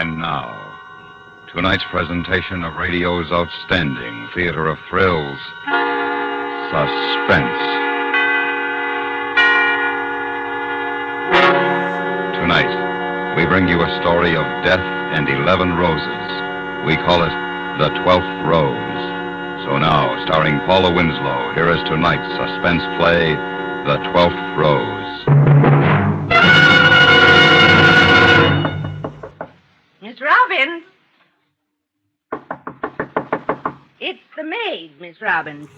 And now, tonight's presentation of radio's outstanding theater of thrills, Suspense. Tonight, we bring you a story of death and 11 roses. We call it The 12th Rose. So now, starring Paula Winslow, here is tonight's suspense play, The 12th Rose. Miss Robbins. It's the maid, Miss Robbins.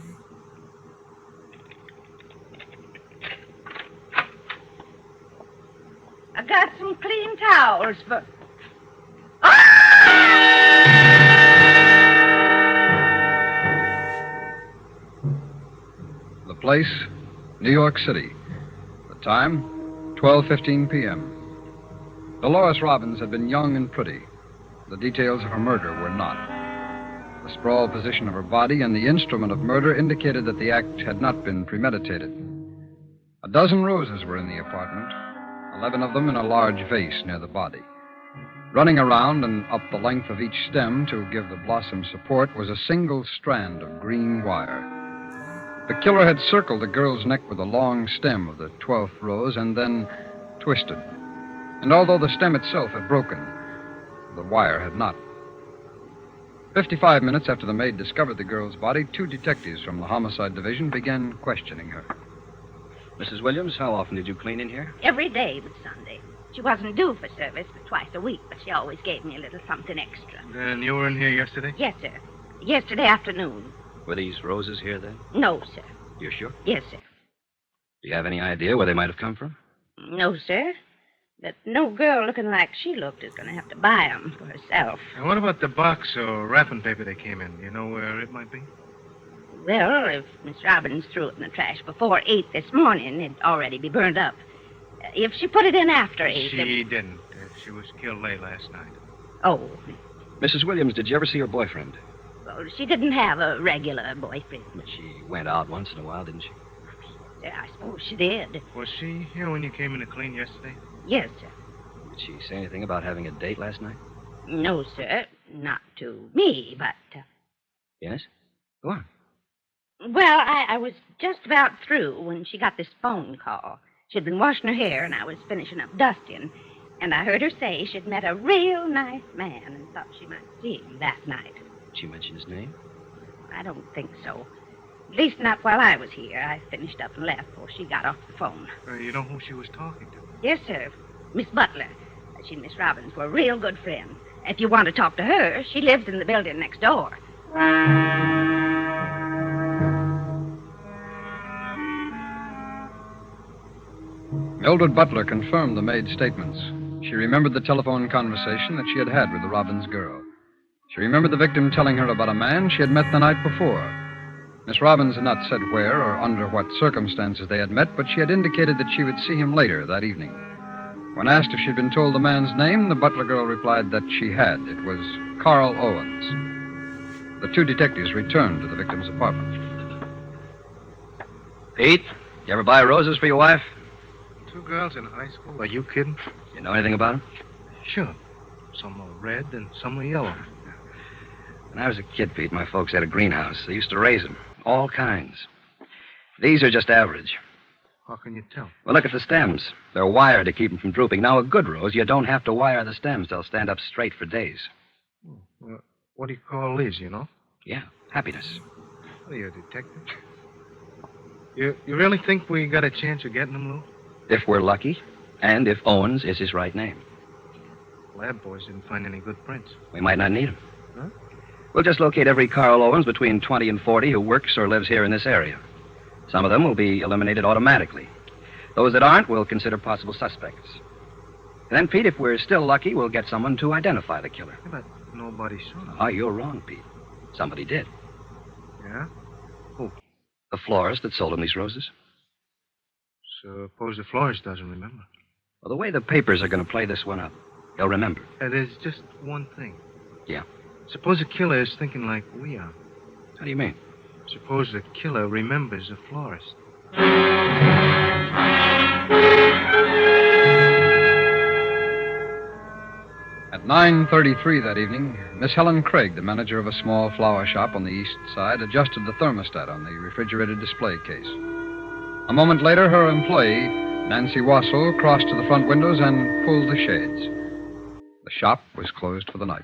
I got some clean towels for... The place, New York City. The time, 12:15 p.m. Dolores Robbins had been young and pretty. The details of her murder were not. The sprawled position of her body and the instrument of murder indicated that the act had not been premeditated. A dozen roses were in the apartment, 11 of them in a large vase near the body. Running around and up the length of each stem to give the blossom support was a single strand of green wire. The killer had circled the girl's neck with a long stem of the 12th rose and then twisted. And although the stem itself had broken, the wire had not. 55 minutes after the maid discovered the girl's body, 2 detectives from the homicide division began questioning her. Mrs. Williams, how often did you clean in here? Every day but Sunday. She wasn't due for service but twice a week, but she always gave me a little something extra. Then you were in here yesterday? Yes, sir. Yesterday afternoon. Were these roses here then? No, sir. You're sure? Yes, sir. Do you have any idea where they might have come from? No, sir. But no girl looking like she looked is going to have to buy them for herself. And what about the box or wrapping paper they came in? Do you know where it might be? Well, if Miss Robbins threw it in the trash before 8 this morning, it'd already be burned up. If she put it in after 8... She didn't. She was killed late last night. Oh. Mrs. Williams, did you ever see her boyfriend? Well, she didn't have a regular boyfriend. But she went out once in a while, didn't she? I suppose she did. Was she here when you came in to clean yesterday? Yes, sir. Did she say anything about having a date last night? No, sir. Not to me, but... Yes? Go on. Well, I was just about through when she got this phone call. She'd been washing her hair, and I was finishing up dusting. And I heard her say she'd met a real nice man and thought she might see him that night. Did she mention his name? I don't think so. At least not while I was here. I finished up and left before she got off the phone. You know who she was talking to? Yes, sir. Miss Butler. She and Miss Robbins were real good friends. If you want to talk to her, she lives in the building next door. Mildred Butler confirmed the maid's statements. She remembered the telephone conversation that she had had with the Robbins girl. She remembered the victim telling her about a man she had met the night before. Miss Robbins had not said where or under what circumstances they had met, but she had indicated that she would see him later that evening. When asked if she'd been told the man's name, the Butler girl replied that she had. It was Carl Owens. The 2 detectives returned to the victim's apartment. Pete, you ever buy roses for your wife? 2 girls in high school? Are you kidding? You know anything about them? Sure. Some are red and some are yellow. When I was a kid, Pete, my folks had a greenhouse. They used to raise them. All kinds. These are just average. How can you tell? Well, look at the stems. They're wired to keep them from drooping. Now, a good rose, you don't have to wire the stems. They'll stand up straight for days. Well, what do you call these, you know? Yeah, happiness. What are you, a detective? You really think we got a chance of getting them, Lou? If we're lucky, and if Owens is his right name. Lab boys didn't find any good prints. We might not need them. Huh? We'll just locate every Carl Owens between 20 and 40 who works or lives here in this area. Some of them will be eliminated automatically. Those that aren't, we'll consider possible suspects. And then, Pete, if we're still lucky, we'll get someone to identify the killer. Yeah, but nobody saw him. Oh, you're wrong, Pete. Somebody did. Yeah? Who? The florist that sold him these roses. Suppose the florist doesn't remember. Well, the way the papers are going to play this one up, he'll remember. There's just one thing. Yeah? Suppose the killer is thinking like we are. How do you mean? Suppose the killer remembers the florist. At At 9:33 that evening, Miss Helen Craig, the manager of a small flower shop on the east side, adjusted the thermostat on the refrigerated display case. A moment later, her employee, Nancy Wassel, crossed to the front windows and pulled the shades. The shop was closed for the night.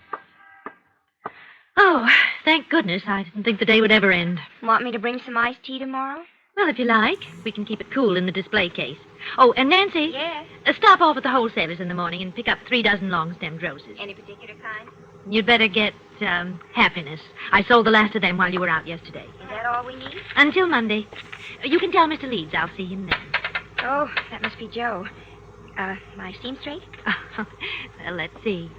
Oh, thank goodness. I didn't think the day would ever end. Want me to bring some iced tea tomorrow? Well, if you like, we can keep it cool in the display case. Oh, and Nancy. Yes. Stop off at the wholesalers in the morning and pick up 3 dozen long-stemmed roses. Any particular kind? You'd better get, Happiness. I sold the last of them while you were out yesterday. Is that all we need? Until Monday. You can tell Mr. Leeds I'll see him then. Oh, that must be Joe. My seam straight? Well, let's see.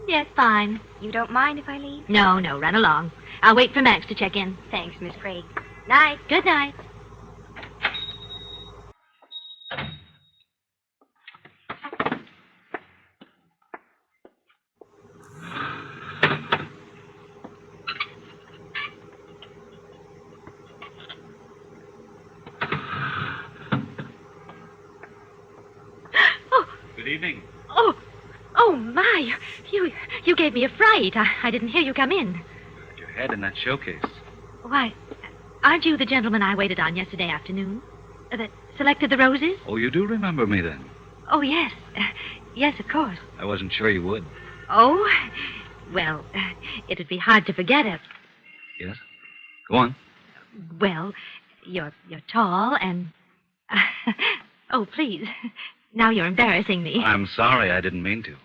Yes, fine. You don't mind if I leave? No, run along. I'll wait for Max to check in. Thanks, Miss Craig. Night. Good night. Good evening. Oh, my. You gave me a fright. I didn't hear you come in. Put your head in that showcase. Why, aren't you the gentleman I waited on yesterday afternoon? That selected the roses? Oh, you do remember me then? Oh, yes. Yes, of course. I wasn't sure you would. Oh, well, it would be hard to forget it. Yes? Go on. Well, you're tall and... Oh, please. Now you're embarrassing me. I'm sorry, I didn't mean to.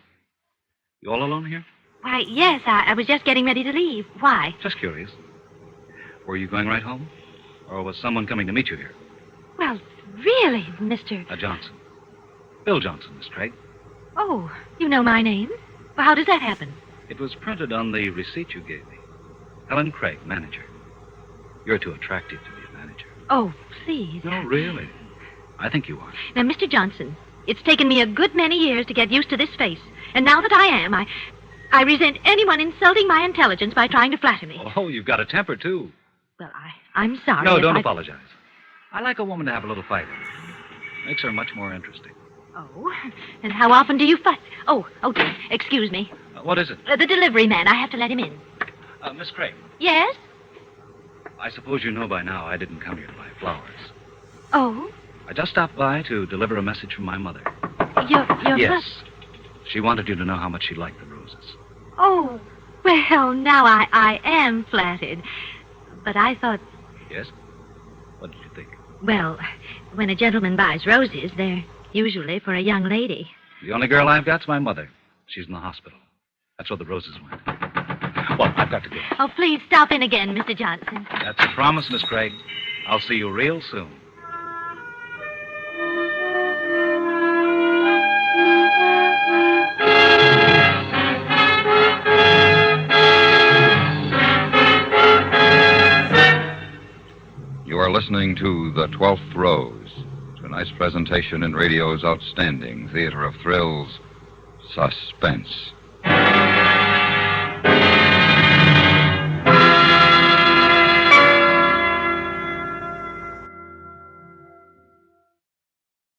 You all alone here? Why, yes, I was just getting ready to leave. Why? Just curious. Were you going right home? Or was someone coming to meet you here? Well, really, Mr... Johnson. Bill Johnson, Miss Craig. Oh, you know my name? Well, how does that happen? It was printed on the receipt you gave me. Helen Craig, manager. You're too attractive to be a manager. Oh, please. No, really. I think you are. Now, Mr. Johnson, it's taken me a good many years to get used to this face. And now that I am, I resent anyone insulting my intelligence by trying to flatter me. Oh, you've got a temper, too. Well, I'm sorry. No, if don't I... apologize. I like a woman to have a little fight with. Makes her much more interesting. Oh, and how often do you fight? Oh, dear. Excuse me. What is it? The delivery man. I have to let him in. Miss Craig, Yes? I suppose you know by now I didn't come here to buy flowers. Oh, I just stopped by to deliver a message from my mother. your Yes. She wanted you to know how much she liked the roses. Oh, well, now I am flattered. But I thought, Yes? What did you think? well, when a gentleman buys roses, they're usually for a young lady. The only girl I've got's my mother. She's in the hospital. That's where the roses went. Well, I've got to go. Oh, please stop in again, Mr. Johnson. That's a promise, Miss Craig. I'll see you real soon. You are listening to The 12th Rose, tonight's presentation in radio's outstanding theater of thrills, Suspense.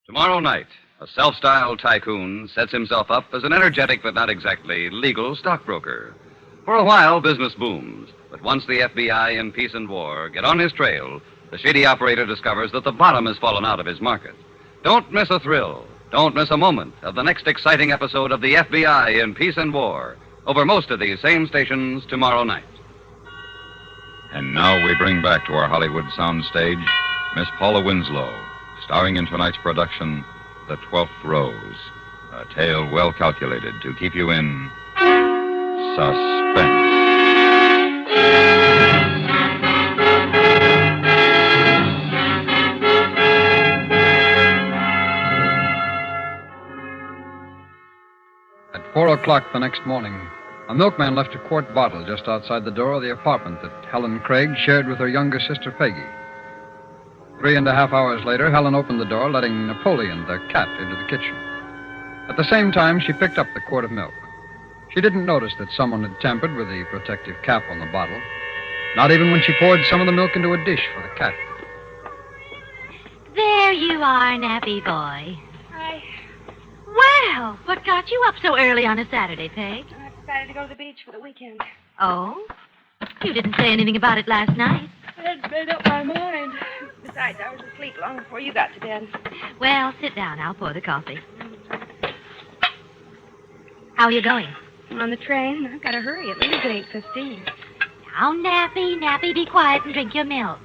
Tomorrow night, a self-styled tycoon sets himself up as an energetic but not exactly legal stockbroker. For a while, business booms, but once the FBI in peace and war get on his trail, the shady operator discovers that the bottom has fallen out of his market. Don't miss a thrill. Don't miss a moment of the next exciting episode of the FBI in peace and war over most of these same stations tomorrow night. And now we bring back to our Hollywood soundstage Miss Paula Winslow, starring in tonight's production, The 12th Rose, a tale well calculated to keep you in suspense. At 4 o'clock the next morning, a milkman left a quart bottle just outside the door of the apartment that Helen Craig shared with her younger sister Peggy. 3.5 hours later, Helen opened the door, letting Napoleon, their cat, into the kitchen. At the same time, she picked up the quart of milk. She didn't notice that someone had tampered with the protective cap on the bottle, not even when she poured some of the milk into a dish for the cat. There you are, nappy boy. Hi. Well, Well, what got you up so early on a Saturday, Peg? I decided to go to the beach for the weekend. Oh? You didn't say anything about it last night. I had made up my mind. Besides, I was asleep long before you got to bed. Well, sit down. I'll pour the coffee. How are you going? On the train. I've got to hurry. It leaves at 8:15. Now, Nappy, be quiet and drink your milk.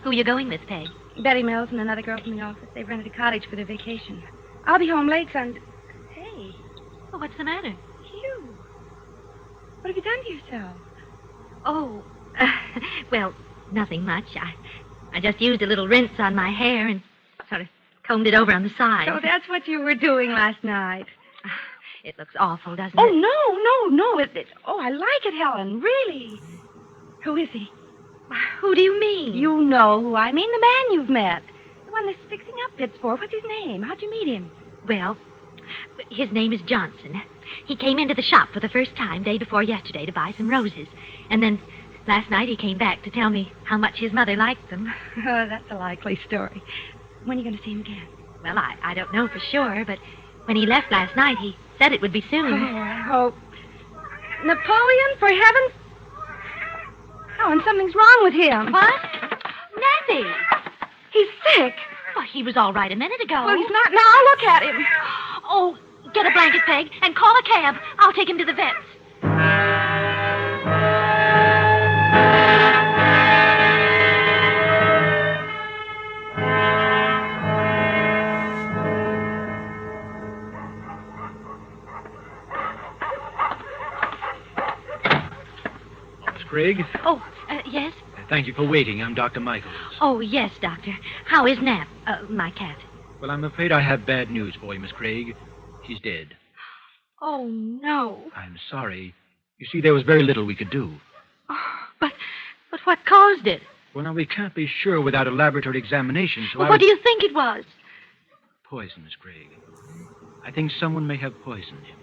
Who are you going with, Peg? Betty Mills and another girl from the office. They've rented a cottage for their vacation. I'll be home late Sunday. Hey, Oh, what's the matter? you. What have you done to yourself? Oh, well, nothing much. I just used a little rinse on my hair and sort of combed it over on the side. So that's what you were doing last night. It looks awful, doesn't Oh, it? no. Oh, I like it, Helen. Really. Who is he? Who do you mean? You know who I mean. The man you've met. The one that's fixing up pits for. What's his name? How'd you meet him? Well, his name is Johnson. He came into the shop for the first time day before yesterday to buy some roses. And then last night he came back to tell me how much his mother liked them. Oh, that's a likely story. When are you going to see him again? Well, I don't know for sure, but when he left last night, he said it would be soon. Oh, I hope. Napoleon, for heaven's... Oh, and something's wrong with him. What? Nappy! He's sick. Oh, he was all right a minute ago. Well, he's not now. Look at him. Oh, get a blanket, Peg, and call a cab. I'll take him to the vet's. Miss Craig, Oh, yes? thank you for waiting. I'm Dr. Michaels. Oh, yes, Doctor. How is Nap, my cat? Well, I'm afraid I have bad news for you, Miss Craig. She's dead. Oh, no. I'm sorry. You see, there was very little we could do. Oh, but what caused it? Well, now, we can't be sure without a laboratory examination, so Well, I what would... do you think it was? Poison, Miss Craig. I think someone may have poisoned him.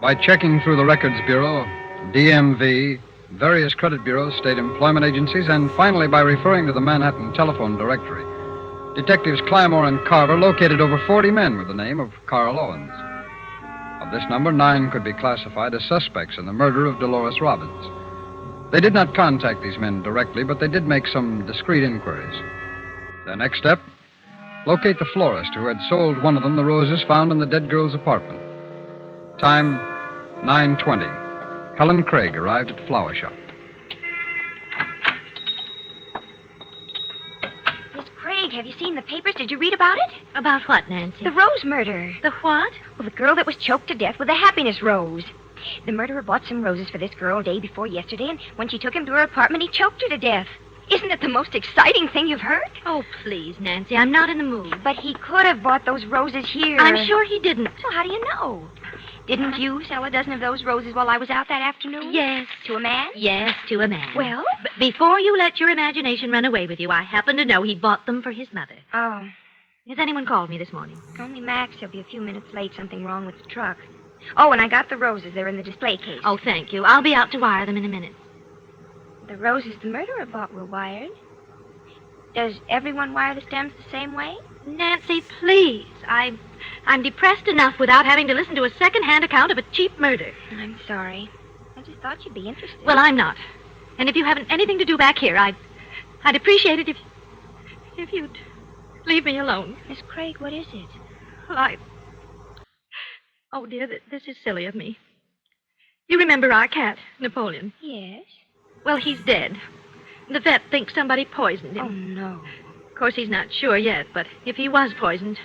By checking through the Records Bureau, DMV, various credit bureaus, state employment agencies, and finally by referring to the Manhattan telephone directory, Detectives Clymore and Carver located over 40 men with the name of Carl Owens. Of this number, 9 could be classified as suspects in the murder of Dolores Robbins. They did not contact these men directly, but they did make some discreet inquiries. Their next step, locate the florist who had sold one of them the roses found in the dead girl's apartment. Time, 9:20. Helen Craig arrived at the flower shop. Miss Craig, have you seen the papers? Did you read about it? About what, Nancy? The Rose murder. The what? Well, the girl that was choked to death with a happiness rose. The murderer bought some roses for this girl day before yesterday, and when she took him to her apartment, he choked her to death. Isn't it the most exciting thing you've heard? Oh, please, Nancy, I'm not in the mood. But he could have bought those roses here. I'm sure he didn't. Well, how do you know? Didn't you sell a dozen of those roses while I was out that afternoon? Yes. To a man? Yes, to a man. Well? Before you let your imagination run away with you, I happen to know he bought them for his mother. Oh, Has anyone called me this morning? only Max. He'll be a few minutes late. Something wrong with the truck. Oh, and I got the roses. They're in the display case. Oh, thank you. I'll be out to wire them in a minute. The roses the murderer bought were wired. Does everyone wire the stems the same way? Nancy, please. I'm depressed enough without having to listen to a second-hand account of a cheap murder. I'm sorry. I just thought you'd be interested. Well, I'm not. And if you haven't anything to do back here, I'd appreciate it if you'd leave me alone. Miss Craig, what is it? Well, Oh, dear, this is silly of me. You remember our cat, Napoleon? Yes. Well, he's dead. The vet thinks somebody poisoned him. Oh, no. Of course, he's not sure yet, but if he was poisoned,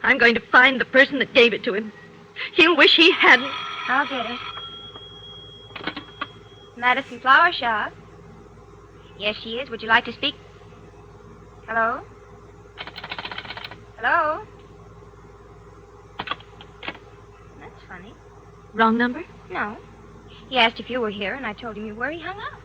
I'm going to find the person that gave it to him. He'll wish he hadn't. I'll get it. Madison Flower Shop. Yes, she is. Would you like to speak? Hello? Hello? That's funny. Wrong number? No. He asked if you were here, and I told him you were. He hung up.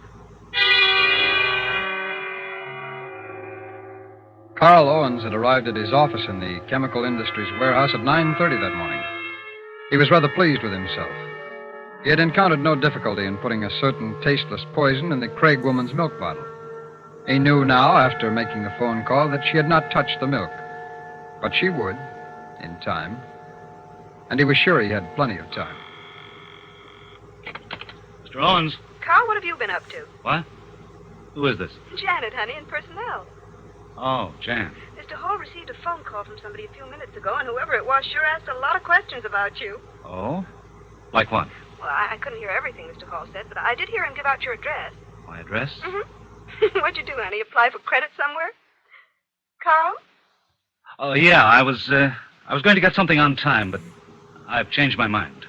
Carl Owens had arrived at his office in the chemical industries warehouse at 9:30 that morning. He was rather pleased with himself. He had encountered no difficulty in putting a certain tasteless poison in the Craig woman's milk bottle. He knew now, after making the phone call, that she had not touched the milk. But she would, in time. And he was sure he had plenty of time. Mr. Owens. Carl, what have you been up to? What? Who is this? Janet, honey, in personnel. Oh, Jan. Mr. Hall received a phone call from somebody a few minutes ago, and whoever it was sure asked a lot of questions about you. Oh? Like what? Well, I couldn't hear everything Mr. Hall said, but I did hear him give out your address. My address? Mm-hmm. What'd you do, honey? Apply for credit somewhere? Carl? Oh, yeah, I was going to get something on time, but I've changed my mind.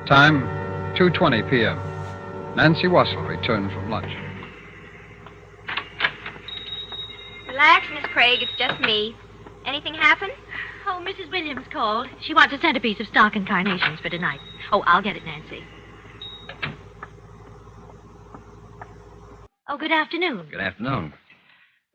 Time, 2:20 p.m. Nancy Wassell returned from lunch. Relax, Miss Craig. It's just me. Anything happen? Oh, Mrs. Williams called. She wants a centerpiece of stock and carnations for tonight. Oh, I'll get it, Nancy. Oh, good afternoon. Good afternoon.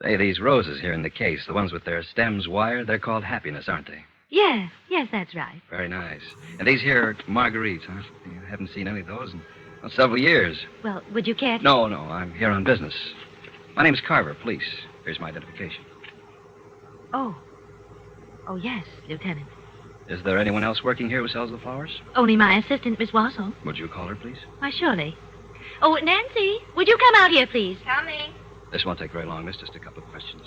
Say, these roses here in the case, the ones with their stems wired, they're called happiness, aren't they? Yes, that's right. Very nice. And these here are marguerites, huh? You haven't seen any of those in several years. Well, would you care to... No, I'm here on business. My name's Carver, police. Here's my identification. Oh, yes, Lieutenant. Is there anyone else working here who sells the flowers? Only my assistant, Miss Wassell. Would you call her, please? Why, surely. Oh, Nancy, would you come out here, please? Coming. This won't take very long, miss. Just a couple of questions.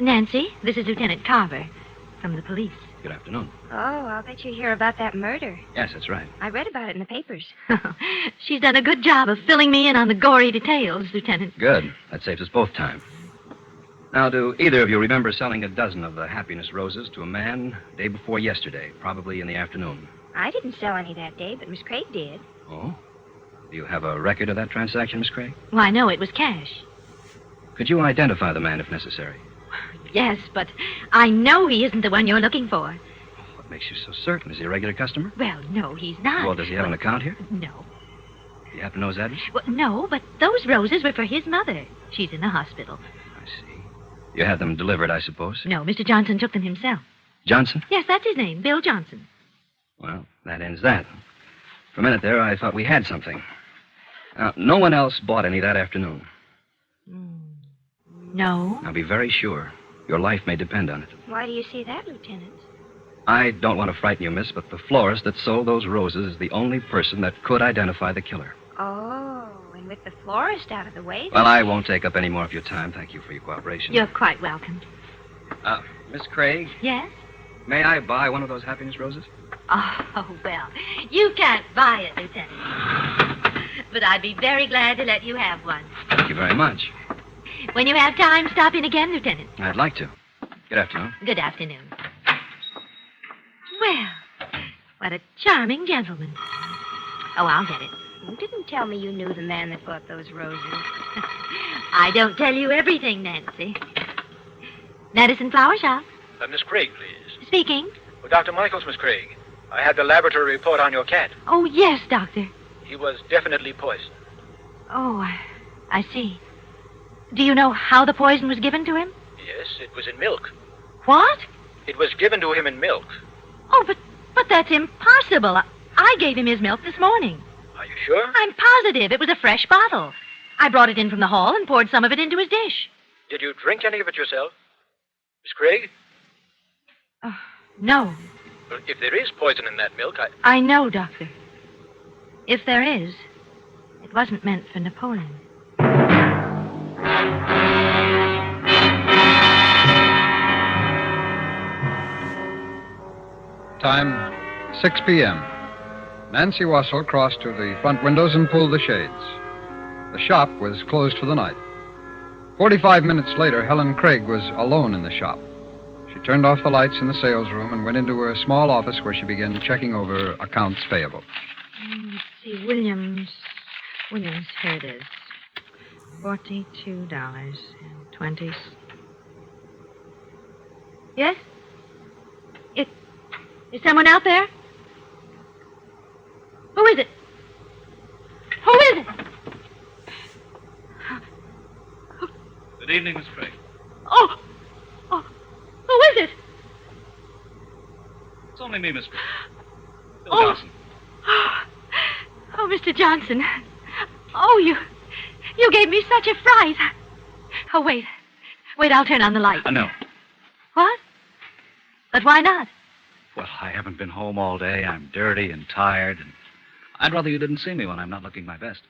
Nancy, this is Lieutenant Carver from the police. Good afternoon. Oh, I'll bet you hear about that murder. Yes, that's right. I read about it in the papers. She's done a good job of filling me in on the gory details, Lieutenant. Good. That saves us both time. Now, do either of you remember selling a dozen of the happiness roses to a man day before yesterday, probably in the afternoon? I didn't sell any that day, but Miss Craig did. Oh? Do you have a record of that transaction, Miss Craig? Why, no, it was cash. Could you identify the man if necessary? Yes, but I know he isn't the one you're looking for. What makes you so certain? Is he a regular customer? Well, no, he's not. Well, does he have an account here? No. Do you happen to know his address? Well, no, but those roses were for his mother. She's in the hospital. I see. You had them delivered, I suppose? No, Mr. Johnson took them himself. Johnson? Yes, that's his name, Bill Johnson. Well, that ends that. For a minute there, I thought we had something. Now, no one else bought any that afternoon. No. Now, be very sure. Your life may depend on it. Why do you say that, Lieutenant? I don't want to frighten you, miss, but the florist that sold those roses is the only person that could identify the killer. Oh, and with the florist out of the way... Well, I won't take up any more of your time. Thank you for your cooperation. You're quite welcome. Miss Craig, Yes? may I buy one of those happiness roses? Oh, well, you can't buy it, Lieutenant. But I'd be very glad to let you have one. Thank you very much. When you have time, stop in again, Lieutenant. I'd like to. Good afternoon. Good afternoon. Well, what a charming gentleman. Oh, I'll get it. You didn't tell me you knew the man that bought those roses. I don't tell you everything, Nancy. Medicine Flower Shop. Miss Craig, please. Speaking. Well, Dr. Michaels, Miss Craig. I had the laboratory report on your cat. Oh, yes, Doctor. He was definitely poisoned. Oh, I see. Do you know how the poison was given to him? Yes, it was in milk. What? It was given to him in milk. Oh, but that's impossible. I gave him his milk this morning. Are you sure? I'm positive. It was a fresh bottle. I brought it in from the hall and poured some of it into his dish. Did you drink any of it yourself? Miss Craig? No. Well, if there is poison in that milk, I know, Doctor. If there is, it wasn't meant for Napoleon. Time, 6 p.m. Nancy Wassell crossed to the front windows and pulled the shades. The shop was closed for the night. 45 minutes later, Helen Craig was alone in the shop. She turned off the lights in the sales room and went into her small office where she began checking over accounts payable. Let's see, Williams, here it is. $42.20. Yes? Is someone out there? Who is it? Who is it? Good evening, Miss Craig. Oh, who is it? Only me, Miss Gray. Bill Oh. Johnson. Oh, Mr. Johnson. Oh, you gave me such a fright. Oh, wait. Wait, I'll turn on the light. No. What? But why not? Well, I haven't been home all day. I'm dirty and tired, and I'd rather you didn't see me when I'm not looking my best.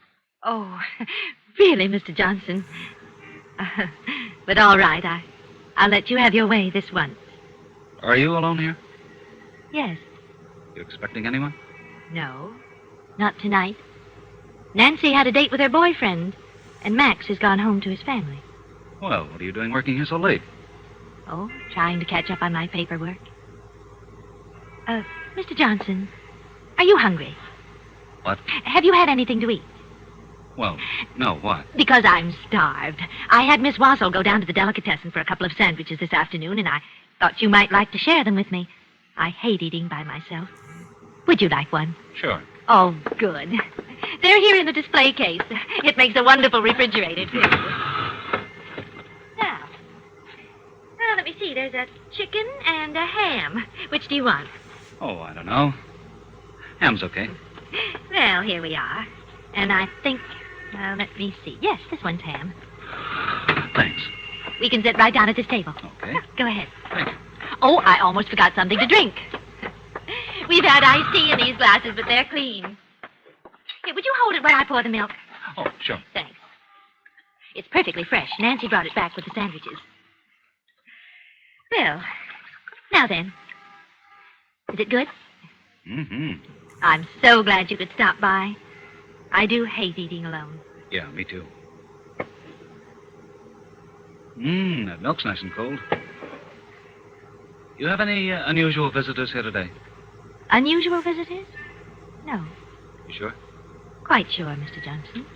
Oh, really, Mr. Johnson? But all right, I'll let you have your way this once. Are you alone here? Yes. You expecting anyone? No, not tonight. Nancy had a date with her boyfriend, and Max has gone home to his family. Well, what are you doing working here so late? Oh, trying to catch up on my paperwork. Mr. Johnson, are you hungry? What? Have you had anything to eat? Well, no, what? Because I'm starved. I had Miss Wassel go down to the delicatessen for a couple of sandwiches this afternoon, and I thought you might like to share them with me. I hate eating by myself. Would you like one? Sure. Oh, good. They're here in the display case. It makes a wonderful refrigerator, too. Now, let me see. There's a chicken and a ham. Which do you want? Oh, I don't know. Ham's okay. Well, here we are. And I think, let me see. Yes, this one's ham. Thanks. We can sit right down at this table. Okay. Go ahead. Thank you. Oh, I almost forgot something to drink. We've had iced tea in these glasses, but they're clean. Here, would you hold it while I pour the milk? Oh, sure. Thanks. It's perfectly fresh. Nancy brought it back with the sandwiches. Well, now then. Is it good? Mm-hmm. I'm so glad you could stop by. I do hate eating alone. Yeah, me too. That milk's nice and cold. You have any unusual visitors here today? Unusual visitors? No. You sure? Quite sure, Mr. Johnson.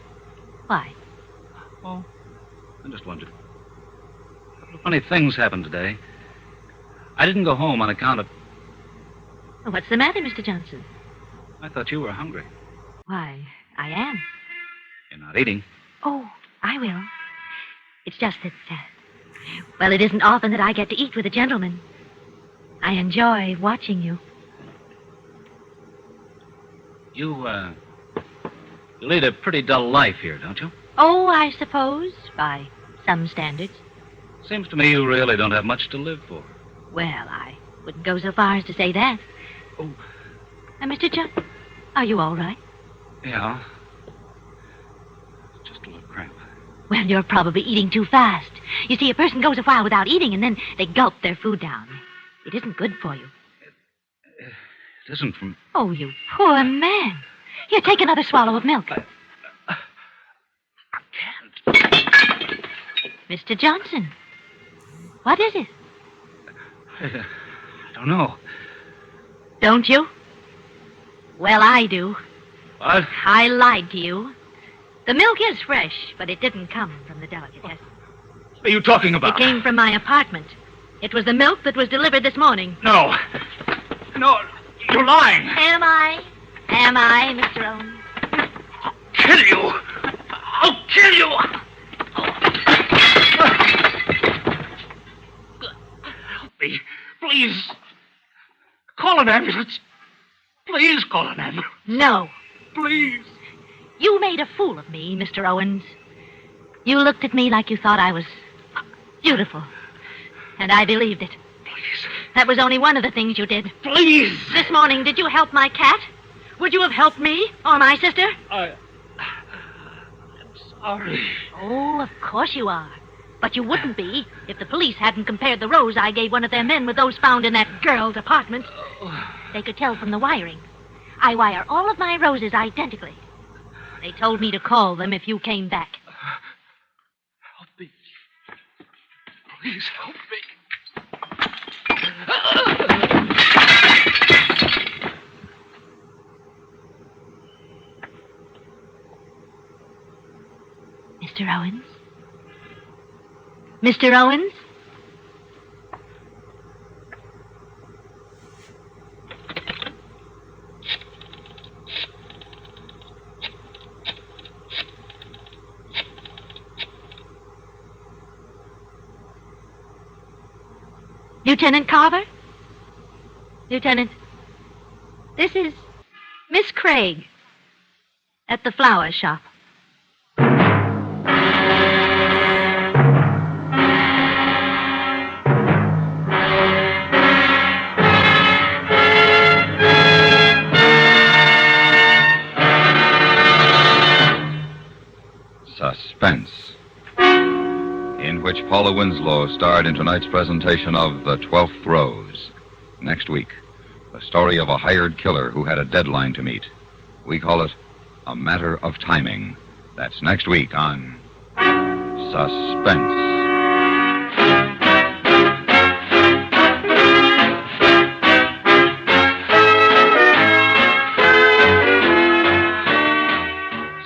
Why? Oh, I just wondered. A couple of funny things happened today. I didn't go home on account of... What's the matter, Mr. Johnson? I thought you were hungry. Why, I am. You're not eating. Oh, I will. It's just that, well, it isn't often that I get to eat with a gentleman. I enjoy watching you. You lead a pretty dull life here, don't you? Oh, I suppose, by some standards. Seems to me you really don't have much to live for. Well, I wouldn't go so far as to say that. Oh. Mr. Johnson, are you all right? Yeah. Just a little cramp. Well, you're probably eating too fast. You see, a person goes a while without eating, and then they gulp their food down. It isn't good for you. It isn't from... Oh, you poor man. Here, take another swallow of milk. I can't. Mr. Johnson, what is it? I don't know. Don't you? Well, I do. What? I lied to you. The milk is fresh, but it didn't come from the delicatessen. What are you talking about? It came from my apartment. It was the milk that was delivered this morning. No. No, you're lying. Am I? Am I, Mr. Owen? I'll kill you. I'll kill you. Help me, please. Call an ambulance. Please call an ambulance. No. Please. You made a fool of me, Mr. Owens. You looked at me like you thought I was beautiful. And I believed it. Please. That was only one of the things you did. Please. This morning, did you help my cat? Would you have helped me or my sister? I'm sorry. Oh, of course you are. But you wouldn't be if the police hadn't compared the rose I gave one of their men with those found in that girl's apartment. They could tell from the wiring. I wire all of my roses identically. They told me to call them if you came back. Help me. Please help me. Mr. Owens? Mr. Owens? Lieutenant Carver? Lieutenant, This is Miss Craig at the flower shop. Suspense, in which Paula Winslow starred in tonight's presentation of The 12th Rose. Next week, the story of a hired killer who had a deadline to meet. We call it A Matter of Timing. That's next week on Suspense.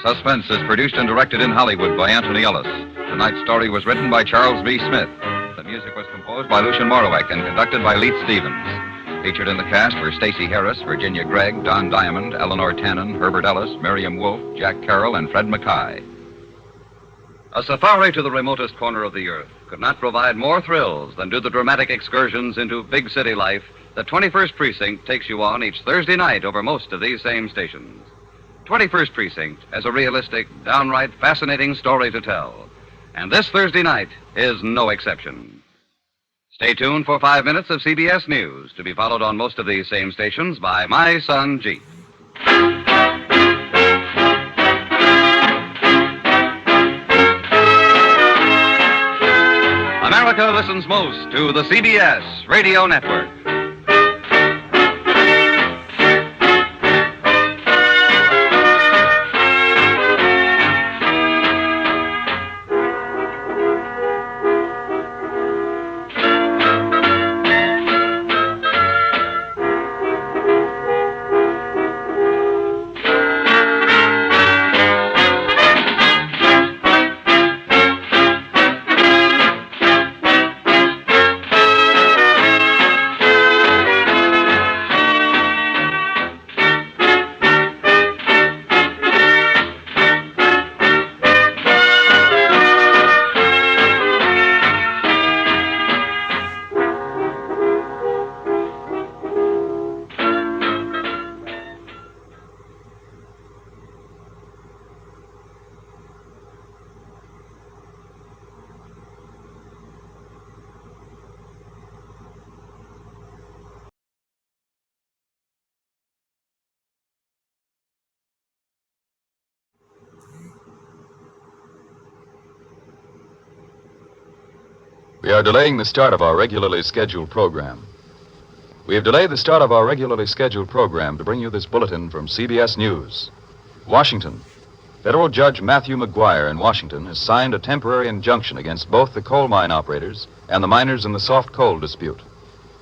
Suspense is produced and directed in Hollywood by Anthony Ellis. Tonight's story was written by Charles B. Smith. The music was composed by Lucian Morowek and conducted by Leith Stevens. Featured in the cast were Stacey Harris, Virginia Gregg, Don Diamond, Eleanor Tannen, Herbert Ellis, Miriam Wolfe, Jack Carroll, and Fred Mackay. A safari to the remotest corner of the earth could not provide more thrills than do the dramatic excursions into big city life that 21st Precinct takes you on each Thursday night over most of these same stations. 21st Precinct has a realistic, downright fascinating story to tell. And this Thursday night is no exception. Stay tuned for 5 minutes of CBS News, to be followed on most of these same stations by My Son Jeep. America listens most to the CBS Radio Network. We are delaying the start of our regularly scheduled program. We have delayed the start of our regularly scheduled program to bring you this bulletin from CBS News. Washington. Federal Judge Matthew McGuire in Washington has signed a temporary injunction against both the coal mine operators and the miners in the soft coal dispute.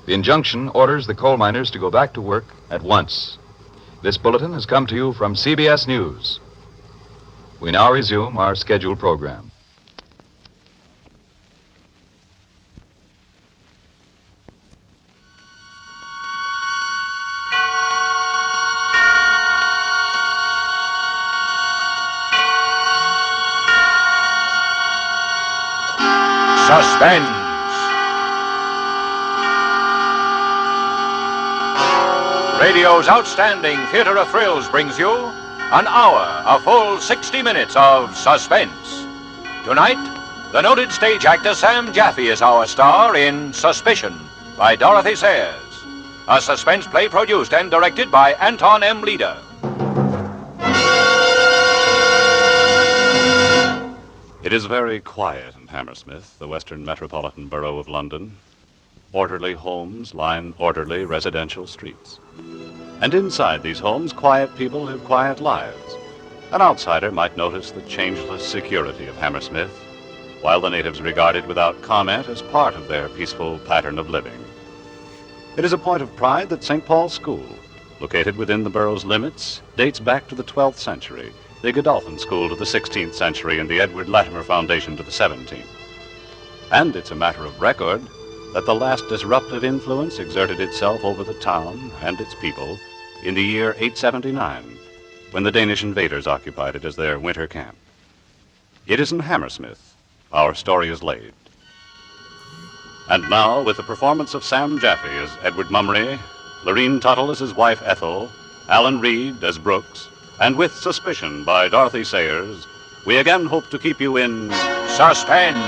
The injunction orders the coal miners to go back to work at once. This bulletin has come to you from CBS News. We now resume our scheduled program. Suspense. Radio's outstanding theater of thrills brings you an hour, a full 60 minutes of suspense. Tonight, the noted stage actor Sam Jaffe is our star in Suspicion by Dorothy Sayers, a suspense play produced and directed by Anton M. Leader. It is very quiet in Hammersmith, the western metropolitan borough of London. Orderly homes line orderly residential streets. And inside these homes, quiet people live quiet lives. An outsider might notice the changeless security of Hammersmith, while the natives regard it without comment as part of their peaceful pattern of living. It is a point of pride that St. Paul's School, located within the borough's limits, dates back to the 12th century, the Godolphin School to the 16th century, and the Edward Latimer Foundation to the 17th. And it's a matter of record that the last disruptive influence exerted itself over the town and its people in the year 879, when the Danish invaders occupied it as their winter camp. It is in Hammersmith our story is laid. And now, with the performance of Sam Jaffe as Edward Mummery, Lorene Tuttle as his wife Ethel, Alan Reed as Brooks, and with Suspicion by Dorothy Sayers, we again hope to keep you in Suspense.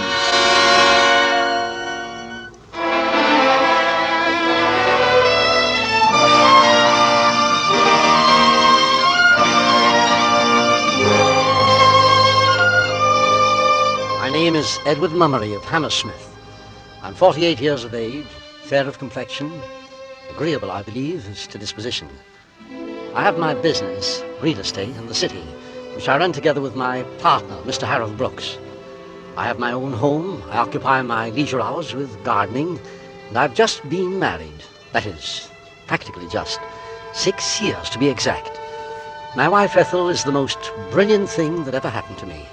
My name is Edward Mummery of Hammersmith. I'm 48 years of age, fair of complexion, agreeable, I believe, as to disposition. I have my business, real estate, in the city, which I run together with my partner, Mr. Harold Brooks. I have my own home. I occupy my leisure hours with gardening, and I've just been married. That is, practically just. 6 years, to be exact. My wife, Ethel, is the most brilliant thing that ever happened to me.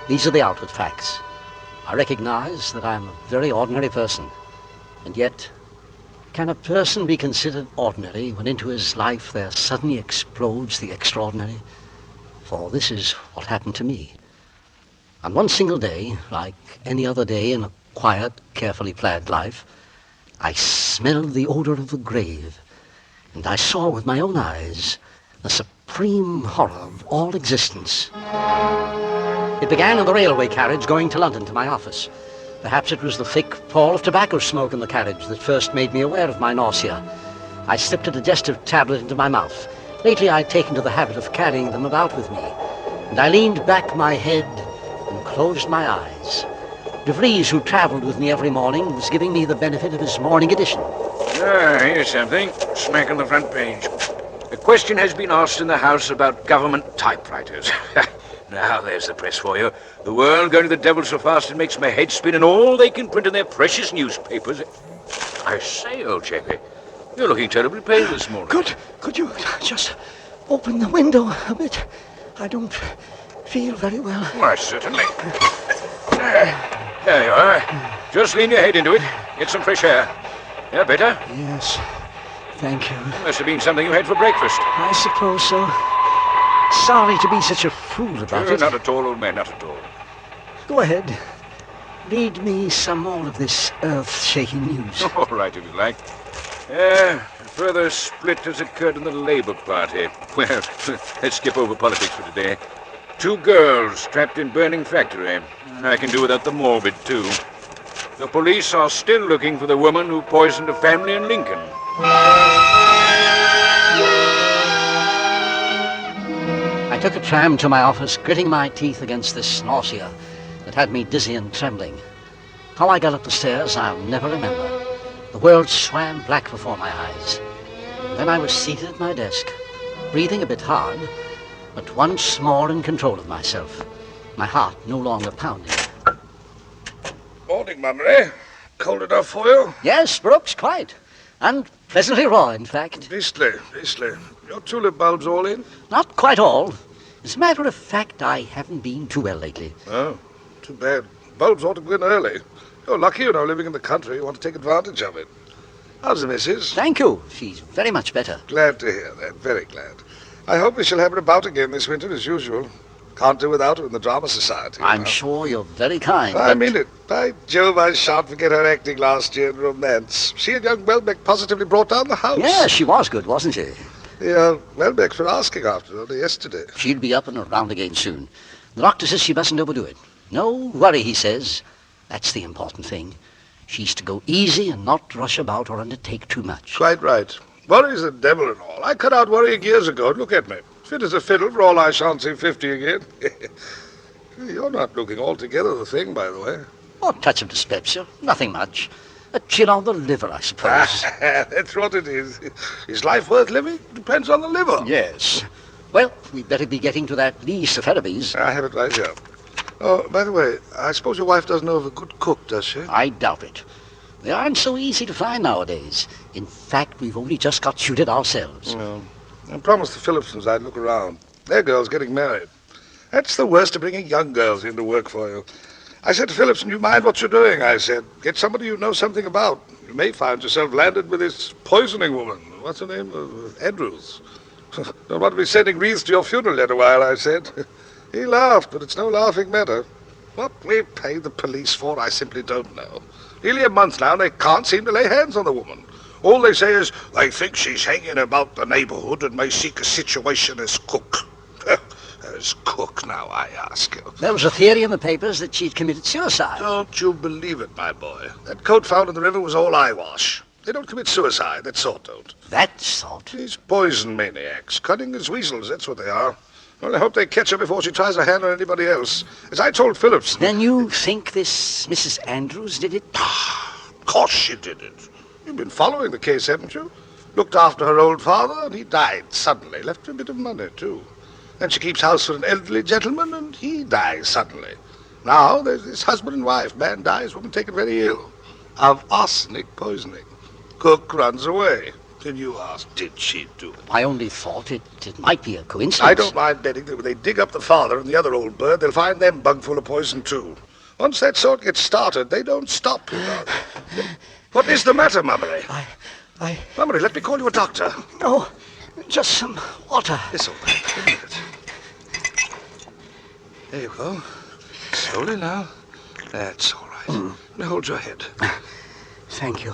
These are the outward facts. I recognize that I'm a very ordinary person. And yet, can a person be considered ordinary when into his life there suddenly explodes the extraordinary? For this is what happened to me. On one single day, like any other day in a quiet, carefully planned life, I smelled the odor of the grave, and I saw with my own eyes the supreme horror of all existence. It began in the railway carriage going to London to my office. Perhaps it was the thick pall of tobacco smoke in the carriage that first made me aware of my nausea. I slipped a digestive tablet into my mouth. Lately I'd taken to the habit of carrying them about with me, and I leaned back my head and closed my eyes. De Vries, who traveled with me every morning, was giving me the benefit of his morning edition. Here's something. Smack on the front page. A question has been asked in the House about government typewriters. Now, there's the press for you. The world going to the devil so fast it makes my head spin, and all they can print in their precious newspapers. I say, old chappie, you're looking terribly pale this morning. Could you just open the window a bit? I don't feel very well. Why, certainly. There you are. Just lean your head into it. Get some fresh air. Yeah, better? Yes, thank you. Must have been something you had for breakfast. I suppose so. Sorry to be such a fool about it. Not at all, old man, not at all. Go ahead. Read me some more of this earth-shaking news. All right, if you like. A further split has occurred in the Labour Party. Well, let's skip over politics for today. 2 girls trapped in burning factory. I can do without the morbid, too. The police are still looking for the woman who poisoned a family in Lincoln. I took a tram to my office, gritting my teeth against this nausea that had me dizzy and trembling. How I got up the stairs, I'll never remember. The world swam black before my eyes. Then I was seated at my desk, breathing a bit hard, but once more in control of myself, my heart no longer pounding. Morning, Mummery. Cold enough for you? Yes, Brooks, quite. And pleasantly raw, in fact. Beastly. Your tulip bulbs all in? Not quite all. As a matter of fact, I haven't been too well lately. Oh, too bad. Bulbs ought to go in early. You're lucky, living in the country. You want to take advantage of it. How's the missus? Thank you. She's very much better. Glad to hear that. Very glad. I hope we shall have her about again this winter as usual. Can't do without her in the Drama Society. I'm sure you're very kind. I mean it. By Jove, I shan't forget her acting last year in Romance. She and young Welbeck positively brought down the house. Yeah, she was good, wasn't she? The Welbecks were asking after her only yesterday. She'll be up and around again soon. The doctor says she mustn't overdo it. No worry, he says. That's the important thing. She's to go easy and not rush about or undertake too much. Quite right. Worry's the devil and all. I cut out worrying years ago. Look at me. Fit as a fiddle, for all I shan't see 50 again. You're not looking altogether the thing, by the way. Oh, a touch of dyspepsia. Nothing much. A chill on the liver, I suppose. That's what it is. Is life worth living? Depends on the liver. Yes. Well, we'd better be getting to that lease of therapies. I have it right here. Oh, by the way, I suppose your wife doesn't know of a good cook, does she? I doubt it. They aren't so easy to find nowadays. In fact, we've only just got shooted ourselves. No. I promised the Phillipsons I'd look around. Their girl's getting married. That's the worst of bringing young girls in to work for you. I said to Phillipson, you mind what you're doing? I said, get somebody you know something about. You may find yourself landed with this poisoning woman. What's her name? Andrews. Don't want to be sending wreaths to your funeral yet a while, I said. He laughed, but it's no laughing matter. What we pay the police for, I simply don't know. Nearly a month now, and they can't seem to lay hands on the woman. All they say is, they think she's hanging about the neighborhood and may seek a situation as cook. As cook, now, I ask you. There was a theory in the papers that she'd committed suicide. Don't you believe it, my boy. That coat found in the river was all eyewash. They don't commit suicide, that sort don't. That sort? These poison maniacs, cunning as weasels, that's what they are. Well, I hope they catch her before she tries her hand on anybody else. As I told Phillips... Then you think this Mrs. Andrews did it? Of course she did it. You've been following the case, haven't you? Looked after her old father, and he died suddenly. Left her a bit of money, too. Then she keeps house for an elderly gentleman, and he dies suddenly. Now there's this husband and wife. Man dies, woman taken very ill. Of arsenic poisoning. Cook runs away. Then you ask, did she do it? I only thought it might be a coincidence. I don't mind betting that when they dig up the father and the other old bird, they'll find them bung full of poison, too. Once that sort gets started, they don't stop, you know. What is the matter, Mummery? Mummery, let me call you a doctor. No, just some water. It's all right. Give me a minute. There you go. Slowly now. That's all right. Now hold your head. Thank you.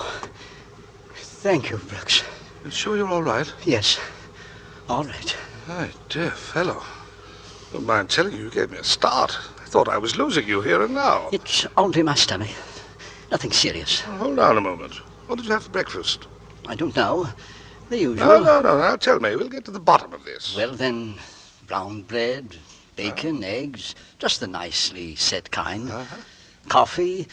Thank you, Brooks. You sure you're all right? Yes, all right. My dear fellow. Don't mind telling you, you gave me a start. I thought I was losing you here and now. It's only my stomach. Nothing serious. Well, hold on a moment. What did you have for breakfast? I don't know. The usual. No. Now tell me. We'll get to the bottom of this. Well, then, brown bread, bacon, eggs, just the nicely set kind. Coffee,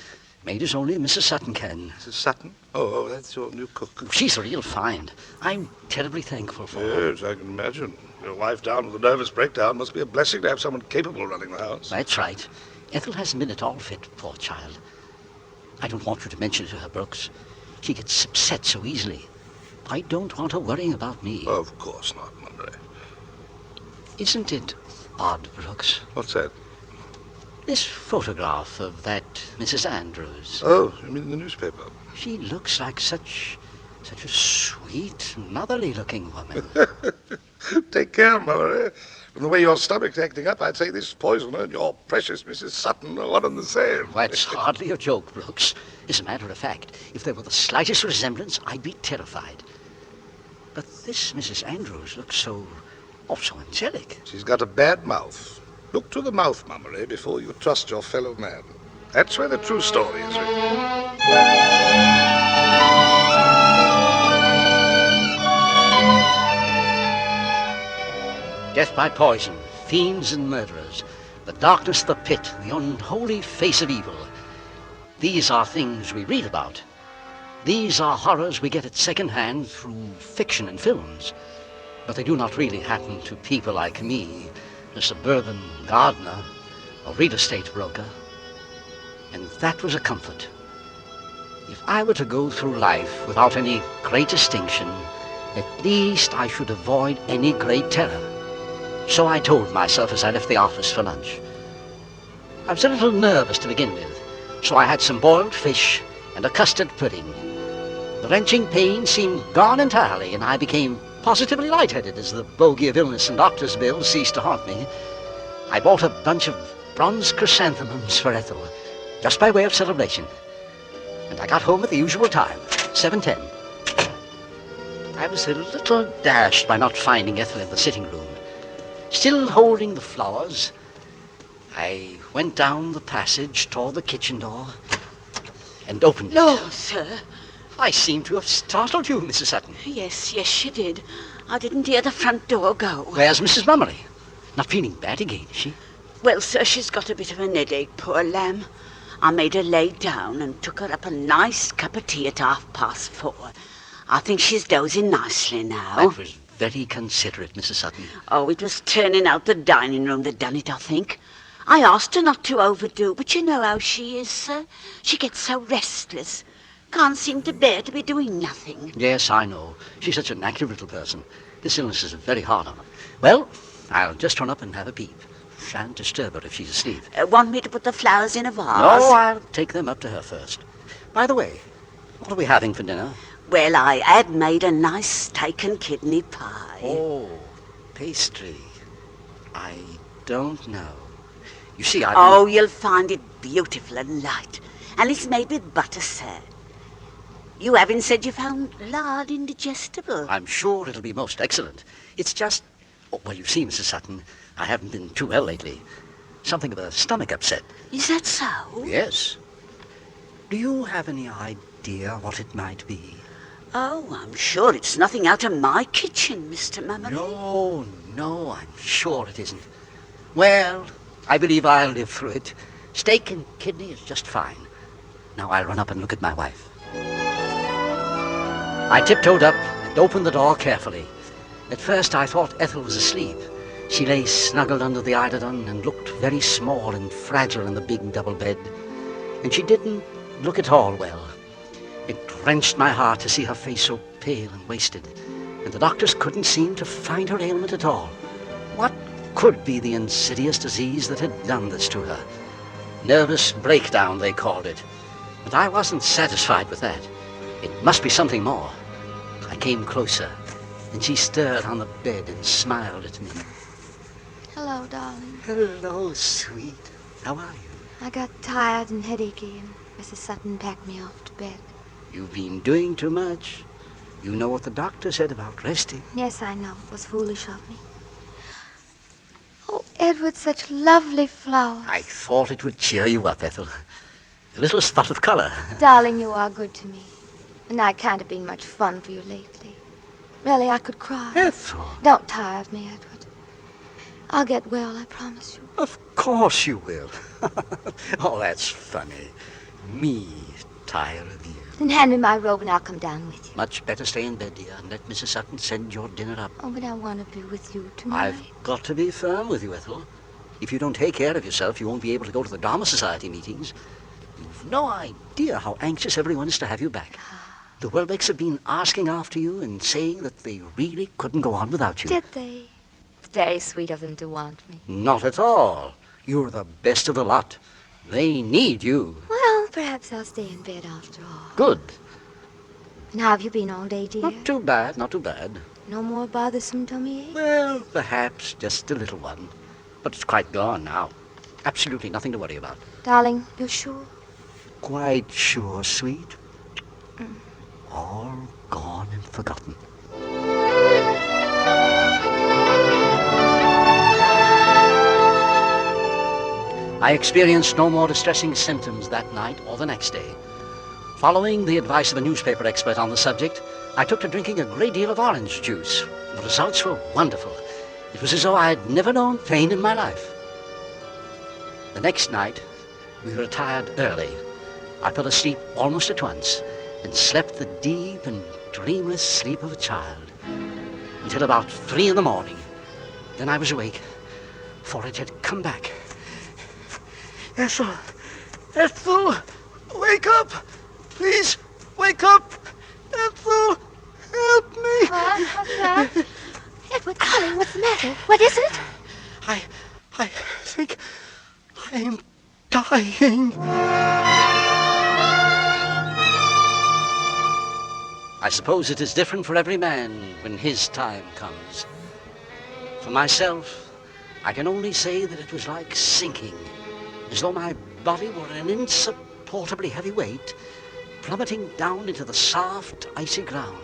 made as only Mrs. Sutton can. Mrs. Sutton? Oh, that's your new cook. She's a real find. I'm terribly thankful for her. Yes, I can imagine. Your wife down with a nervous breakdown must be a blessing to have someone capable running the house. That's right. Ethel hasn't been at all fit, poor child. I don't want you to mention it to her, Brooks. She gets upset so easily. I don't want her worrying about me. Of course not, Monday. Isn't it odd, Brooks? What's that? This photograph of that Mrs. Andrews. Oh, you mean the newspaper? She looks like such a sweet, motherly-looking woman. Take care, Mother. From the way your stomach's acting up, I'd say this poisoner and your precious Mrs. Sutton are one and the same. That's hardly a joke, Brooks. As a matter of fact, if there were the slightest resemblance, I'd be terrified. But this Mrs. Andrews looks so angelic. She's got a bad mouth. Look to the mouth, Mummery, before you trust your fellow man. That's where the true story is written. Death by poison, fiends and murderers, the darkness of the pit, the unholy face of evil. These are things we read about. These are horrors we get at second hand through fiction and films. But they do not really happen to people like me, a suburban gardener, a real estate broker. And that was a comfort. If I were to go through life without any great distinction, at least I should avoid any great terror. So I told myself as I left the office for lunch. I was a little nervous to begin with, so I had some boiled fish and a custard pudding. The wrenching pain seemed gone entirely, and I became positively lightheaded as the bogey of illness and doctor's bills ceased to haunt me. I bought a bunch of bronze chrysanthemums for Ethel, just by way of celebration. And I got home at the usual time, 7:10. I was a little dashed by not finding Ethel in the sitting room. Still holding the flowers, I went down the passage toward the kitchen door and opened it. No, sir. I seem to have startled you, Mrs. Sutton. Yes, you did. I didn't hear the front door go. Where's Mrs. Mummery? Not feeling bad again, is she? Well, sir, she's got a bit of an headache, poor lamb. I made her lay down and took her up a nice cup of tea at 4:30. I think she's dozing nicely now. That was very considerate, Mrs. Sutton. Oh, it was turning out the dining room that done it, I think. I asked her not to overdo, but you know how she is, sir. She gets so restless. Can't seem to bear to be doing nothing. Yes, I know. She's such an active little person. This illness is very hard on her. Well, I'll just run up and have a peep. Shan't disturb her if she's asleep. Want me to put the flowers in a vase? No, I'll take them up to her first. By the way, what are we having for dinner? Well, I had made a nice steak and kidney pie. Oh, pastry. I don't know. You see, I... Oh, you'll find it beautiful and light. And it's made with butter, sir. You haven't said you found lard indigestible. I'm sure it'll be most excellent. It's just... Oh, well, you see, Mrs. Sutton, I haven't been too well lately. Something of a stomach upset. Is that so? Yes. Do you have any idea what it might be? Oh, I'm sure it's nothing out of my kitchen, Mr. Mummery. No, I'm sure it isn't. Well, I believe I'll live through it. Steak and kidney is just fine. Now I'll run up and look at my wife. I tiptoed up and opened the door carefully. At first I thought Ethel was asleep. She lay snuggled under the eiderdown and looked very small and fragile in the big double bed. And she didn't look at all well. It wrenched my heart to see her face so pale and wasted, and the doctors couldn't seem to find her ailment at all. What could be the insidious disease that had done this to her? Nervous breakdown, they called it. But I wasn't satisfied with that. It must be something more. I came closer, and she stirred on the bed and smiled at me. Hello, darling. Hello, sweet. How are you? I got tired and headachy, and Mrs. Sutton packed me off to bed. You've been doing too much. You know what the doctor said about resting. Yes, I know. It was foolish of me. Oh, Edward, such lovely flowers. I thought it would cheer you up, Ethel. A little spot of color. Darling, you are good to me. And I can't have been much fun for you lately. Really, I could cry. Ethel. Don't tire of me, Edward. I'll get well, I promise you. Of course you will. Oh, that's funny. Me tire of you. Then hand me my robe and I'll come down with you. Much better stay in bed, dear, and let Mrs. Sutton send your dinner up. Oh, but I want to be with you tonight. I've got to be firm with you, Ethel. If you don't take care of yourself, you won't be able to go to the Drama Society meetings. You've no idea how anxious everyone is to have you back. The Welbecks have been asking after you and saying that they really couldn't go on without you. Did they? Very sweet of them to want me. Not at all. You're the best of the lot. They need you. Well, perhaps I'll stay in bed after all. Good. And how have you been all day, dear? Not too bad, not too bad. No more bothersome tummy ache? Well, perhaps just a little one. But it's quite gone now. Absolutely nothing to worry about. Darling, you're sure? Quite sure, sweet. All gone and forgotten. I experienced no more distressing symptoms that night or the next day. Following the advice of a newspaper expert on the subject, I took to drinking a great deal of orange juice. The results were wonderful. It was as though I had never known pain in my life. The next night, we retired early. I fell asleep almost at once and slept the deep and dreamless sleep of a child until about 3 in the morning. Then I was awake, for it had come back. Ethel! Ethel! Wake up! Please, wake up! Ethel! Help me! What's that? Edward, darling, what's the matter? What is it? I think I'm dying. I suppose it is different for every man when his time comes. For myself, I can only say that it was like sinking, as though my body were an insupportably heavy weight, plummeting down into the soft, icy ground,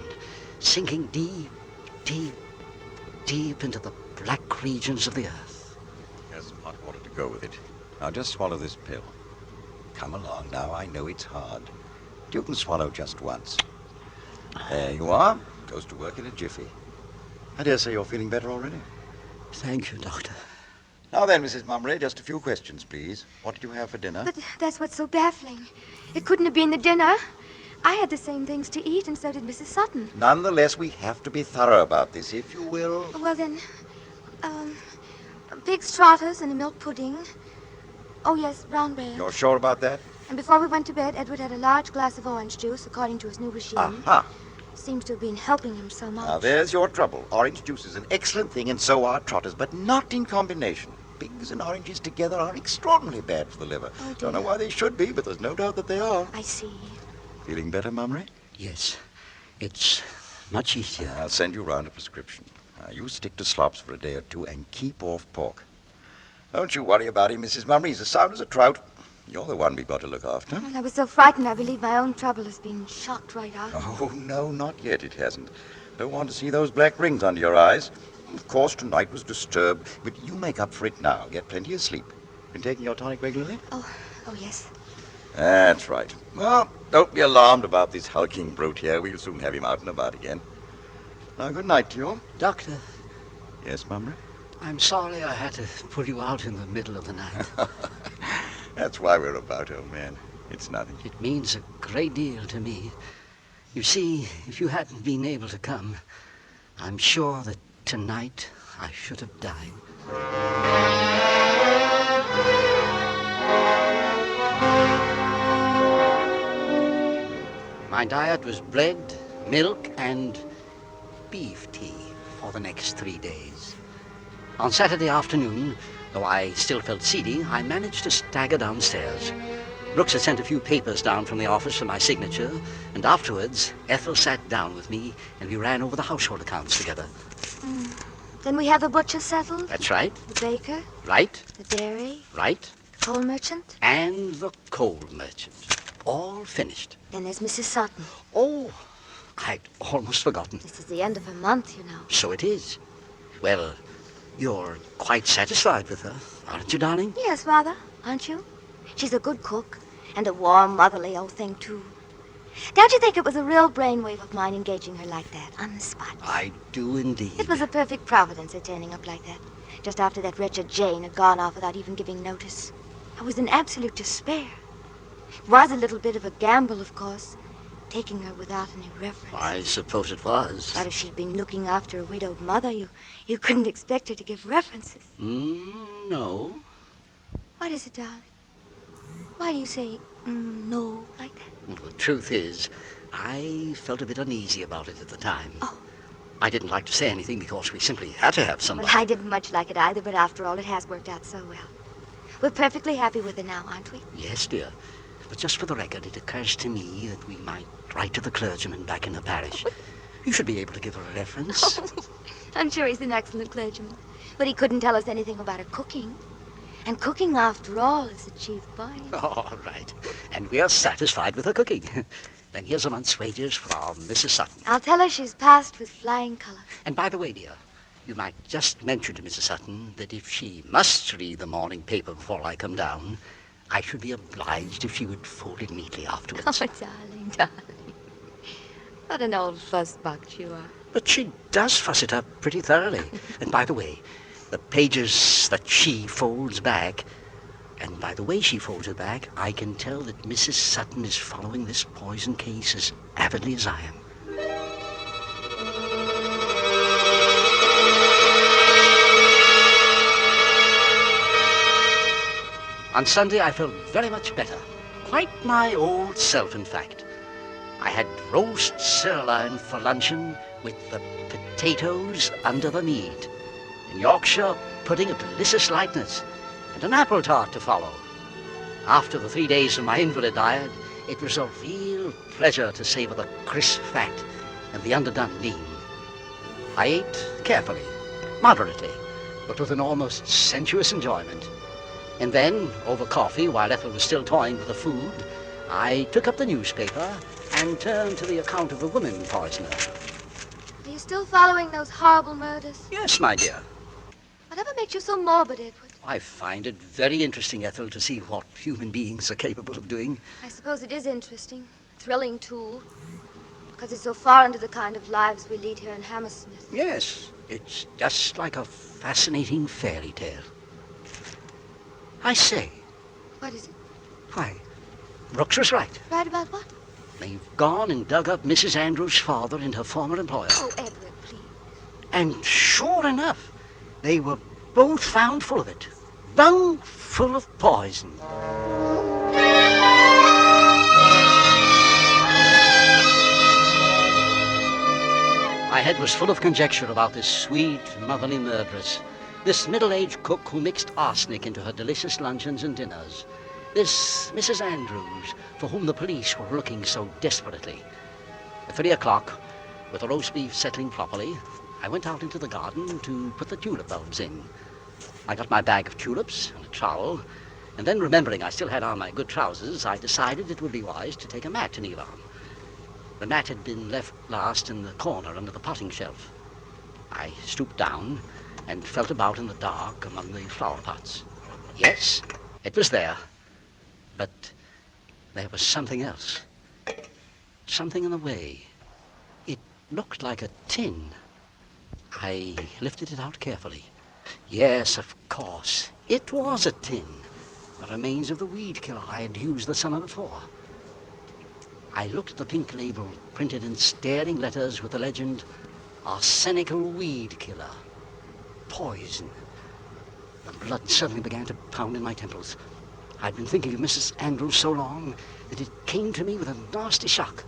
sinking deep, deep, deep into the black regions of the earth. Here's some hot water to go with it. Now just swallow this pill. Come along now, I know it's hard. You can swallow just once. There you are. Goes to work in a jiffy. I dare say you're feeling better already. Thank you, Doctor. Now then, Mrs. Mummery, just a few questions, please. What did you have for dinner? But that's what's so baffling. It couldn't have been the dinner. I had the same things to eat, and so did Mrs. Sutton. Nonetheless, we have to be thorough about this, if you will. Well, then, pig stratas and a milk pudding. Oh, yes, brown bread. You're sure about that? And before we went to bed, Edward had a large glass of orange juice, according to his new regime. Aha. Seems to have been helping him so much. Now, there's your trouble. Orange juice is an excellent thing, and so are trotters, but not in combination. Pigs and oranges together are extraordinarily bad for the liver. Oh, dear. Don't know why they should be, but there's no doubt that they are. I see. Feeling better, Mummery? Yes. It's much easier. I'll send you round a prescription. You stick to slops for a day or two and keep off pork. Don't you worry about him, Mrs. Mummery. He's as sound as a trout. You're the one we've got to look after. Well, I was so frightened I believe my own trouble has been shocked right out. Oh, no, not yet it hasn't. Don't want to see those black rings under your eyes. Of course, tonight was disturbed, but you make up for it now. Get plenty of sleep. Been taking your tonic regularly? Oh, yes. That's right. Well, don't be alarmed about this hulking brute here. We'll soon have him out and about again. Now, good night to you. Doctor. Yes, Mumra? I'm sorry I had to pull you out in the middle of the night. That's why we're about, old man. It's nothing. It means a great deal to me. You see, if you hadn't been able to come, I'm sure that tonight I should have died. My diet was bread, milk, and beef tea for the next 3 days. On Saturday afternoon, though I still felt seedy, I managed to stagger downstairs. Brooks had sent a few papers down from the office for my signature, and afterwards, Ethel sat down with me and we ran over the household accounts together. Then we have the butcher settled. That's right. The baker. Right. The dairy. Right. The coal merchant. And the coal merchant. All finished. Then there's Mrs. Sutton. Oh, I'd almost forgotten. This is the end of her month, you know. So it is. Well, you're quite satisfied with her, aren't you, darling? Yes, Father, aren't you? She's a good cook, and a warm, motherly old thing, too. Don't you think it was a real brainwave of mine engaging her like that, on the spot? I do indeed. It was a perfect providence her turning up like that, just after that wretched Jane had gone off without even giving notice. I was in absolute despair. It was a little bit of a gamble, of course, taking her without any reference. I suppose it was. But if she'd been looking after a widowed mother, you couldn't expect her to give references. No. What is it, darling? Why do you say, no, like that? Well, the truth is, I felt a bit uneasy about it at the time. Oh. I didn't like to say anything because we simply had to have somebody. Well, I didn't much like it either, but after all, it has worked out so well. We're perfectly happy with her now, aren't we? Yes, dear. But just for the record, it occurs to me that we might write to the clergyman back in the parish. You should be able to give her a reference. I'm sure he's an excellent clergyman. But he couldn't tell us anything about her cooking. And cooking, after all, is the chief point. All right. And we are satisfied with her cooking. Then here's a month's wages from Mrs. Sutton. I'll tell her she's passed with flying color. And by the way, dear, you might just mention to Mrs. Sutton that if she must read the morning paper before I come down, I should be obliged if she would fold it neatly afterwards. Oh, darling, darling. What an old fussbuck you are. But she does fuss it up pretty thoroughly. And by the way, the pages that she folds back, and by the way she folds it back, I can tell that Mrs. Sutton is following this poison case as avidly as I am. On Sunday, I felt very much better. Quite my old self, in fact. I had roast sirloin for luncheon with the potatoes under the meat, in Yorkshire pudding of delicious lightness, and an apple tart to follow. After the 3 days of my invalid diet, it was a real pleasure to savor the crisp fat and the underdone lean. I ate carefully, moderately, but with an almost sensuous enjoyment. And then, over coffee, while Ethel was still toying with the food, I took up the newspaper and turned to the account of the woman poisoner. Are you still following those horrible murders? Yes, my dear. Whatever makes you so morbid, Edward? I find it very interesting, Ethel, to see what human beings are capable of doing. I suppose it is interesting. Thrilling, too. Because it's so far into the kind of lives we lead here in Hammersmith. Yes, it's just like a fascinating fairy tale. I say. What is it? Why, Brooks was right. Right about what? They've gone and dug up Mrs. Andrews' father and her former employer. Oh, Edward, please. And sure enough, they were both found full of it. Bung full of poison. My head was full of conjecture about this sweet, motherly murderess. This middle-aged cook who mixed arsenic into her delicious luncheons and dinners. This Mrs. Andrews, for whom the police were looking so desperately. At 3 o'clock, with the roast beef settling properly, I went out into the garden to put the tulip bulbs in. I got my bag of tulips and a trowel, And then, remembering I still had on my good trousers, I decided it would be wise to take a mat to kneel on. The mat had been left last in the corner under the potting shelf. I stooped down and felt about in the dark among the flower pots. Yes, it was there. But there was something else. Something in the way. It looked like a tin. I lifted it out carefully. Yes, of course, it was a tin. The remains of the weed killer I had used the summer before. I looked at the pink label printed in staring letters with the legend, Arsenical Weed Killer. Poison. The blood suddenly began to pound in my temples. I'd been thinking of Mrs. Andrews so long that it came to me with a nasty shock.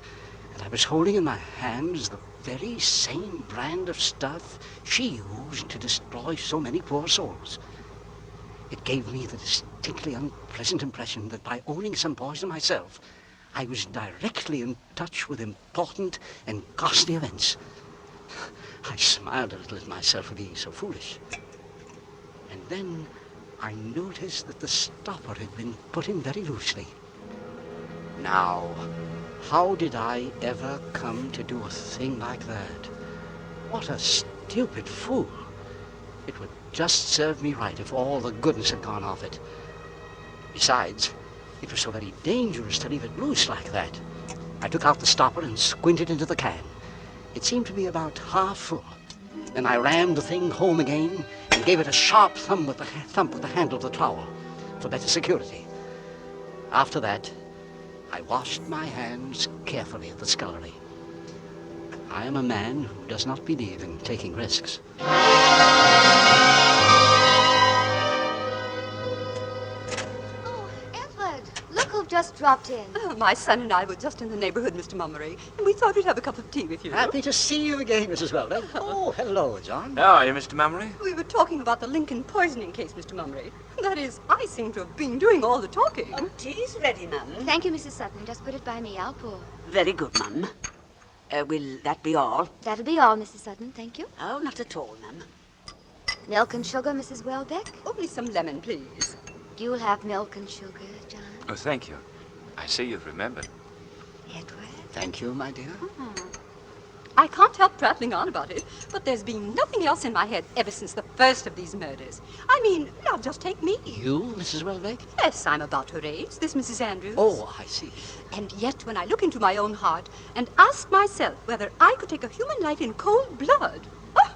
And I was holding in my hands the very same brand of stuff she used to destroy so many poor souls. It gave me the distinctly unpleasant impression that by owning some poison myself, I was directly in touch with important and ghastly events. I smiled a little at myself for being so foolish. And then I noticed that the stopper had been put in very loosely. Now, how did I ever come to do a thing like that? What a stupid fool. It would just serve me right if all the goodness had gone off it. Besides, it was so very dangerous to leave it loose like that. I took out the stopper and squinted into the can. It seemed to be about half full. Then I rammed the thing home again and gave it a sharp thump with the handle of the trowel for better security. After that, I washed my hands carefully at the scullery. I am a man who does not believe in taking risks. Just dropped in. Oh, my son and I were just in the neighborhood, Mr. Mummery, and we thought we'd have a cup of tea with you. Happy to see you again, Mrs. Welbeck. Oh, hello, John. How are you, Mr. Mummery? We were talking about the Lincoln poisoning case, Mr. Mummery. That is, I seem to have been doing all the talking. Oh, tea's ready, ma'am. Thank you, Mrs. Sutton. Just put it by me. I'll pour. Very good, ma'am. Will that be all? That'll be all, Mrs. Sutton. Thank you. Oh, not at all, ma'am. Milk and sugar, Mrs. Welbeck? Only some lemon, please. You'll have milk and sugar, John. Oh, thank you. I see you've remembered. Edward? Thank you, my dear. I can't help prattling on about it, but there's been nothing else in my head ever since the first of these murders. I mean, now just take me. You, Mrs. Welbeck? Yes, I'm about her age, this Mrs. Andrews. Oh, I see. And yet, when I look into my own heart and ask myself whether I could take a human life in cold blood, well,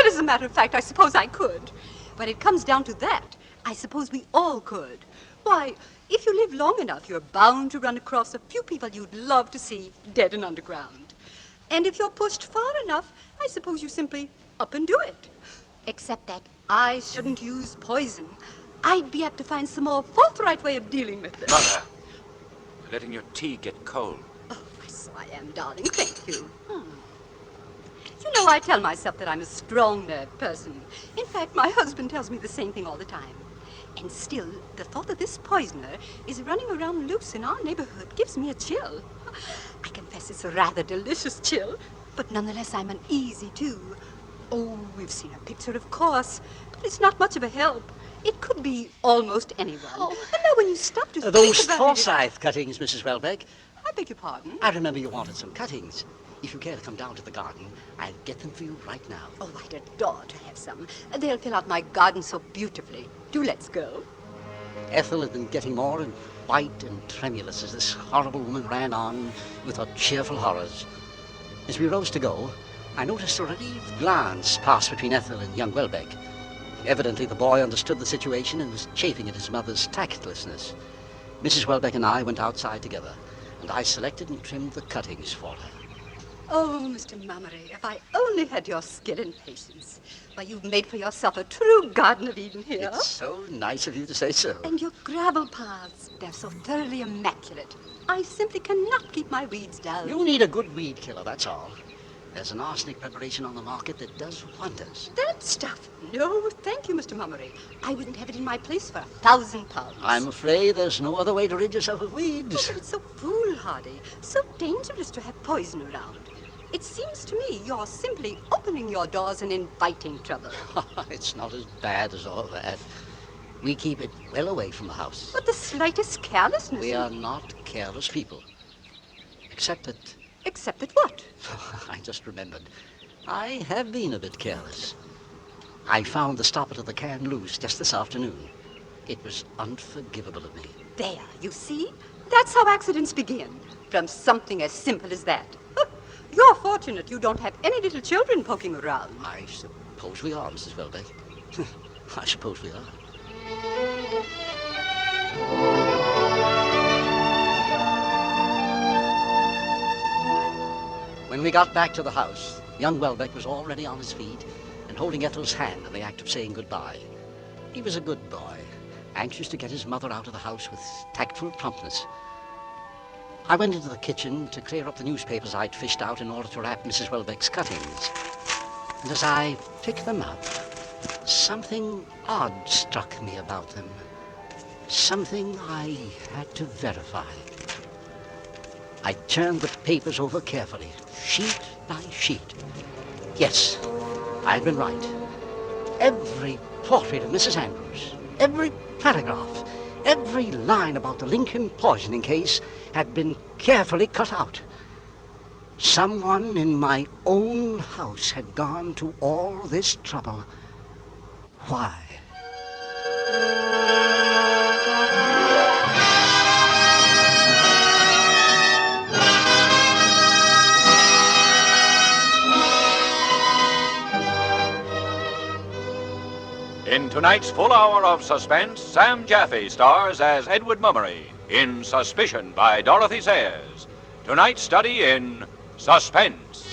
as a matter of fact, I suppose I could. When it comes down to that, I suppose we all could. Why, if you live long enough, you're bound to run across a few people you'd love to see dead and underground. And if you're pushed far enough, I suppose you simply up and do it. Except that I shouldn't use poison. I'd be apt to find some more forthright way of dealing with it. Mother, you're letting your tea get cold. Oh, yes, I am, darling. Thank you. You know, I tell myself that I'm a strong-nerved person. In fact, my husband tells me the same thing all the time. And still, the thought that this poisoner is running around loose in our neighborhood gives me a chill. I confess it's a rather delicious chill, but nonetheless I'm uneasy, too. Oh, we've seen a picture, of course, but it's not much of a help. It could be almost anyone. And now when you stop to Those think about Forsyth cuttings, Mrs. Welbeck. I beg your pardon? I remember you wanted some cuttings. If you care to come down to the garden, I'll get them for you right now. Oh, I'd adore to have some. They'll fill out my garden so beautifully. Do let's go. Ethel had been getting more white and tremulous as this horrible woman ran on with her cheerful horrors. As we rose to go, I noticed a relieved glance pass between Ethel and young Welbeck. Evidently, the boy understood the situation and was chafing at his mother's tactlessness. Mrs. Welbeck and I went outside together, and I selected and trimmed the cuttings for her. Oh, Mr. Mummery, if I only had your skill and patience. Why, you've made for yourself a true Garden of Eden here. It's so nice of you to say so. And your gravel paths, they're so thoroughly immaculate. I simply cannot keep my weeds down. You need a good weed killer, that's all. There's an arsenic preparation on the market that does wonders. That stuff? No, thank you, Mr. Mummery. I wouldn't have it in my place for £1,000. I'm afraid there's no other way to rid yourself of weeds. Oh, but it's so foolhardy, so dangerous to have poison around. It seems to me you're simply opening your doors and inviting trouble. It's not as bad as all that. We keep it well away from the house. But the slightest carelessness... We are not careless people. Except that... Except that what? I just remembered. I have been a bit careless. I found the stopper to the can loose just this afternoon. It was unforgivable of me. There, you see? That's how accidents begin. From something as simple as that. You're fortunate you don't have any little children poking around. I suppose we are, Mrs. Welbeck. I suppose we are. When we got back to the house, young Welbeck was already on his feet and holding Ethel's hand in the act of saying goodbye. He was a good boy, anxious to get his mother out of the house with tactful promptness. I went into the kitchen to clear up the newspapers I'd fished out in order to wrap Mrs. Welbeck's cuttings. And as I picked them up, something odd struck me about them. Something I had to verify. I turned the papers over carefully, sheet by sheet. Yes, I'd been right. Every portrait of Mrs. Andrews, every paragraph, every line about the Lincoln poisoning case had been carefully cut out. Someone in my own house had gone to all this trouble. Why? In tonight's full hour of suspense, Sam Jaffe stars as Edward Mummery in Suspicion by Dorothy Sayers. Tonight's study in Suspense.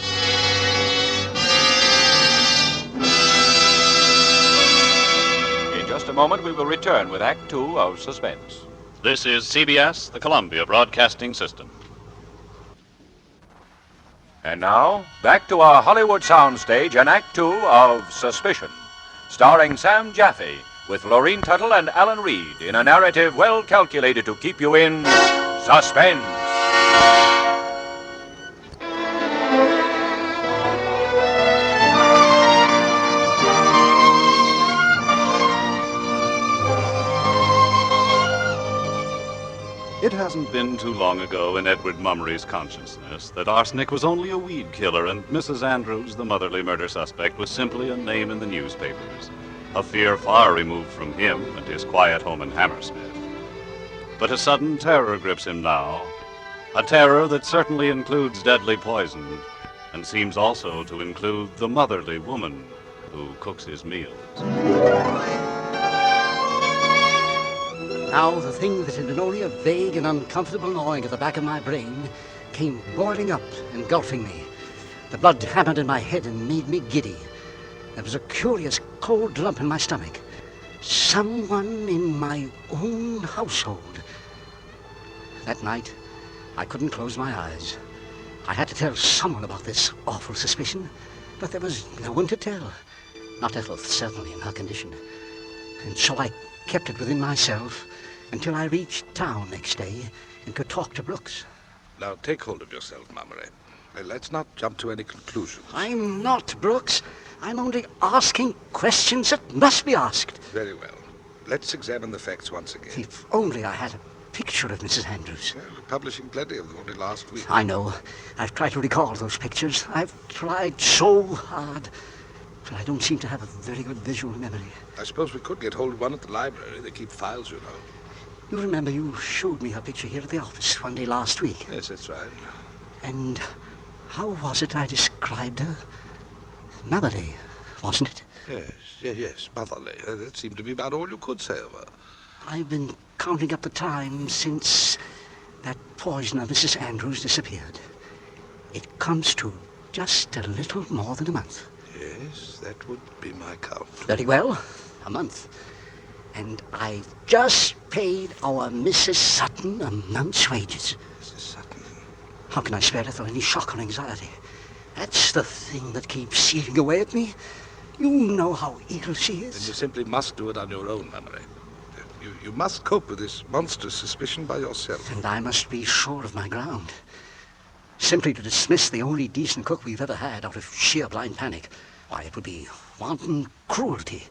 In just a moment, we will return with Act Two of Suspense. This is CBS, the Columbia Broadcasting System. And now, back to our Hollywood soundstage and Act Two of Suspicion, starring Sam Jaffe with Lorene Tuttle and Alan Reed in a narrative well calculated to keep you in suspense. It hasn't been too long ago in Edward Mummery's consciousness that arsenic was only a weed killer and Mrs. Andrews, the motherly murder suspect, was simply a name in the newspapers, a fear far removed from him and his quiet home in Hammersmith. But a sudden terror grips him now, a terror that certainly includes deadly poison and seems also to include the motherly woman who cooks his meals. Now the thing that had been only a vague and uncomfortable gnawing at the back of my brain came boiling up, engulfing me. The blood hammered in my head and made me giddy. There was a curious cold lump in my stomach. Someone in my own household. That night, I couldn't close my eyes. I had to tell someone about this awful suspicion, but there was no one to tell. Not Ethel, certainly, in her condition. And so I kept it within myself until I reached town next day and could talk to Brooks. Now, take hold of yourself, Mummery. Let's not jump to any conclusions. I'm not, Brooks. I'm only asking questions that must be asked. Very well. Let's examine the facts once again. If only I had a picture of Mrs. Andrews. Yeah, we're publishing plenty of them only last week. I know. I've tried to recall those pictures. I've tried so hard. But I don't seem to have a very good visual memory. I suppose we could get hold of one at the library. They keep files, you know. You remember you showed me her picture here at the office one day last week? Yes, that's right. And how was it I described her? Motherly, wasn't it? Yes, motherly. That seemed to be about all you could say of her. I've been counting up the time since that poisoner, Mrs. Andrews, disappeared. It comes to just a little more than a month. Yes, that would be my count. Very well, a month. And I've just paid our Mrs. Sutton a month's wages. Mrs. Sutton? How can I spare Ethel any shock or anxiety? That's the thing that keeps eating away at me. You know how ill she is. Then you simply must do it on your own, Mummery. You must cope with this monstrous suspicion by yourself. And I must be sure of my ground. Simply to dismiss the only decent cook we've ever had out of sheer blind panic, why, it would be wanton cruelty.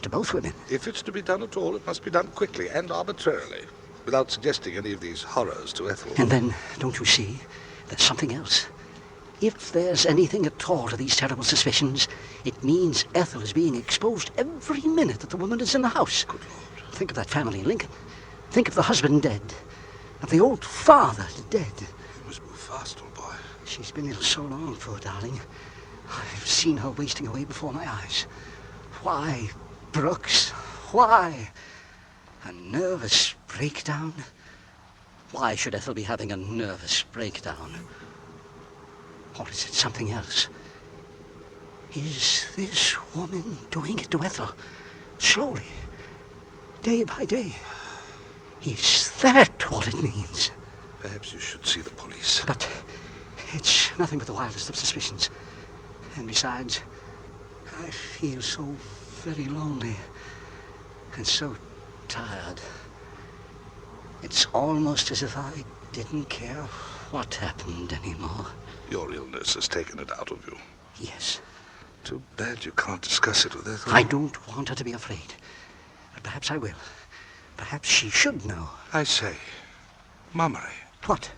to both women. If it's to be done at all, it must be done quickly and arbitrarily, without suggesting any of these horrors to Ethel. And then, don't you see, there's something else. If there's anything at all to these terrible suspicions, it means Ethel is being exposed every minute that the woman is in the house. Good Lord. Think of that family in Lincoln. Think of the husband dead. Of the old father dead. You must move fast, old boy. She's been ill so long, poor darling. I've seen her wasting away before my eyes. Why, Brooks? Why? A nervous breakdown? Why should Ethel be having a nervous breakdown? Or is it something else? Is this woman doing it to Ethel? Slowly. Day by day. Is that what it means? Perhaps you should see the police. But it's nothing but the wildest of suspicions. And besides, I feel so very lonely and so tired. It's almost as if I didn't care what happened anymore. Your illness has taken it out of you. Yes. Too bad you can't discuss it with Ethel. I don't want her to be afraid. But perhaps I will. Perhaps she should know. I say, Mummery. What?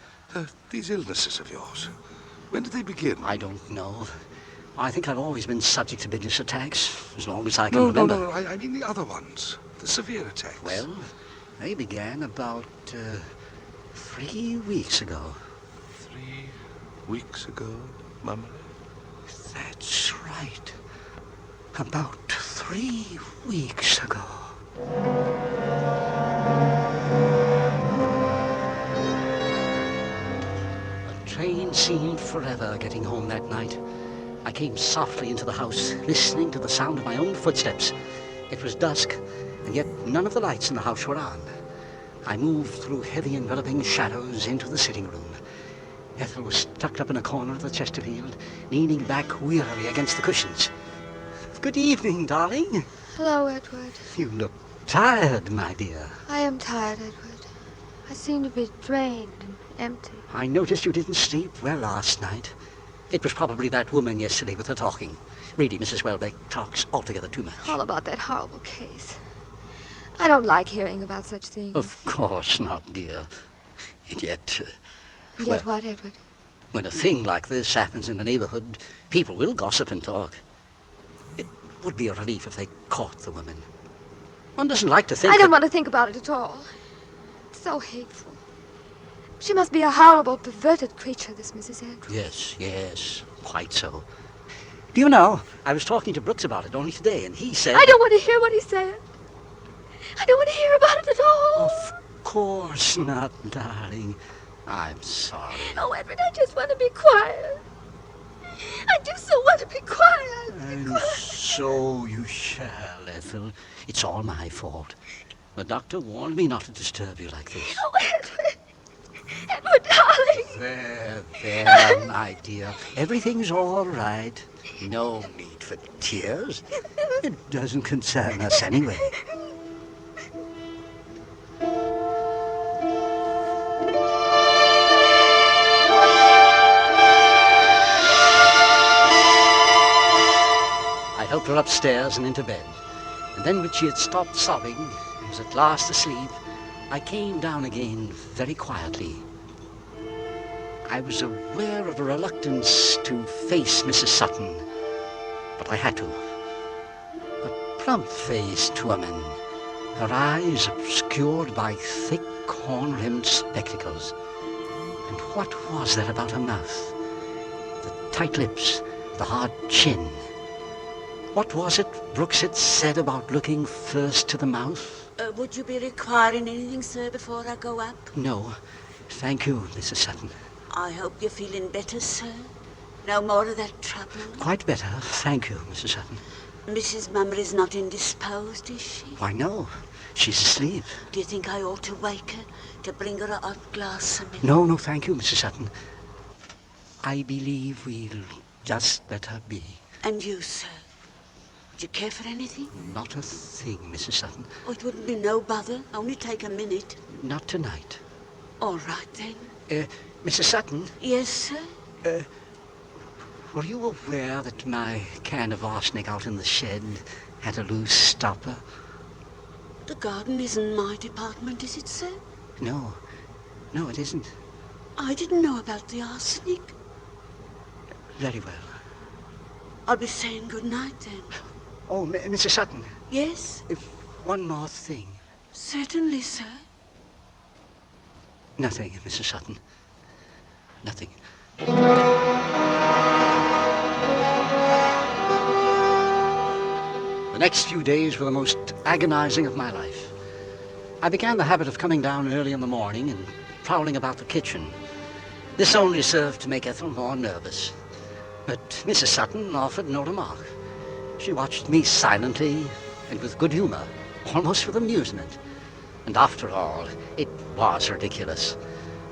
These illnesses of yours. When did they begin? I don't know. I think I've always been subject to business attacks, as long as I can remember. No. I mean the other ones. The severe attacks. Well, they began about 3 weeks ago. 3 weeks ago, Mummery? That's right. About 3 weeks ago. The train seemed forever getting home that night. I came softly into the house, listening to the sound of my own footsteps. It was dusk, and yet none of the lights in the house were on. I moved through heavy enveloping shadows into the sitting room. Ethel was tucked up in a corner of the Chesterfield, leaning back wearily against the cushions. Good evening, darling. Hello, Edward. You look tired, my dear. I am tired, Edward. I seem to be drained and empty. I noticed you didn't sleep well last night. It was probably that woman yesterday with her talking. Really, Mrs. Welbeck talks altogether too much. All about that horrible case. I don't like hearing about such things. Of course not, dear. And yet... Yet what, Edward? When a thing like this happens in the neighborhood, people will gossip and talk. It would be a relief if they caught the woman. One doesn't like to think I don't want to think about it at all. It's so hateful. She must be a horrible, perverted creature, this Mrs. Andrews. Yes, quite so. Do you know, I was talking to Brooks about it only today, and he said... I don't want to hear what he said. I don't want to hear about it at all. Of course not, darling. I'm sorry. Oh, Edward, I just want to be quiet. I do so want to be quiet. And so you shall, Ethel. It's all my fault. The doctor warned me not to disturb you like this. Oh, Edward. Edward, darling. There, my dear. Everything's all right. No need for tears. It doesn't concern us anyway. I helped her upstairs and into bed. And then when she had stopped sobbing and was at last asleep, I came down again very quietly. I was aware of a reluctance to face Mrs. Sutton, but I had to. A plump-faced woman, her eyes obscured by thick horn-rimmed spectacles. And what was there about her mouth? The tight lips, the hard chin. What was it Brooks had said about looking first to the mouth? Would you be requiring anything, sir, before I go up? No, thank you, Mrs. Sutton. I hope you're feeling better, sir. No more of that trouble. Quite better, thank you, Mrs. Sutton. Mrs. Mummery's not indisposed, is she? Why, no. She's asleep. Do you think I ought to wake her, to bring her a hot glass of milk? No, thank you, Mrs. Sutton. I believe we'll just let her be. And you, sir? Do you care for anything? Not a thing, Mrs. Sutton. Oh, it wouldn't be no bother. Only take a minute. Not tonight. All right, then. Mrs. Sutton? Yes, sir? Were you aware that my can of arsenic out in the shed had a loose stopper? The garden isn't my department, is it, sir? No. No, it isn't. I didn't know about the arsenic. Very well. I'll be saying good night then. Oh, Mrs. Sutton. Yes? If one more thing. Certainly, sir. Nothing, Mrs. Sutton. Nothing. The next few days were the most agonizing of my life. I began the habit of coming down early in the morning and prowling about the kitchen. This only served to make Ethel more nervous. But Mrs. Sutton offered no remark. She watched me silently and with good humor, almost with amusement. And after all, it was ridiculous.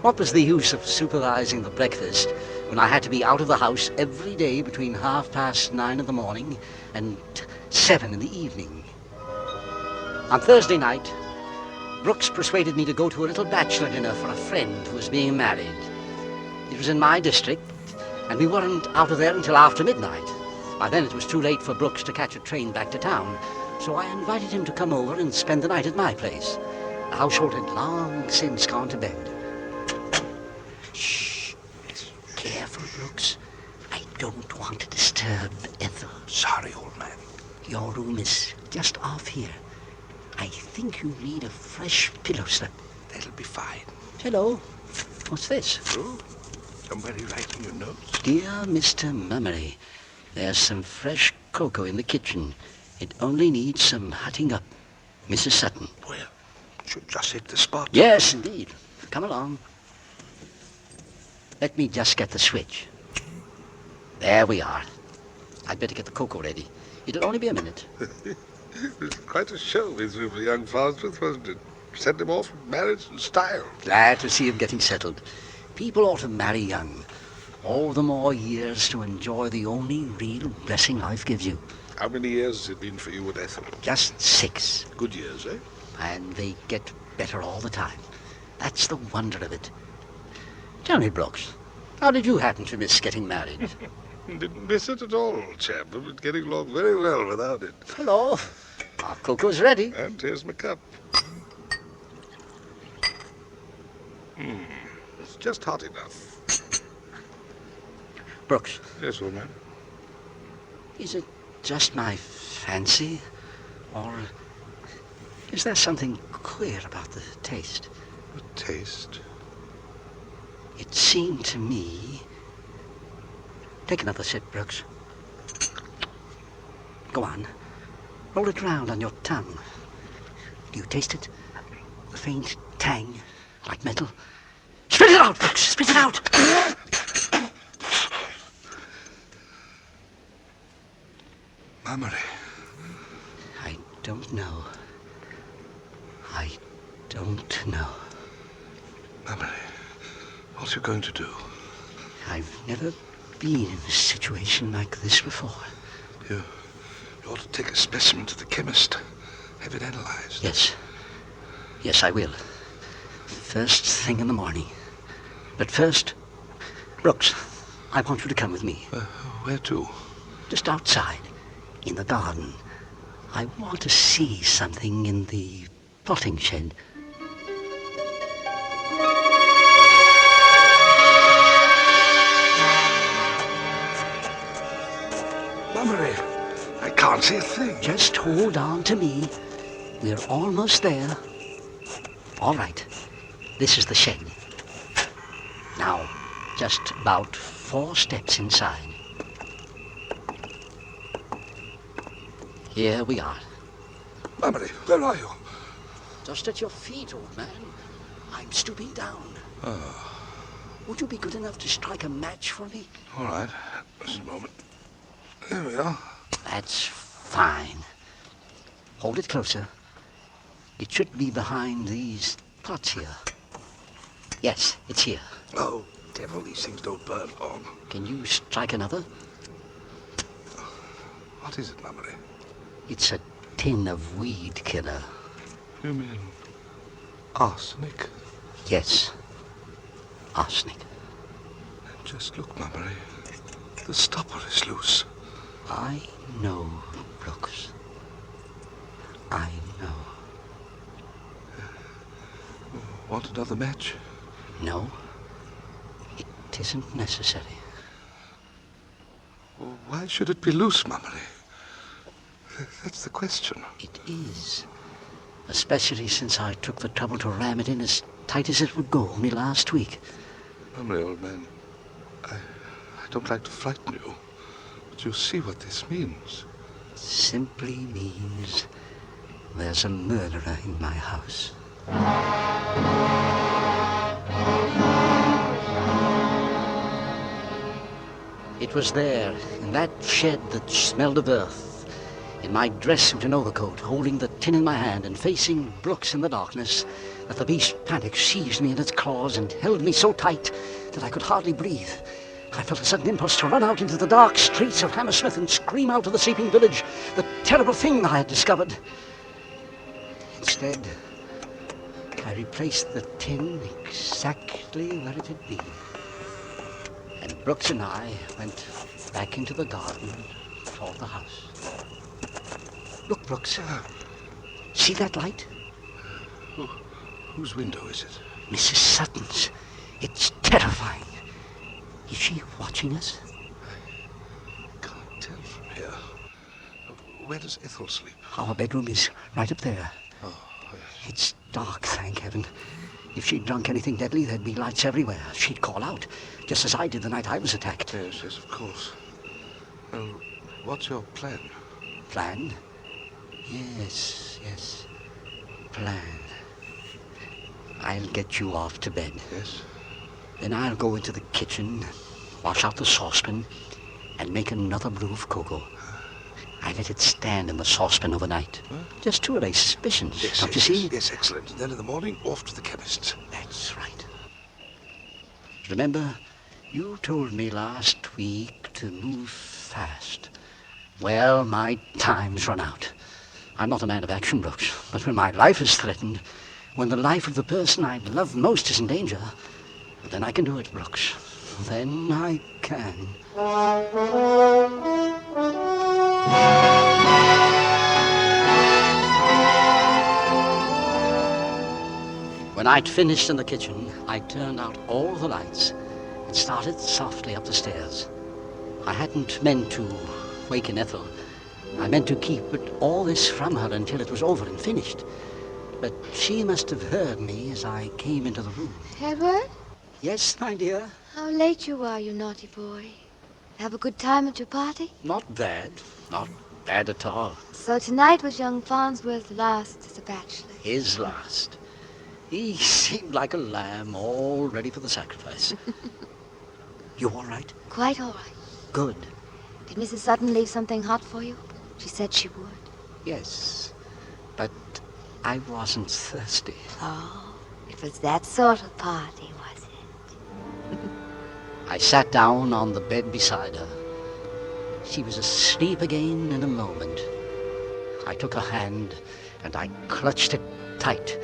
What was the use of supervising the breakfast when I had to be out of the house every day between 9:30 in the morning and 7 in the evening? On Thursday night, Brooks persuaded me to go to a little bachelor dinner for a friend who was being married. It was in my district, and we weren't out of there until after midnight. By then it was too late for Brooks to catch a train back to town, so I invited him to come over and spend the night at my place. The household had long since gone to bed. Shh. Careful, Brooks. I don't want to disturb Ethel. Sorry, old man. Your room is just off here. I think you need a fresh pillow slip. That'll be fine. Hello. What's this? Oh, somebody writing your notes? Dear Mr. Mummery, there's some fresh cocoa in the kitchen. It only needs some hotting up. Mrs. Sutton. Well, should just hit the spot. Yes, indeed. Come along. Let me just get the switch. There we are. I'd better get the cocoa ready. It'll only be a minute. It was quite a show we threw for young Farnsworth, wasn't it? Sent him off with marriage in style. Glad to see him getting settled. People ought to marry young. All the more years to enjoy the only real blessing life gives you. How many years has it been for you with Ethel? Just 6. Good years, eh? And they get better all the time. That's the wonder of it. Tell me, Brooks, how did you happen to miss getting married? Didn't miss it at all, old chap. I've been getting along very well without it. Hello. Our cocoa's ready. And here's my cup. It's just hot enough. Brooks. Yes, old man. Is it just my fancy? Or is there something queer about the taste? The taste? It seemed to me... Take another sip, Brooks. Go on. Roll it round on your tongue. Do you taste it? The faint tang, like metal. Spit it out, Brooks! Spit it out! Mummery. I don't know. I don't know. Mummery, what are you going to do? I've never been in a situation like this before. You ought to take a specimen to the chemist. Have it analyzed. Yes. Yes, I will. First thing in the morning. But first, Brooks, I want you to come with me. Where to? Just outside, in the garden. I want to see something in the potting shed. Mummery, I can't see a thing. Just hold on to me. We're almost there. All right. This is the shed. Now, just about 4 steps inside. Here we are. Mummery, where are you? Just at your feet, old man. I'm stooping down. Oh, Would you be good enough to strike a match for me? all right. Just a moment. There we are. That's fine. Hold it closer. It should be behind these pots here. Yes, it's here. Oh, devil, these things don't burn long. Can you strike another? What is it, Mummery? It's a tin of weed killer. You mean arsenic? Yes, arsenic. Just look, Mummery. The stopper is loose. I know, Brooks. I know. Want another match? No. It isn't necessary. Why should it be loose, Mummery? That's the question. It is. Especially since I took the trouble to ram it in as tight as it would go only last week. Mummery, old man, I don't like to frighten you, but you see what this means. It simply means there's a murderer in my house. It was there, in that shed that smelled of earth, in my dress suit and overcoat, holding the tin in my hand and facing Brooks in the darkness, that the beast panic seized me in its claws and held me so tight that I could hardly breathe. I felt a sudden impulse to run out into the dark streets of Hammersmith and scream out to the sleeping village the terrible thing I had discovered. Instead, I replaced the tin exactly where it had been. And Brooks and I went back into the garden toward the house. Look, Brooks. See that light? Whose window is it? Mrs. Sutton's. It's terrifying. Is she watching us? I can't tell from here. Where does Ethel sleep? Our bedroom is right up there. Oh, yes. It's dark, thank heaven. If she'd drunk anything deadly, there'd be lights everywhere. She'd call out, just as I did the night I was attacked. Yes, yes, of course. Well, what's your plan? Plan? Yes, yes. Plan. I'll get you off to bed. Yes? Then I'll go into the kitchen, wash out the saucepan, and make another brew of cocoa. I let it stand in the saucepan overnight, just to allay suspicions, Yes, don't yes, you see? Yes, excellent. And then in the morning, off to the chemist's. That's right. Remember, you told me last week to move fast. Well, my time's run out. I'm not a man of action, Brooks, but when my life is threatened, when the life of the person I love most is in danger, then I can do it, Brooks. Then I can. When I'd finished in the kitchen, I turned out all the lights and started softly up the stairs. I hadn't meant to waken Ethel. I meant to keep all this from her until it was over and finished. But she must have heard me as I came into the room. Edward? Yes, my dear? How late you are, you naughty boy. Have a good time at your party? Not bad. Not bad at all. So tonight was young Farnsworth's last as a bachelor. His last. He seemed like a lamb, all ready for the sacrifice. You all right? Quite all right. Good. Did Mrs. Sutton leave something hot for you? She said she would. Yes, but I wasn't thirsty. Oh, it was that sort of party, was it? I sat down on the bed beside her. She was asleep again in a moment. I took her hand and I clutched it tight,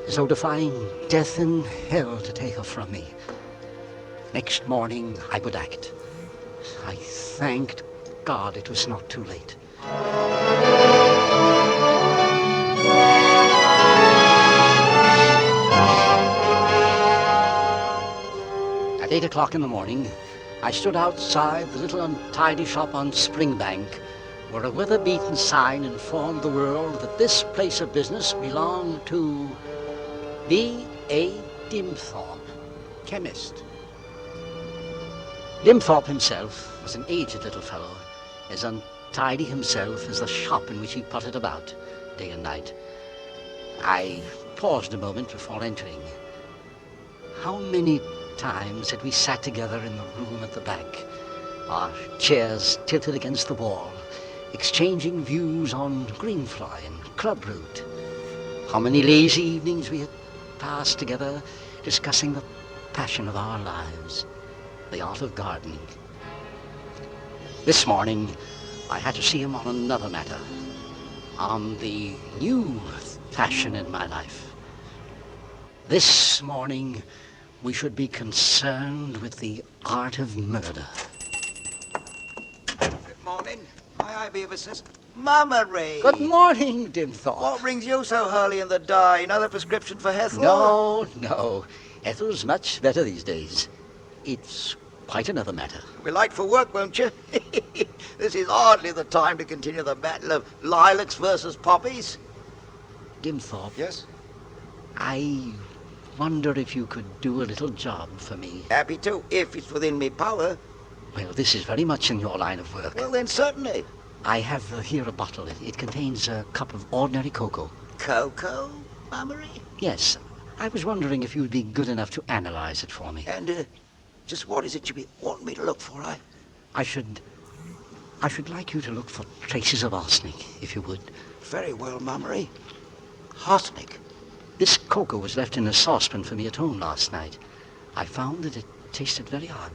as though defying death and hell to take her from me. Next morning, I would act. I thanked God it was not too late. At 8 o'clock in the morning, I stood outside the little untidy shop on Springbank, where a weather-beaten sign informed the world that this place of business belonged to B.A. Dimthorpe, chemist. Dimthorpe himself was an aged little fellow, as untidy himself as the shop in which he pottered about day and night. I paused a moment before entering. How many times had we sat together in the room at the back, our chairs tilted against the wall, exchanging views on greenfly and clubroot. How many lazy evenings we had passed together discussing the passion of our lives, the art of gardening. This morning, I had to see him on another matter, on the new passion in my life. This morning, we should be concerned with the art of murder. morning. May I be of assistance? Mummery! Good morning, Dimthorpe. What brings you so early in the day? Another prescription for Ethel? No. Ethel's much better these days. It's quite another matter. Be late for work, won't you? This is hardly the time to continue the battle of lilacs versus poppies. Dimthorpe. Yes? I wonder if you could do a little job for me. Happy to, if it's within me power. Well, this is very much in your line of work. Well, then, certainly. I have here a bottle. It contains a cup of ordinary cocoa. Cocoa, Mummery? Yes. I was wondering if you would be good enough to analyze it for me. And, just what is it you want me to look for, I should like you to look for traces of arsenic, if you would. Very well, Mummery. Arsenic? This cocoa was left in a saucepan for me at home last night. I found that it tasted very odd,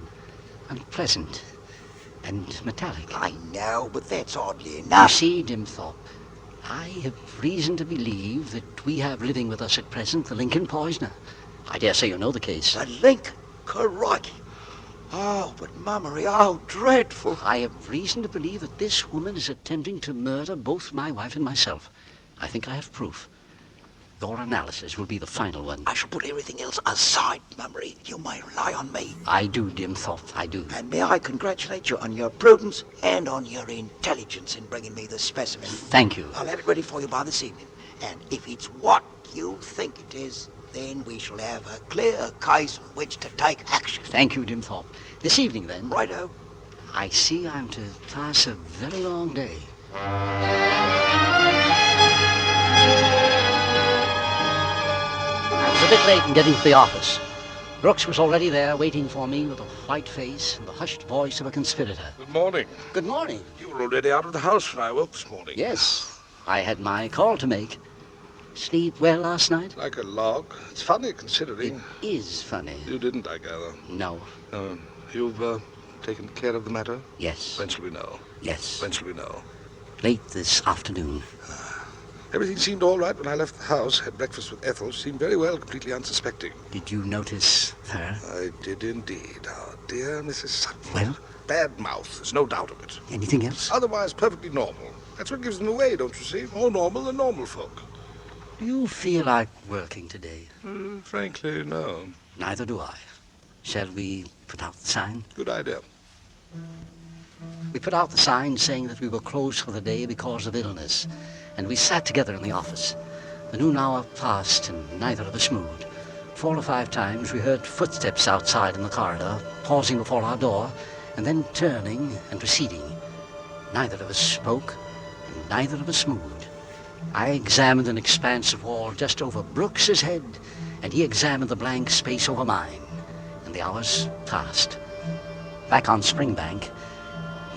unpleasant, and metallic. I know, but that's oddly enough. You see, Dimthorpe, I have reason to believe that we have living with us at present the Lincoln poisoner. I dare say you know the case. The Lincoln? Crikey. Oh, but Mummery, how dreadful. I have reason to believe that this woman is attempting to murder both my wife and myself. I think I have proof. Your analysis will be the final one. I shall put everything else aside, Mummery. You may rely on me. I do, Dimthorpe, I do. And may I congratulate you on your prudence and on your intelligence in bringing me the specimen. Thank you. I'll have it ready for you by this evening. And if it's what you think it is, then we shall have a clear case on which to take action. Thank you, Dimthorpe. This evening, then. Righto. I see I'm to pass a very long day. I was a bit late in getting to the office. Brooks was already there waiting for me with a white face and the hushed voice of a conspirator. Good morning. Good morning. You were already out of the house when I woke this morning. Yes. I had my call to make. Sleep well last night? Like a log. It's funny considering. It is funny. You didn't, I gather. No. You've taken care of the matter? Yes. When shall we know? Yes. When shall we know? Late this afternoon. Everything seemed all right when I left the house. Had breakfast with Ethel. She seemed very well, completely unsuspecting. Did you notice her? I did indeed. Oh, dear Mrs. Sutton. Well? Bad mouth. There's no doubt of it. Anything else? Otherwise, perfectly normal. That's what gives them away, don't you see? More normal than normal folk. Do you feel like working today? Frankly, no. Neither do I. Shall we put out the sign? Good idea. We put out the sign saying that we were closed for the day because of illness, and we sat together in the office. The noon hour passed, and neither of us moved. 4 or 5 times we heard footsteps outside in the corridor, pausing before our door, and then turning and receding. Neither of us spoke, and neither of us moved. I examined an expanse of wall just over Brooks's head, and he examined the blank space over mine, and the hours passed. Back on Springbank,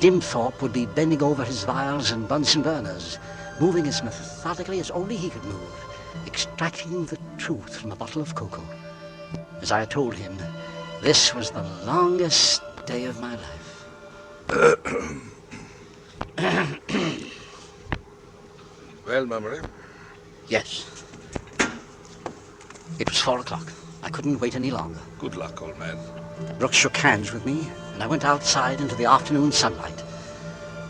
Dimthorpe would be bending over his vials and Bunsen burners, moving as methodically as only he could move, extracting the truth from a bottle of cocoa. As I told him, this was the longest day of my life. Well, Mummery? Yes. It was 4 o'clock. I couldn't wait any longer. Good luck, old man. Brooks shook hands with me, and I went outside into the afternoon sunlight.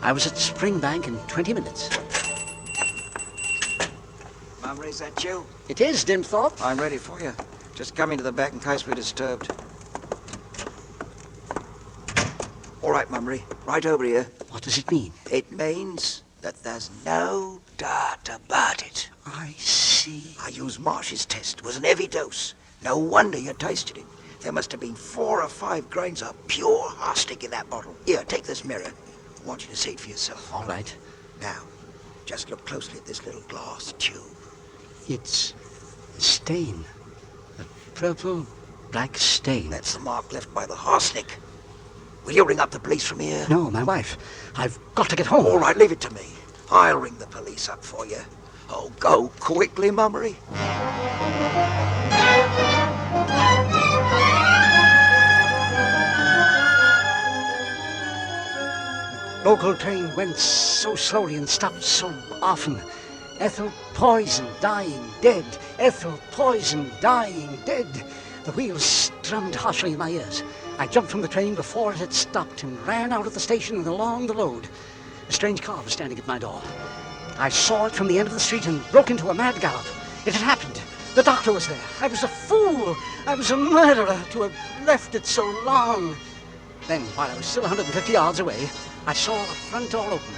I was at Springbank in 20 minutes. Mummery, is that you? It is, Dimthorpe. I'm ready for you. Just come into the back in case we're disturbed. All right, Mummery. Right over here. What does it mean? It means that there's no doubt about it. I see. I used Marsh's test. It was an heavy dose. No wonder you tasted it. There must have been 4 or 5 grains of pure arsenic in that bottle. Here, take this mirror. I want you to see it for yourself. All right. Now, just look closely at this little glass tube. It's a stain. A purple black stain. That's the mark left by the arsenic. Will you ring up the police from here? No, my wife. I've got to get home. All right, leave it to me. I'll ring the police up for you. Oh, go quickly, Mummery. Local train went so slowly and stopped so often. Ethel poisoned, dying, dead. Ethel poisoned, dying, dead. The wheels strummed harshly in my ears. I jumped from the train before it had stopped and ran out of the station and along the road. A strange car was standing at my door. I saw it from the end of the street and broke into a mad gallop. It had happened. The doctor was there. I was a fool. I was a murderer to have left it so long. Then, while I was still 150 yards away, I saw the front door open.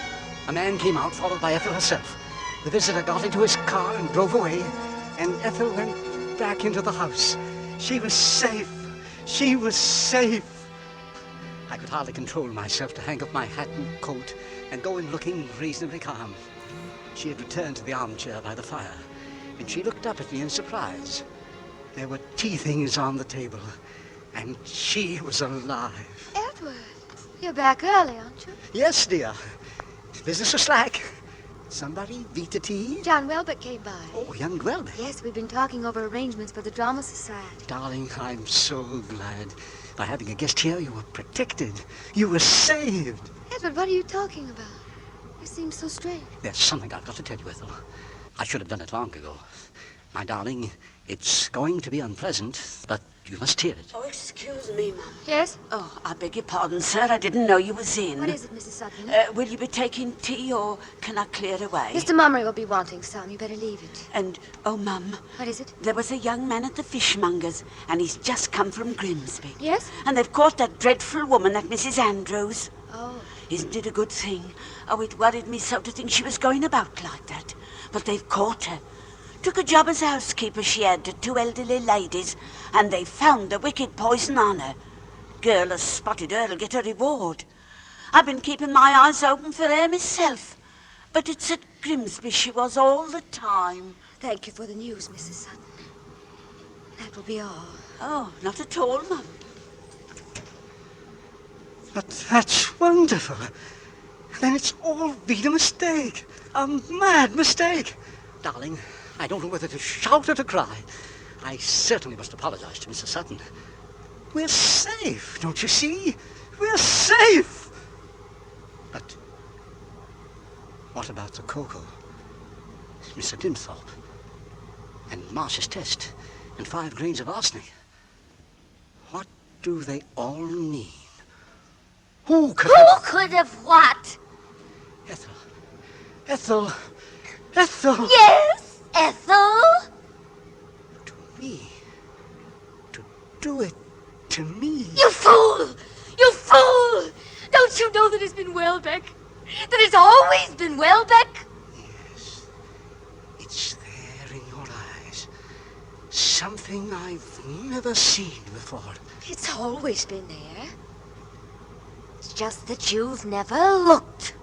A man came out, followed by Ethel herself. The visitor got into his car and drove away, and Ethel went back into the house. She was safe. She was safe. I could hardly control myself to hang up my hat and coat and go in looking reasonably calm. She had returned to the armchair by the fire, and she looked up at me in surprise. There were tea things on the table, and she was alive. Edward, you're back early, aren't you? Yes, dear. Business was slack. Somebody beat the tea? John Welbeck came by. Oh, young Welbeck. Yes, we've been talking over arrangements for the Drama Society. Darling, I'm so glad. By having a guest here, you were protected. You were saved. Edward, what are you talking about? You seem so strange. There's something I've got to tell you, Ethel. I should have done it long ago. My darling, it's going to be unpleasant, but you must hear it. Oh, excuse me, Mum. Yes? Oh, I beg your pardon, sir. I didn't know you was in. What is it, Mrs. Sutton? Will you be taking tea, or can I clear away? Mr. Mummery will be wanting some. You better leave it. And, oh, Mum. What is it? There was a young man at the fishmonger's, and he's just come from Grimsby. Yes? And they've caught that dreadful woman, that Mrs. Andrews. Oh. Isn't it a good thing? Oh, it worried me so to think she was going about like that. But they've caught her. Took a job as housekeeper she had to 2 elderly ladies, and they found the wicked poison on her. Girl has spotted her'll get a reward. I've been keeping my eyes open for her myself, but it's at Grimsby she was all the time. Thank you for the news, Mrs. Sutton. That will be all. Oh, not at all, Mum. But that's wonderful. Then it's all been a mistake. A mad mistake. Darling, I don't know whether to shout or to cry. I certainly must apologize to Mrs. Sutton. We're safe, don't you see? We're safe! But what about the cocoa? Mr. Dimthorpe, and Marsh's test, and 5 grains of arsenic? What do they all mean? Who could have what? Ethel. Ethel. Ethel! Yes, Ethel? To me. To do it to me. You fool! You fool! Don't you know that it's been Welbeck? That it's always been Welbeck? Yes. It's there in your eyes. Something I've never seen before. It's always been there. It's just that you've never looked.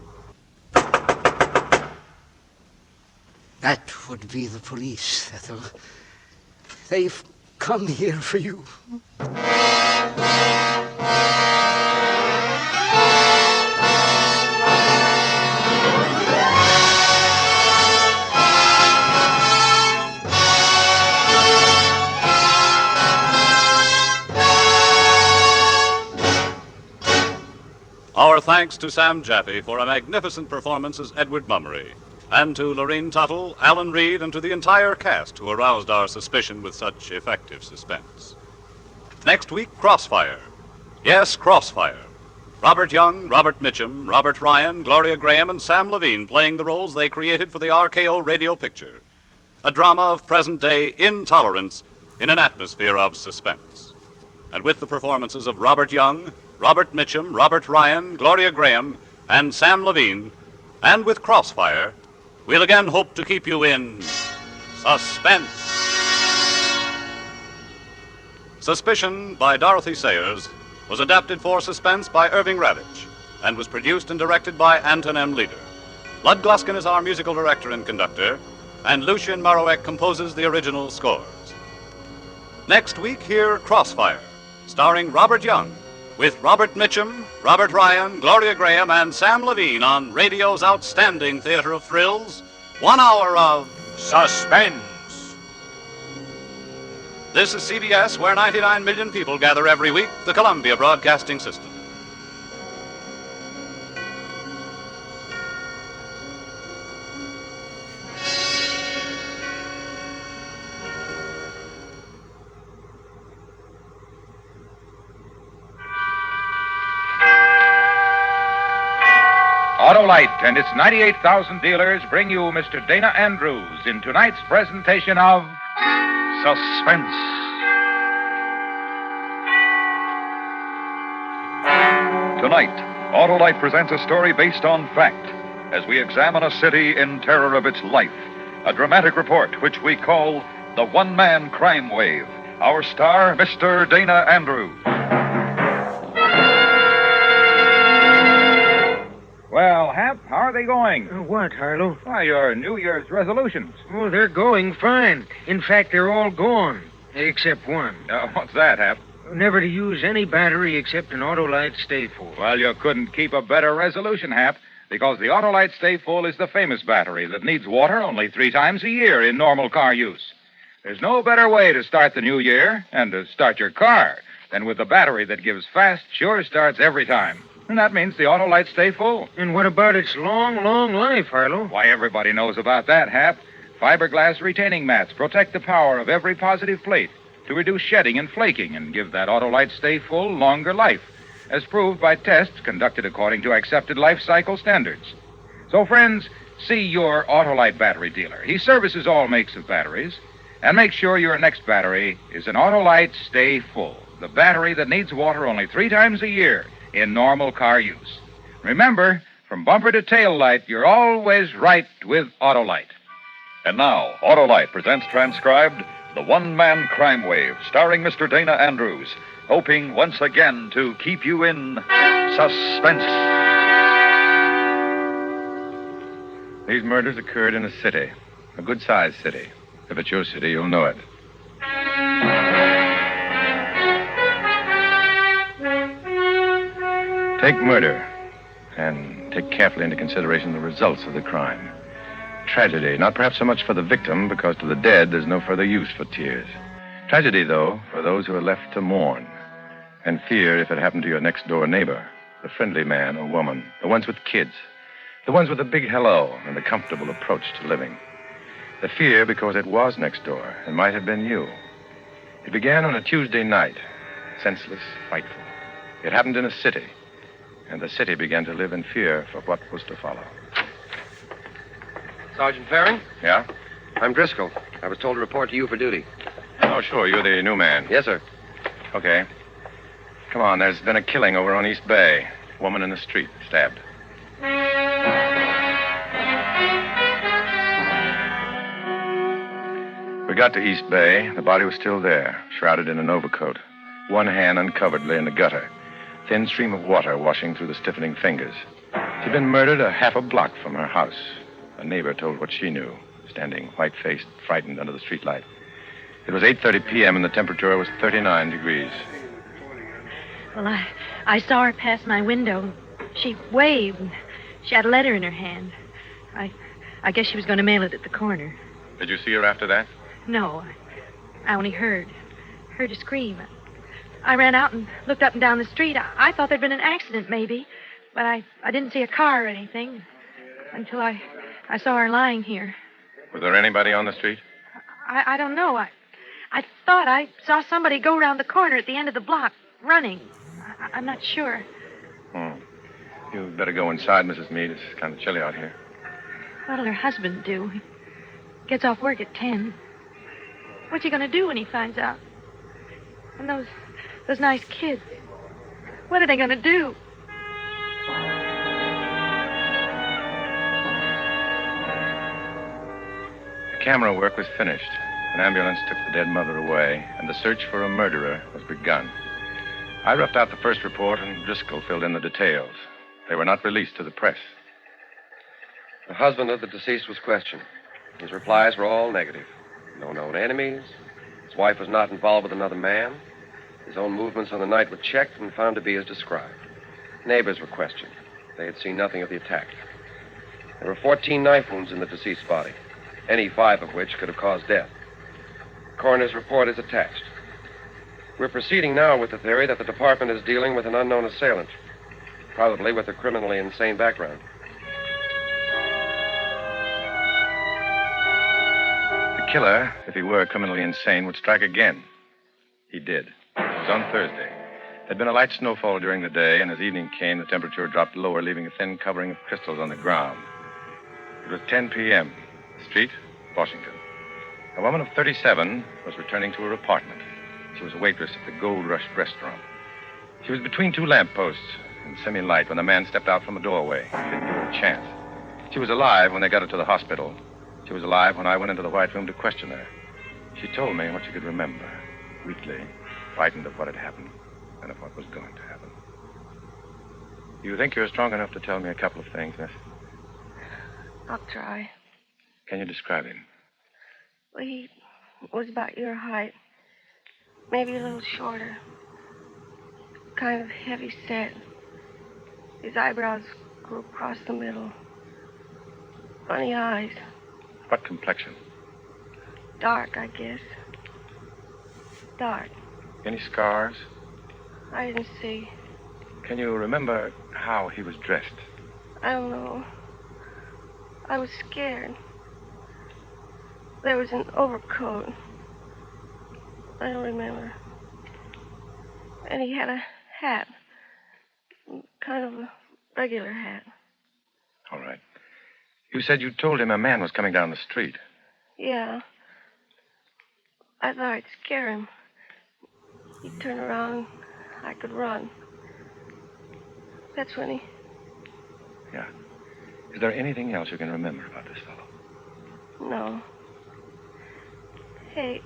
That would be the police, Ethel. They've come here for you. Our thanks to Sam Jaffe for a magnificent performance as Edward Mummery, and to Lorene Tuttle, Alan Reed, and to the entire cast who aroused our suspicion with such effective suspense. Next week, Crossfire. Yes, Crossfire. Robert Young, Robert Mitchum, Robert Ryan, Gloria Graham, and Sam Levine playing the roles they created for the RKO radio picture. A drama of present-day intolerance in an atmosphere of suspense. And with the performances of Robert Young, Robert Mitchum, Robert Ryan, Gloria Graham, and Sam Levine, and with Crossfire, we'll again hope to keep you in suspense. Suspicion by Dorothy Sayers was adapted for Suspense by Irving Ravitch and was produced and directed by Anton M. Leader. Lud Gluskin is our musical director and conductor, and Lucien Morawek composes the original scores. Next week, hear Crossfire, starring Robert Young, with Robert Mitchum, Robert Ryan, Gloria Graham, and Sam Levine on radio's outstanding theater of thrills, 1 hour of Suspense. This is CBS, where 99 million people gather every week, the Columbia Broadcasting System. Auto Autolite and its 98,000 dealers bring you Mr. Dana Andrews in tonight's presentation of Suspense. Tonight, Autolite presents a story based on fact as we examine a city in terror of its life. A dramatic report which we call The One-Man Crime Wave. Our star, Mr. Dana Andrews. Well, Hap, how are they going? What, Harlow? Why, your New Year's resolutions. Oh, they're going fine. In fact, they're all gone, except one. What's that, Hap? Never to use any battery except an Autolite Stay Full. Well, you couldn't keep a better resolution, Hap, because the Autolite Stay Full is the famous battery that needs water only 3 times a year in normal car use. There's no better way to start the new year and to start your car than with the battery that gives fast, sure starts every time. And that means the Autolite Stay Full. And what about its long, long life, Harlow? Why, everybody knows about that, Hap. Fiberglass retaining mats protect the power of every positive plate to reduce shedding and flaking and give that Autolite Stay Full longer life, as proved by tests conducted according to accepted life cycle standards. So, friends, see your Autolite battery dealer. He services all makes of batteries. And make sure your next battery is an Autolite Stay Full, the battery that needs water only 3 times a year in normal car use. Remember, from bumper to tail light, you're always right with Autolite. And now, Autolite presents transcribed The One-Man Crime Wave, starring Mr. Dana Andrews, hoping once again to keep you in suspense. These murders occurred in a city, a good-sized city. If it's your city, you'll know it. Take murder, and take carefully into consideration the results of the crime. Tragedy, not perhaps so much for the victim, because to the dead there's no further use for tears. Tragedy, though, for those who are left to mourn. And fear if it happened to your next-door neighbor, the friendly man or woman, the ones with kids, the ones with a big hello and a comfortable approach to living. The fear because it was next door and might have been you. It began on a Tuesday night, senseless, frightful. It happened in a city, and the city began to live in fear for what was to follow. Sergeant Faring? Yeah? I'm Driscoll. I was told to report to you for duty. Oh, sure, you're the new man. Yes, sir. Okay. Come on, there's been a killing over on East Bay. Woman in the street, stabbed. We got to East Bay. The body was still there, shrouded in an overcoat. One hand uncovered lay in the gutter. Thin stream of water washing through the stiffening fingers. She'd been murdered a half a block from her house. A neighbor told what she knew, standing white-faced, frightened under the streetlight. It was 8:30 p.m. and the temperature was 39 degrees. Well, I saw her pass my window. She waved. She had a letter in her hand. I guess she was going to mail it at the corner. Did you see her after that? No, I only heard her scream. I ran out and looked up and down the street. I thought there'd been an accident, maybe, but I didn't see a car or anything until I saw her lying here. Was there anybody on the street? I don't know. I thought I saw somebody go around the corner at the end of the block, running. I'm not sure. You'd better go inside, Mrs. Meade. It's kind of chilly out here. What'll her husband do? He gets off work at 10. What's he going to do when he finds out? And those nice kids. What are they going to do? The camera work was finished. An ambulance took the dead mother away, and the search for a murderer was begun. I roughed out the first report, and Driscoll filled in the details. They were not released to the press. The husband of the deceased was questioned. His replies were all negative. No known enemies. His wife was not involved with another man. His own movements on the night were checked and found to be as described. Neighbors were questioned. They had seen nothing of the attack. There were 14 knife wounds in the deceased's body, any 5 of which could have caused death. The coroner's report is attached. We're proceeding now with the theory that the department is dealing with an unknown assailant, probably with a criminally insane background. The killer, if he were criminally insane, would strike again. He did. It was on Thursday. There'd been a light snowfall during the day, and as evening came, the temperature dropped lower, leaving a thin covering of crystals on the ground. It was 10 p.m. Street, Washington. A woman of 37 was returning to her apartment. She was a waitress at the Gold Rush restaurant. She was between two lampposts in semi-light when the man stepped out from a doorway. He didn't give her a chance. She was alive when they got her to the hospital. She was alive when I went into the White Room to question her. She told me what she could remember, weakly, frightened of what had happened and of what was going to happen. You think you're strong enough to tell me a couple of things, miss? I'll try. Can you describe him? Well, he was about your height. Maybe a little shorter. Kind of heavy set. His eyebrows grew across the middle. Funny eyes. What complexion? Dark, I guess. Dark. Any scars? I didn't see. Can you remember how he was dressed? I don't know. I was scared. There was an overcoat. I don't remember. And he had a hat. Kind of a regular hat. All right. You said you told him a man was coming down the street. Yeah. I thought I'd scare him. He'd turn around. I could run. That's when he... Yeah. Is there anything else you can remember about this fellow? No. Hey,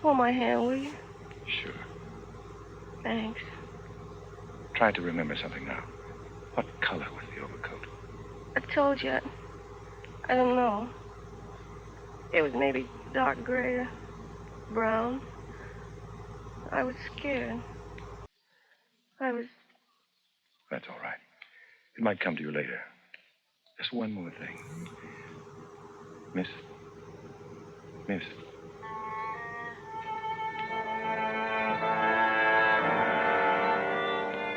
hold my hand, will you? Sure. Thanks. Try to remember something now. What color was the overcoat? I told you. I don't know. It was maybe dark gray or brown. I was scared. I was... That's all right. It might come to you later. Just one more thing. Miss.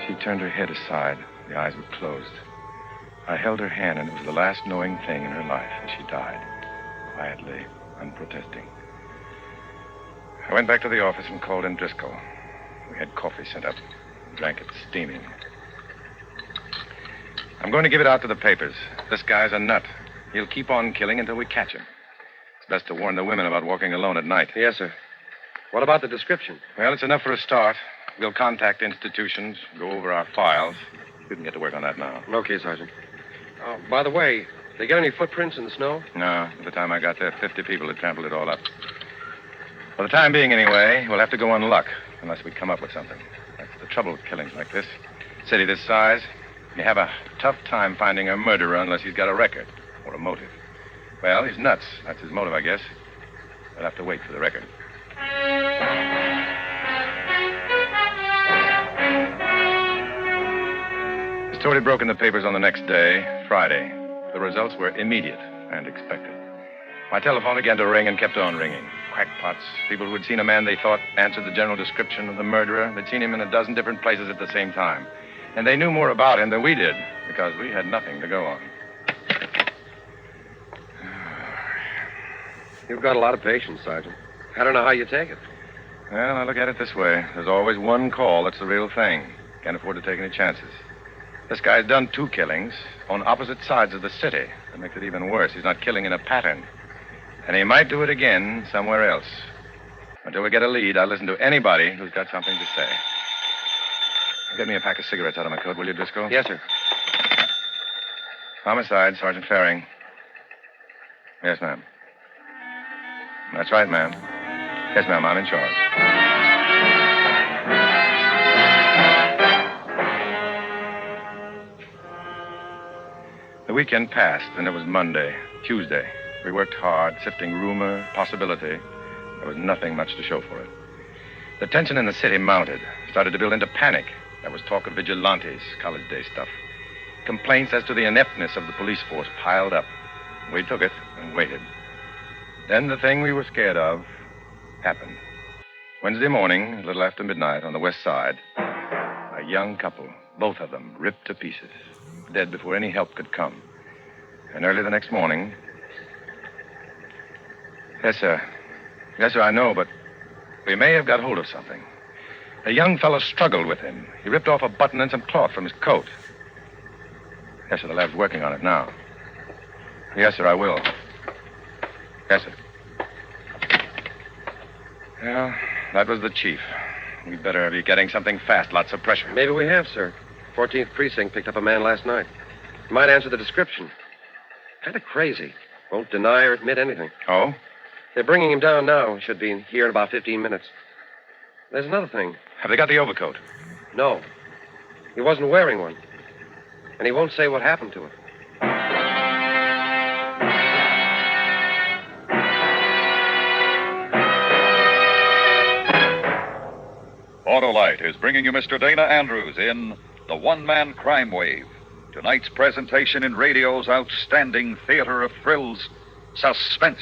She turned her head aside. The eyes were closed. I held her hand, and it was the last knowing thing in her life as she died. Quietly, unprotesting. I went back to the office and called in Driscoll. We had coffee sent up. Drank it steaming. I'm going to give it out to the papers. This guy's a nut. He'll keep on killing until we catch him. It's best to warn the women about walking alone at night. Yes, sir. What about the description? Well, it's enough for a start. We'll contact institutions, go over our files. You can get to work on that now. Okay, Sergeant. Oh, by the way, they get any footprints in the snow? No. By the time I got there, 50 people had trampled it all up. For the time being, anyway, we'll have to go on luck, unless we come up with something. That's the trouble with killings like this. City this size, you have a tough time finding a murderer unless he's got a record or a motive. Well, he's nuts. That's his motive, I guess. We'll have to wait for the record. The story broke in the papers on the next day, Friday. The results were immediate and expected. My telephone began to ring and kept on ringing. Crackpots, people who had seen a man they thought answered the general description of the murderer. They'd seen him in a dozen different places at the same time. And they knew more about him than we did, because we had nothing to go on. You've got a lot of patience, Sergeant. I don't know how you take it. Well, I look at it this way. There's always one call that's the real thing. Can't afford to take any chances. This guy's done 2 killings on opposite sides of the city. That makes it even worse. He's not killing in a pattern. And he might do it again somewhere else. Until we get a lead, I'll listen to anybody who's got something to say. Get me a pack of cigarettes out of my coat, will you, Driscoll? Yes, sir. Homicide, Sergeant Faring. Yes, ma'am. That's right, ma'am. Yes, ma'am, I'm in charge. The weekend passed, and it was Monday, Tuesday. We worked hard, sifting rumor, possibility. There was nothing much to show for it. The tension in the city mounted, started to build into panic. There was talk of vigilantes, college day stuff. Complaints as to the ineptness of the police force piled up. We took it and waited. Then the thing we were scared of happened. Wednesday morning, a little after midnight, on the west side, a young couple, both of them, ripped to pieces, dead before any help could come. And early the next morning... Yes, sir. Yes, sir, I know, but we may have got hold of something. A young fellow struggled with him. He ripped off a button and some cloth from his coat. Yes, sir, the lab's working on it now. Yes, sir, I will. Yes, sir. Well, that was the chief. We'd better be getting something fast. Lots of pressure. Maybe we have, sir. 14th Precinct picked up a man last night. Might answer the description. Kind of crazy. Won't deny or admit anything. Oh? They're bringing him down now. He should be here in about 15 minutes. There's another thing. Have they got the overcoat? No. He wasn't wearing one. And he won't say what happened to it. Autolite is bringing you Mr. Dana Andrews in The One-Man Crime Wave. Tonight's presentation in radio's outstanding theater of thrills, Suspense.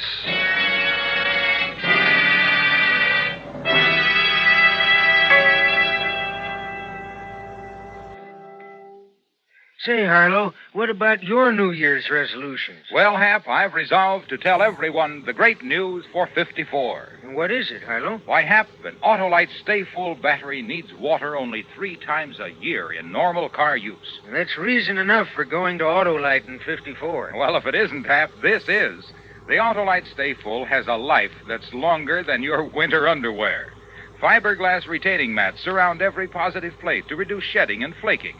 Say, Harlow, what about your New Year's resolutions? Well, Hap, I've resolved to tell everyone the great news for 54. And what is it, Harlow? Why, Hap, an Autolite Stay Full battery needs water only 3 times a year in normal car use. That's reason enough for going to Autolite in 54. Well, if it isn't, Hap, this is. The Autolite Stay Full has a life that's longer than your winter underwear. Fiberglass retaining mats surround every positive plate to reduce shedding and flaking,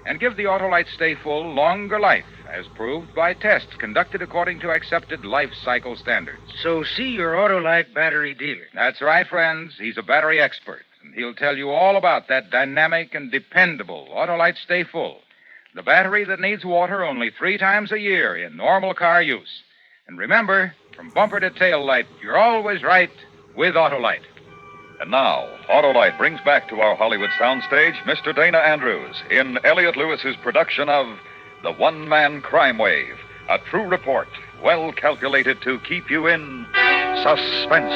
and give the Autolite Stay Full longer life, as proved by tests conducted according to accepted life cycle standards. So see your Autolite battery dealer. That's right, friends. He's a battery expert, and he'll tell you all about that dynamic and dependable Autolite Stay Full, the battery that needs water only 3 times a year in normal car use. And remember, from bumper to tail light, you're always right with Autolite. And now, Autolite brings back to our Hollywood soundstage Mr. Dana Andrews in Elliot Lewis's production of The One-Man Crime Wave, a true report, well calculated to keep you in suspense.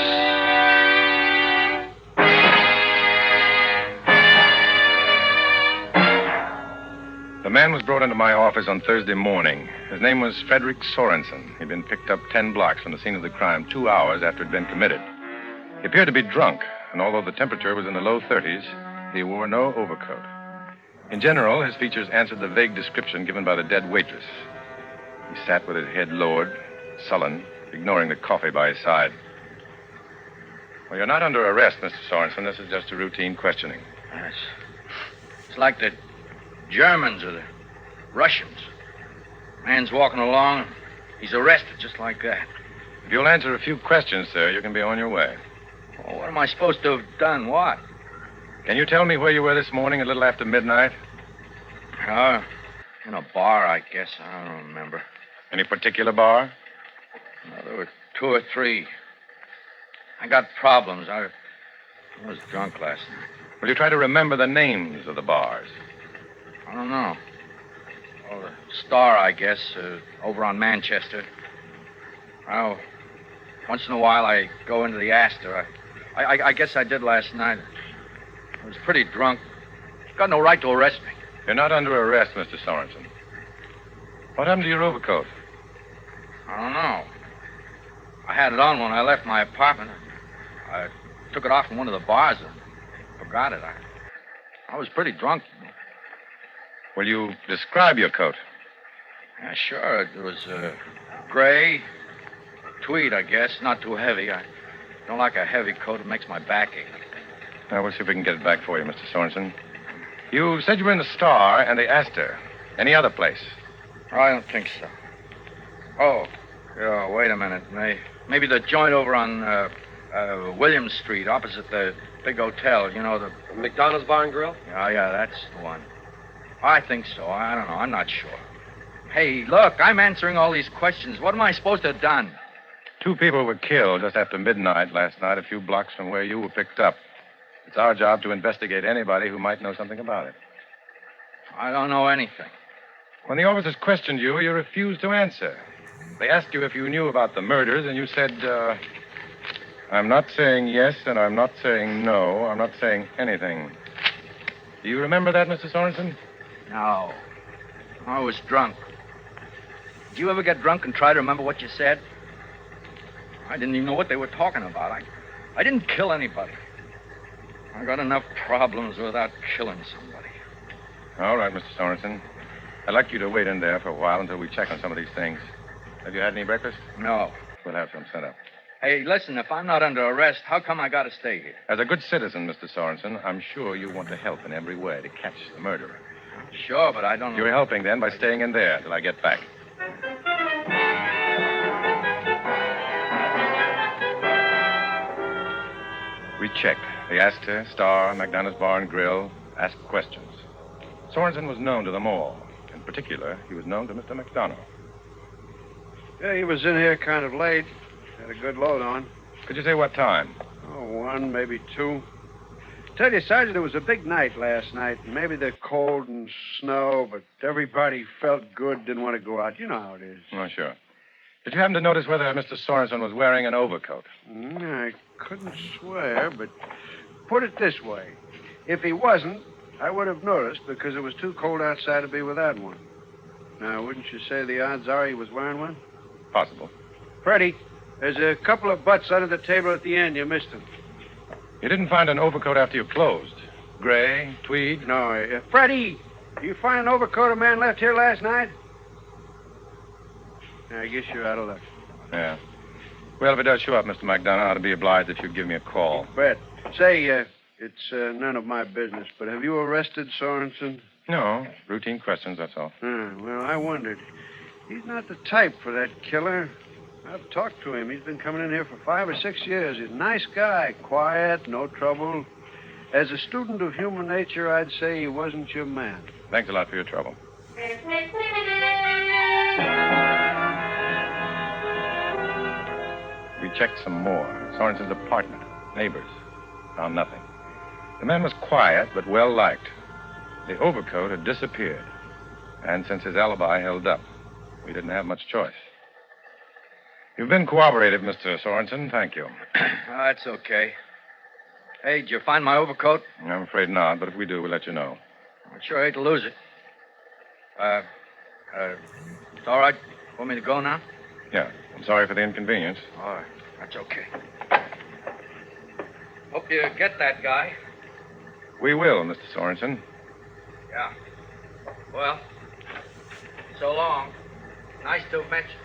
The man was brought into my office on Thursday morning. His name was Frederick Sorensen. He'd been picked up 10 blocks from the scene of the crime 2 hours after it had been committed. He appeared to be drunk, and although the temperature was in the low 30s, he wore no overcoat. In general, his features answered the vague description given by the dead waitress. He sat with his head lowered, sullen, ignoring the coffee by his side. Well, you're not under arrest, Mr. Sorensen. This is just a routine questioning. Yes. It's like the Germans or the Russians. Man's walking along, he's arrested just like that. If you'll answer a few questions, sir, you can be on your way. Oh, what am I supposed to have done? What? Can you tell me where you were this morning a little after midnight? In a bar, I guess. I don't remember. Any particular bar? No, there were 2 or 3. I got problems. I was drunk last night. Will you try to remember the names of the bars? I don't know. Oh, the Star, I guess, over on Manchester. Well, once in a while I go into the Astor. I guess I did last night. I was pretty drunk. You've got no right to arrest me. You're not under arrest, Mr. Sorensen. What happened to your overcoat? I don't know. I had it on when I left my apartment. I took it off in one of the bars and forgot it. I was pretty drunk. Will you describe your coat? Yeah, sure. It was gray, tweed, I guess. Not too heavy. I don't like a heavy coat. It makes my back ache. Now, we'll see if we can get it back for you, Mr. Sorensen. You said you were in the Star and the Astor. Any other place? I don't think so. Oh, yeah, wait a minute. Maybe the joint over on Williams Street, opposite the big hotel. You know, the McDonald's Bar and Grill? Yeah, that's the one. I think so. I don't know. I'm not sure. Hey, look, I'm answering all these questions. What am I supposed to have done? 2 people were killed just after midnight last night, a few blocks from where you were picked up. It's our job to investigate anybody who might know something about it. I don't know anything. When the officers questioned you, you refused to answer. They asked you if you knew about the murders, and you said, I'm not saying yes, and I'm not saying no. I'm not saying anything. Do you remember that, Mr. Sorensen? No. I was drunk. Did you ever get drunk and try to remember what you said? I didn't even know what they were talking about. I didn't kill anybody. I got enough problems without killing somebody. All right, Mr. Sorensen. I'd like you to wait in there for a while until we check on some of these things. Have you had any breakfast? No. We'll have some sent up. Hey, listen, if I'm not under arrest, how come I got to stay here? As a good citizen, Mr. Sorensen, I'm sure you want to help in every way to catch the murderer. Sure, but I don't know. You're helping, then, by staying in there till I get back. We checked the Astor, Star, McDonough's Bar and Grill, asked questions. Sorensen was known to them all. In particular, he was known to Mr. McDonough. Yeah, he was in here kind of late. Had a good load on. Could you say what time? Oh, 1, maybe 2. Tell you, Sergeant, it was a big night last night. Maybe the cold and snow, but everybody felt good, didn't want to go out. You know how it is. Oh, sure. Did you happen to notice whether Mr. Sorensen was wearing an overcoat? I couldn't swear, but put it this way. If he wasn't, I would have noticed because it was too cold outside to be without one. Now, wouldn't you say the odds are he was wearing one? Possible. Freddie, there's a couple of butts under the table at the end. You missed them. You didn't find an overcoat after you closed? Gray, tweed? No. Freddie, you find an overcoat a man left here last night? I guess you're out of luck. Yeah. Well, if it does show up, Mr. McDonough, I'd be obliged if you'd give me a call. Bet. Say, it's none of my business, but have you arrested Sorensen? No. Routine questions, that's all. Well, I wondered. He's not the type for that killer. I've talked to him. He's been coming in here for 5 or 6 years. He's a nice guy, quiet, no trouble. As a student of human nature, I'd say he wasn't your man. Thanks a lot for your trouble. We checked some more. Sorensen's apartment, neighbors. Found nothing. The man was quiet, but well-liked. The overcoat had disappeared. And since his alibi held up, we didn't have much choice. You've been cooperative, Mr. Sorensen. Thank you. That's okay. Hey, did you find my overcoat? I'm afraid not, but if we do, we'll let you know. I'd sure hate to lose it. It's all right. Want me to go now? Yeah. I'm sorry for the inconvenience. All right. That's okay. Hope you get that guy. We will, Mr. Sorensen. Yeah. Well, so long. Nice to have met you.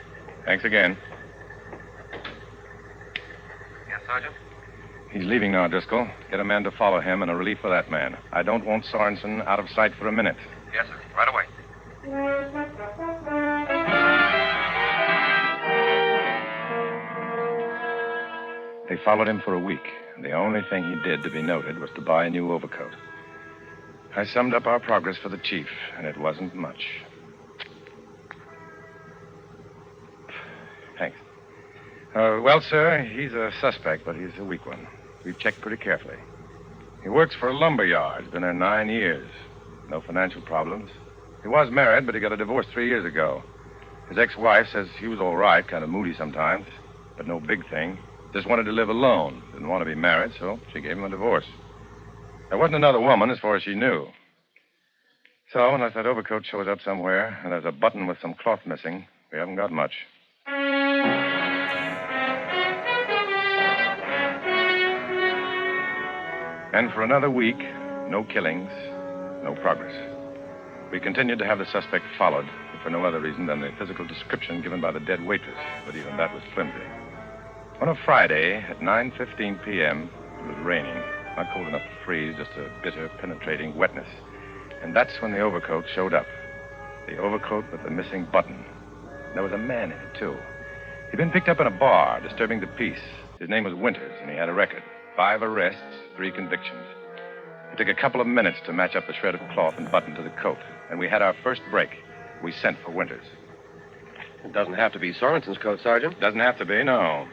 Thanks again. Yes, Sergeant? He's leaving now, Driscoll. Get a man to follow him and a relief for that man. I don't want Sorensen out of sight for a minute. Yes, sir. Right away. They followed him for a week, and the only thing he did to be noted was to buy a new overcoat. I summed up our progress for the chief, and it wasn't much. Thanks. Well, sir, he's a suspect, but he's a weak one. We've checked pretty carefully. He works for a lumber yard. He's been there 9 years. No financial problems. He was married, but he got a divorce 3 years ago. His ex-wife says he was all right, kind of moody sometimes, but no big thing. Just wanted to live alone. Didn't want to be married, so she gave him a divorce. There wasn't another woman as far as she knew. So, unless that overcoat shows up somewhere and there's a button with some cloth missing, we haven't got much. And for another week, no killings, no progress. We continued to have the suspect followed, if for no other reason than the physical description given by the dead waitress, but even that was flimsy. On a Friday at 9:15 p.m., it was raining, not cold enough to freeze, just a bitter, penetrating wetness. And that's when the overcoat showed up. The overcoat with the missing button. There was a man in it, too. He'd been picked up in a bar, disturbing the peace. His name was Winters, and he had a record. 5 arrests, 3 convictions. It took a couple of minutes to match up the shred of cloth and button to the coat, and we had our first break. We sent for Winters. It doesn't have to be Sorensen's coat, Sergeant. Doesn't have to be, no.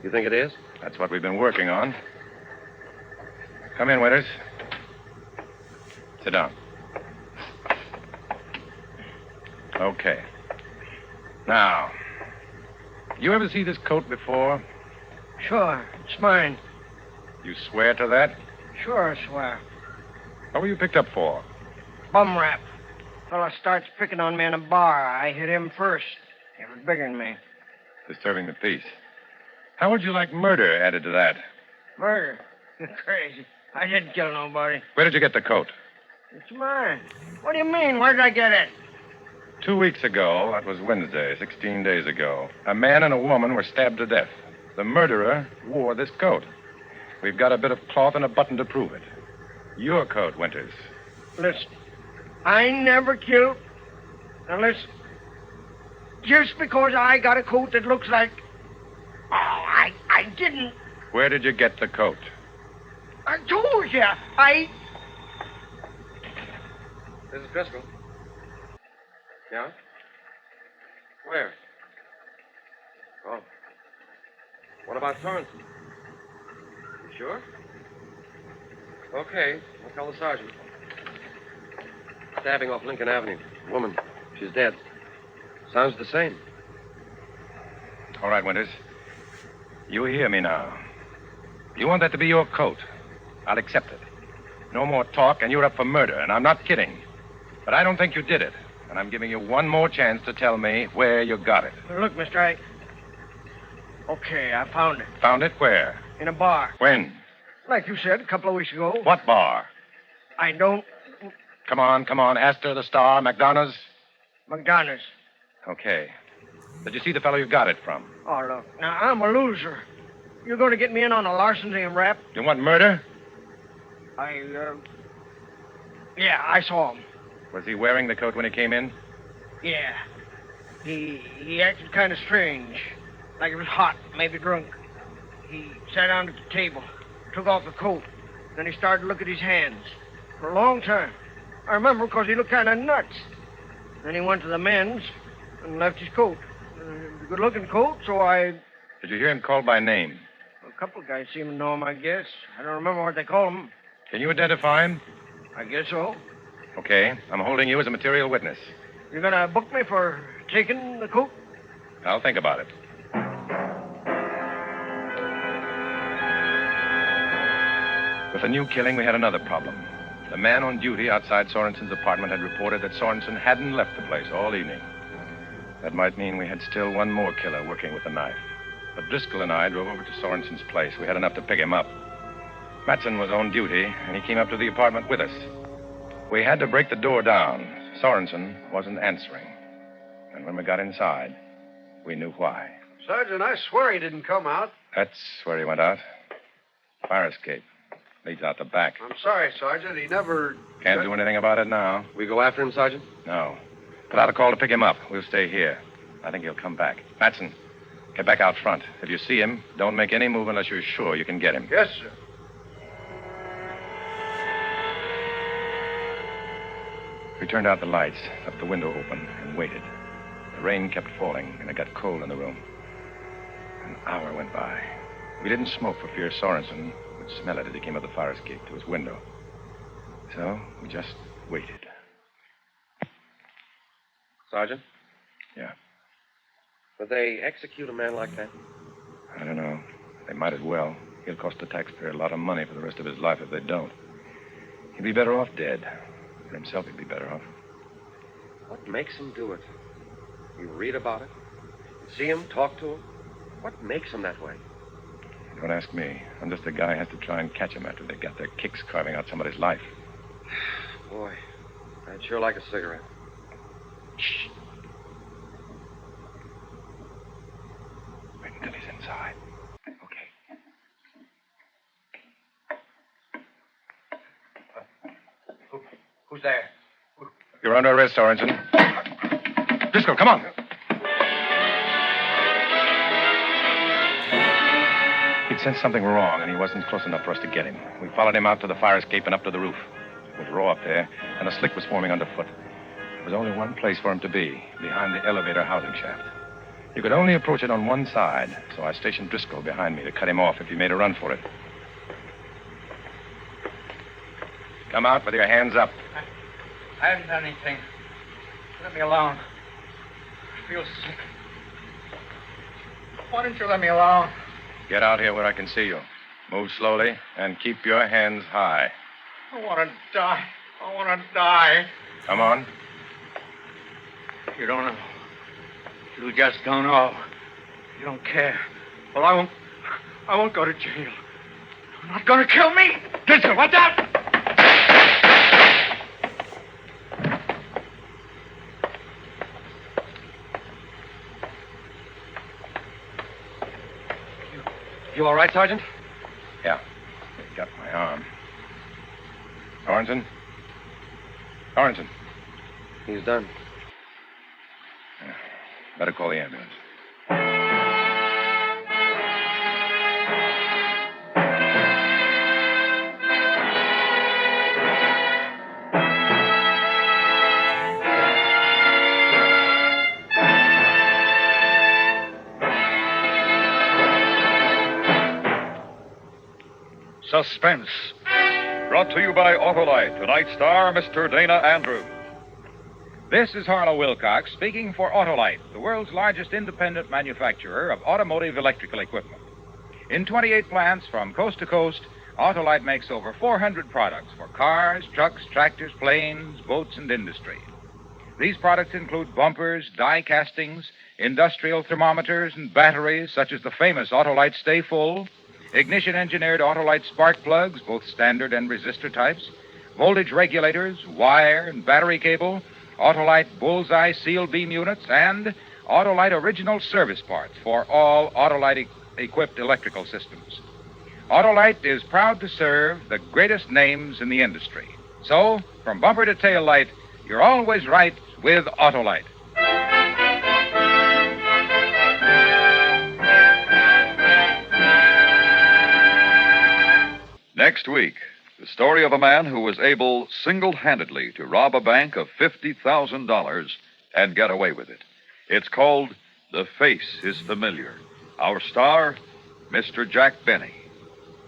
You think it is? That's what we've been working on. Come in, Winters. Sit down. Okay. Now, you ever see this coat before? Sure, it's mine. You swear to that? Sure, I swear. What were you picked up for? Bum rap. Fella starts picking on me in a bar. I hit him first. He was bigger than me. Disturbing the peace. How would you like murder added to that? Murder? You're crazy. I didn't kill nobody. Where did you get the coat? It's mine. What do you mean? Where did I get it? 2 weeks ago, that was Wednesday, 16 days ago, a man and a woman were stabbed to death. The murderer wore this coat. We've got a bit of cloth and a button to prove it. Your coat, Winters. Listen, I never killed. Now listen. Just because I got a coat that looks like... Oh, I didn't. Where did you get the coat? I told you. This is Driscoll. Yeah? Where? Oh. What about Sorensen? You sure? Okay, I'll tell the sergeant. Stabbing off Lincoln Avenue. Woman. She's dead. Sounds the same. All right, Winters. You hear me now. You want that to be your coat. I'll accept it. No more talk, and you're up for murder, and I'm not kidding. But I don't think you did it, and I'm giving you one more chance to tell me where you got it. Look, mister, Okay, I found it. Found it where? In a bar. When? Like you said, a couple of weeks ago. What bar? I don't... Come on. Astor, the Star, McDonough's? McDonough's. Okay. Did you see the fellow you got it from? Oh, look, now, I'm a loser. You're going to get me in on a larceny and rap? You want murder? Yeah, I saw him. Was he wearing the coat when he came in? Yeah. He acted kind of strange. Like he was hot, maybe drunk. He sat down at the table, took off the coat. Then he started to look at his hands. For a long time. I remember because he looked kind of nuts. Then he went to the men's and left his coat. A good-looking coat, so I... Did you hear him called by name? A couple of guys seem to know him, I guess. I don't remember what they call him. Can you identify him? I guess so. Okay. I'm holding you as a material witness. You're going to book me for taking the coat? I'll think about it. With the new killing, we had another problem. The man on duty outside Sorensen's apartment had reported that Sorensen hadn't left the place all evening. That might mean we had still one more killer working with a knife. But Driscoll and I drove over to Sorensen's place. We had enough to pick him up. Matson was on duty, and he came up to the apartment with us. We had to break the door down. Sorensen wasn't answering. And when we got inside, we knew why. Sergeant, I swear he didn't come out. That's where he went out. Fire escape. Leads out the back. I'm sorry, Sergeant. He never... Can't do anything about it now. We go after him, Sergeant? No. Put out a call to pick him up. We'll stay here. I think he'll come back. Matson, get back out front. If you see him, don't make any move unless you're sure you can get him. Yes, sir. We turned out the lights, left the window open, and waited. The rain kept falling, and it got cold in the room. An hour went by. We didn't smoke for fear Sorensen would smell it as he came up the fire escape to his window. So we just waited. Sergeant? Yeah. Would they execute a man like that? I don't know. They might as well. He'll cost the taxpayer a lot of money for the rest of his life if they don't. He'd be better off dead. For himself, he'd be better off. What makes him do it? You read about it? See him? Talk to him? What makes him that way? Don't ask me. I'm just a guy who has to try and catch him after they got their kicks carving out somebody's life. Boy, I'd sure like a cigarette. Shh. Wait until he's inside. Okay. Who's there? You're under arrest, Sorensen. Driscoll, come on. He'd sensed something wrong, and he wasn't close enough for us to get him. We followed him out to the fire escape and up to the roof. It was raw up there, and a slick was forming underfoot. There was only one place for him to be, behind the elevator housing shaft. You could only approach it on one side, so I stationed Driscoll behind me to cut him off if he made a run for it. Come out with your hands up. I haven't done anything. Let me alone. I feel sick. Why don't you let me alone? Get out here where I can see you. Move slowly and keep your hands high. I want to die. I want to die. Come on. You don't know. You just don't know. You don't care. Well, I won't go to jail. Not gonna kill me? Listen, watch out! You all right, Sergeant? Yeah. Got my arm. Sorensen? Sorensen. He's done. Better call the ambulance. Suspense. Brought to you by Autolite. Tonight's star, Mr. Dana Andrews. This is Harlow Wilcox speaking for Autolite, the world's largest independent manufacturer of automotive electrical equipment. In 28 plants from coast to coast, Autolite makes over 400 products for cars, trucks, tractors, planes, boats, and industry. These products include bumpers, die castings, industrial thermometers, and batteries such as the famous Autolite Stay Full, ignition-engineered Autolite spark plugs, both standard and resistor types, voltage regulators, wire and battery cable, Autolite bullseye sealed beam units, and Autolite original service parts for all Autolite-equipped electrical systems. Autolite is proud to serve the greatest names in the industry. So, from bumper to tail light, you're always right with Autolite. Next week, the story of a man who was able single-handedly to rob a bank of $50,000 and get away with it. It's called The Face is Familiar. Our star, Mr. Jack Benny.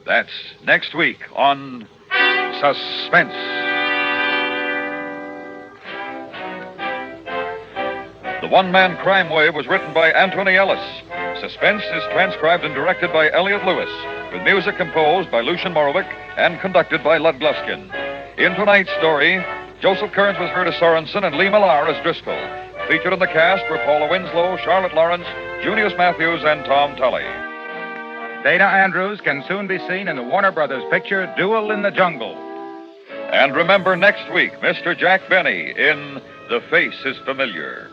That's next week on Suspense. The One-Man Crime Wave was written by Anthony Ellis. Suspense is transcribed and directed by Elliot Lewis, with music composed by Lucian Morowick and conducted by Lud Gluskin. In tonight's story, Joseph Kearns was heard as Sorensen and Lee Millar as Driscoll. Featured in the cast were Paula Winslow, Charlotte Lawrence, Junius Matthews, and Tom Tully. Dana Andrews can soon be seen in the Warner Brothers picture Duel in the Jungle. And remember next week, Mr. Jack Benny in The Face is Familiar.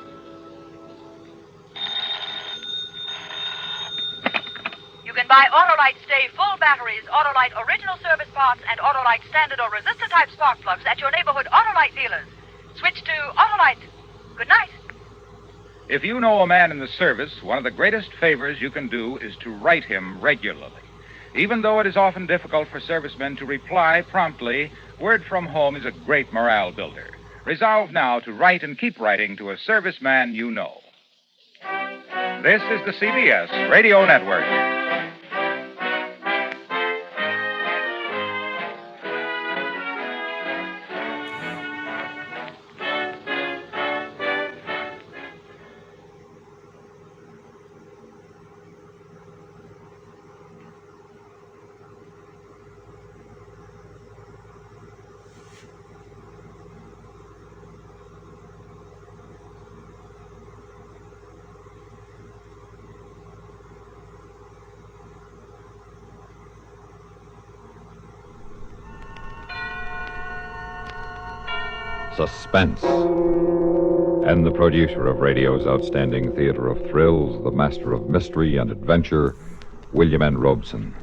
You can buy Autolite Stay Full batteries, Autolite original service parts, and Autolite standard or resistor type spark plugs at your neighborhood Autolite dealers. Switch to Autolite. Good night. If you know a man in the service, one of the greatest favors you can do is to write him regularly. Even though it is often difficult for servicemen to reply promptly, word from home is a great morale builder. Resolve now to write and keep writing to a serviceman you know. This is the CBS Radio Network. Suspense. And the producer of radio's outstanding theater of thrills, the master of mystery and adventure, William N. Robeson.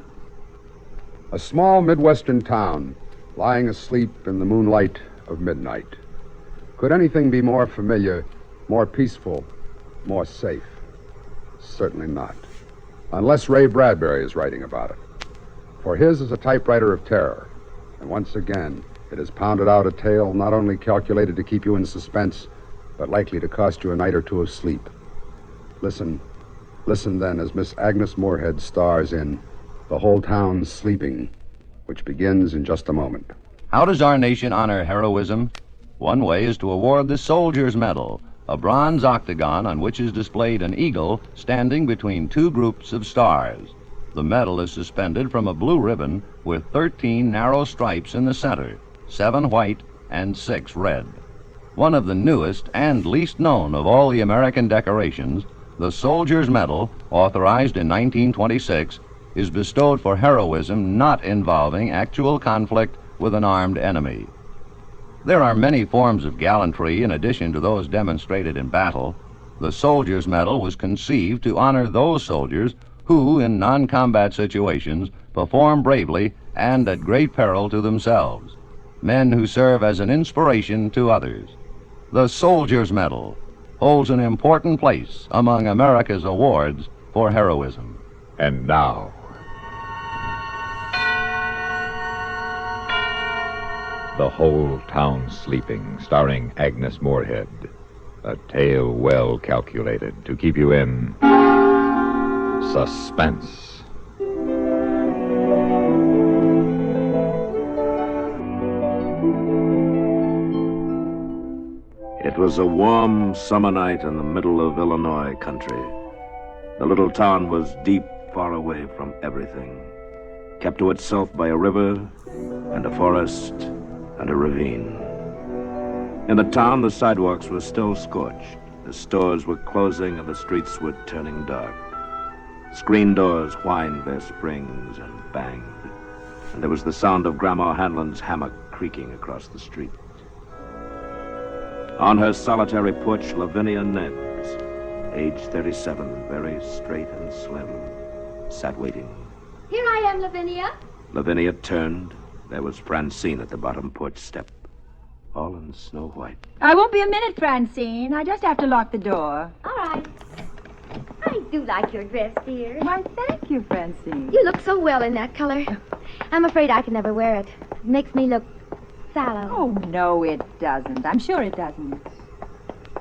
A small Midwestern town, lying asleep in the moonlight of midnight. Could anything be more familiar, more peaceful, more safe? Certainly not. Unless Ray Bradbury is writing about it. For his is a typewriter of terror. And once again, it has pounded out a tale not only calculated to keep you in suspense, but likely to cost you a night or two of sleep. Listen then as Miss Agnes Moorehead stars in The Whole Town's Sleeping, which begins in just a moment. How does our nation honor heroism? One way is to award the Soldier's Medal, a bronze octagon on which is displayed an eagle standing between two groups of stars. The medal is suspended from a blue ribbon with 13 narrow stripes in the center, 7 white and 6 red. One of the newest and least known of all the American decorations, the Soldier's Medal, authorized in 1926, is bestowed for heroism not involving actual conflict with an armed enemy. There are many forms of gallantry in addition to those demonstrated in battle. The Soldier's Medal was conceived to honor those soldiers who, in non-combat situations, perform bravely and at great peril to themselves, men who serve as an inspiration to others. The Soldier's Medal holds an important place among America's awards for heroism. And now, The Whole Town Sleeping, starring Agnes Moorehead. A tale well calculated to keep you in suspense. It was a warm summer night in the middle of Illinois country. The little town was deep, far away from everything, kept to itself by a river and a forest and a ravine. In the town, the sidewalks were still scorched. The stores were closing and the streets were turning dark. Screen doors whined their springs and banged, and there was the sound of Grandma Hanlon's hammock creaking across the street. On her solitary porch, Lavinia Nebbs, age 37, very straight and slim, sat waiting. Here I am, Lavinia. Lavinia turned. There was Francine at the bottom porch step, all in snow white. I won't be a minute, Francine. I just have to lock the door. All right. I do like your dress, dear. Why, thank you, Francine. You look so well in that color. I'm afraid I can never wear it. It makes me look sallow. Oh, no, it doesn't. I'm sure it doesn't.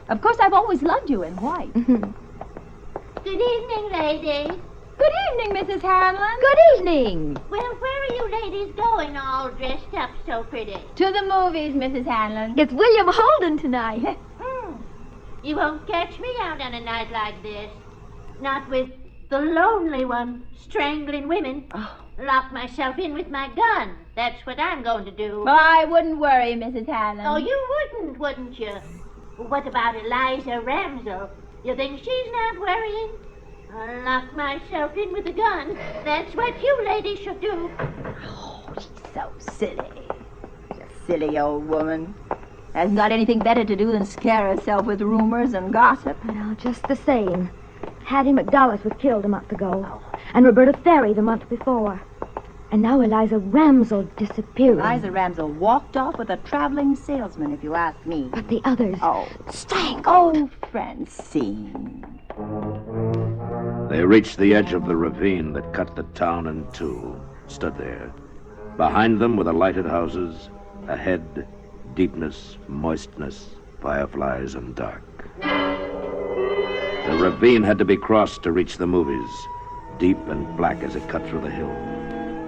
Of course, I've always loved you in white. Good evening, ladies. Good evening, Mrs. Hanlon. Good evening. Well, where are you ladies going all dressed up so pretty? To the movies, Mrs. Hanlon. It's William Holden tonight. You won't catch me out on a night like this. Not with the lonely one strangling women. Lock myself in with my gun. That's what I'm going to do. Well, I wouldn't worry, Mrs. Hanlon. Oh, you wouldn't you? What about Eliza Ramsell? You think she's not worrying? I'll lock myself in with a gun. That's what you ladies should do. Oh, she's so silly. She's a silly old woman. Hasn't got anything better to do than scare herself with rumors and gossip. Well, just the same. Hattie McDullis was killed a month ago. And Roberta Ferry the month before. And now Eliza Ramsell disappeared. Eliza Ramsell walked off with a traveling salesman, if you ask me. But the others... Oh. Strangled. Oh, Francine. They reached the edge of the ravine that cut the town in two, stood there. Behind them were the lighted houses, ahead, deepness, moistness, fireflies, and dark. The ravine had to be crossed to reach the movies, deep and black as it cut through the hill.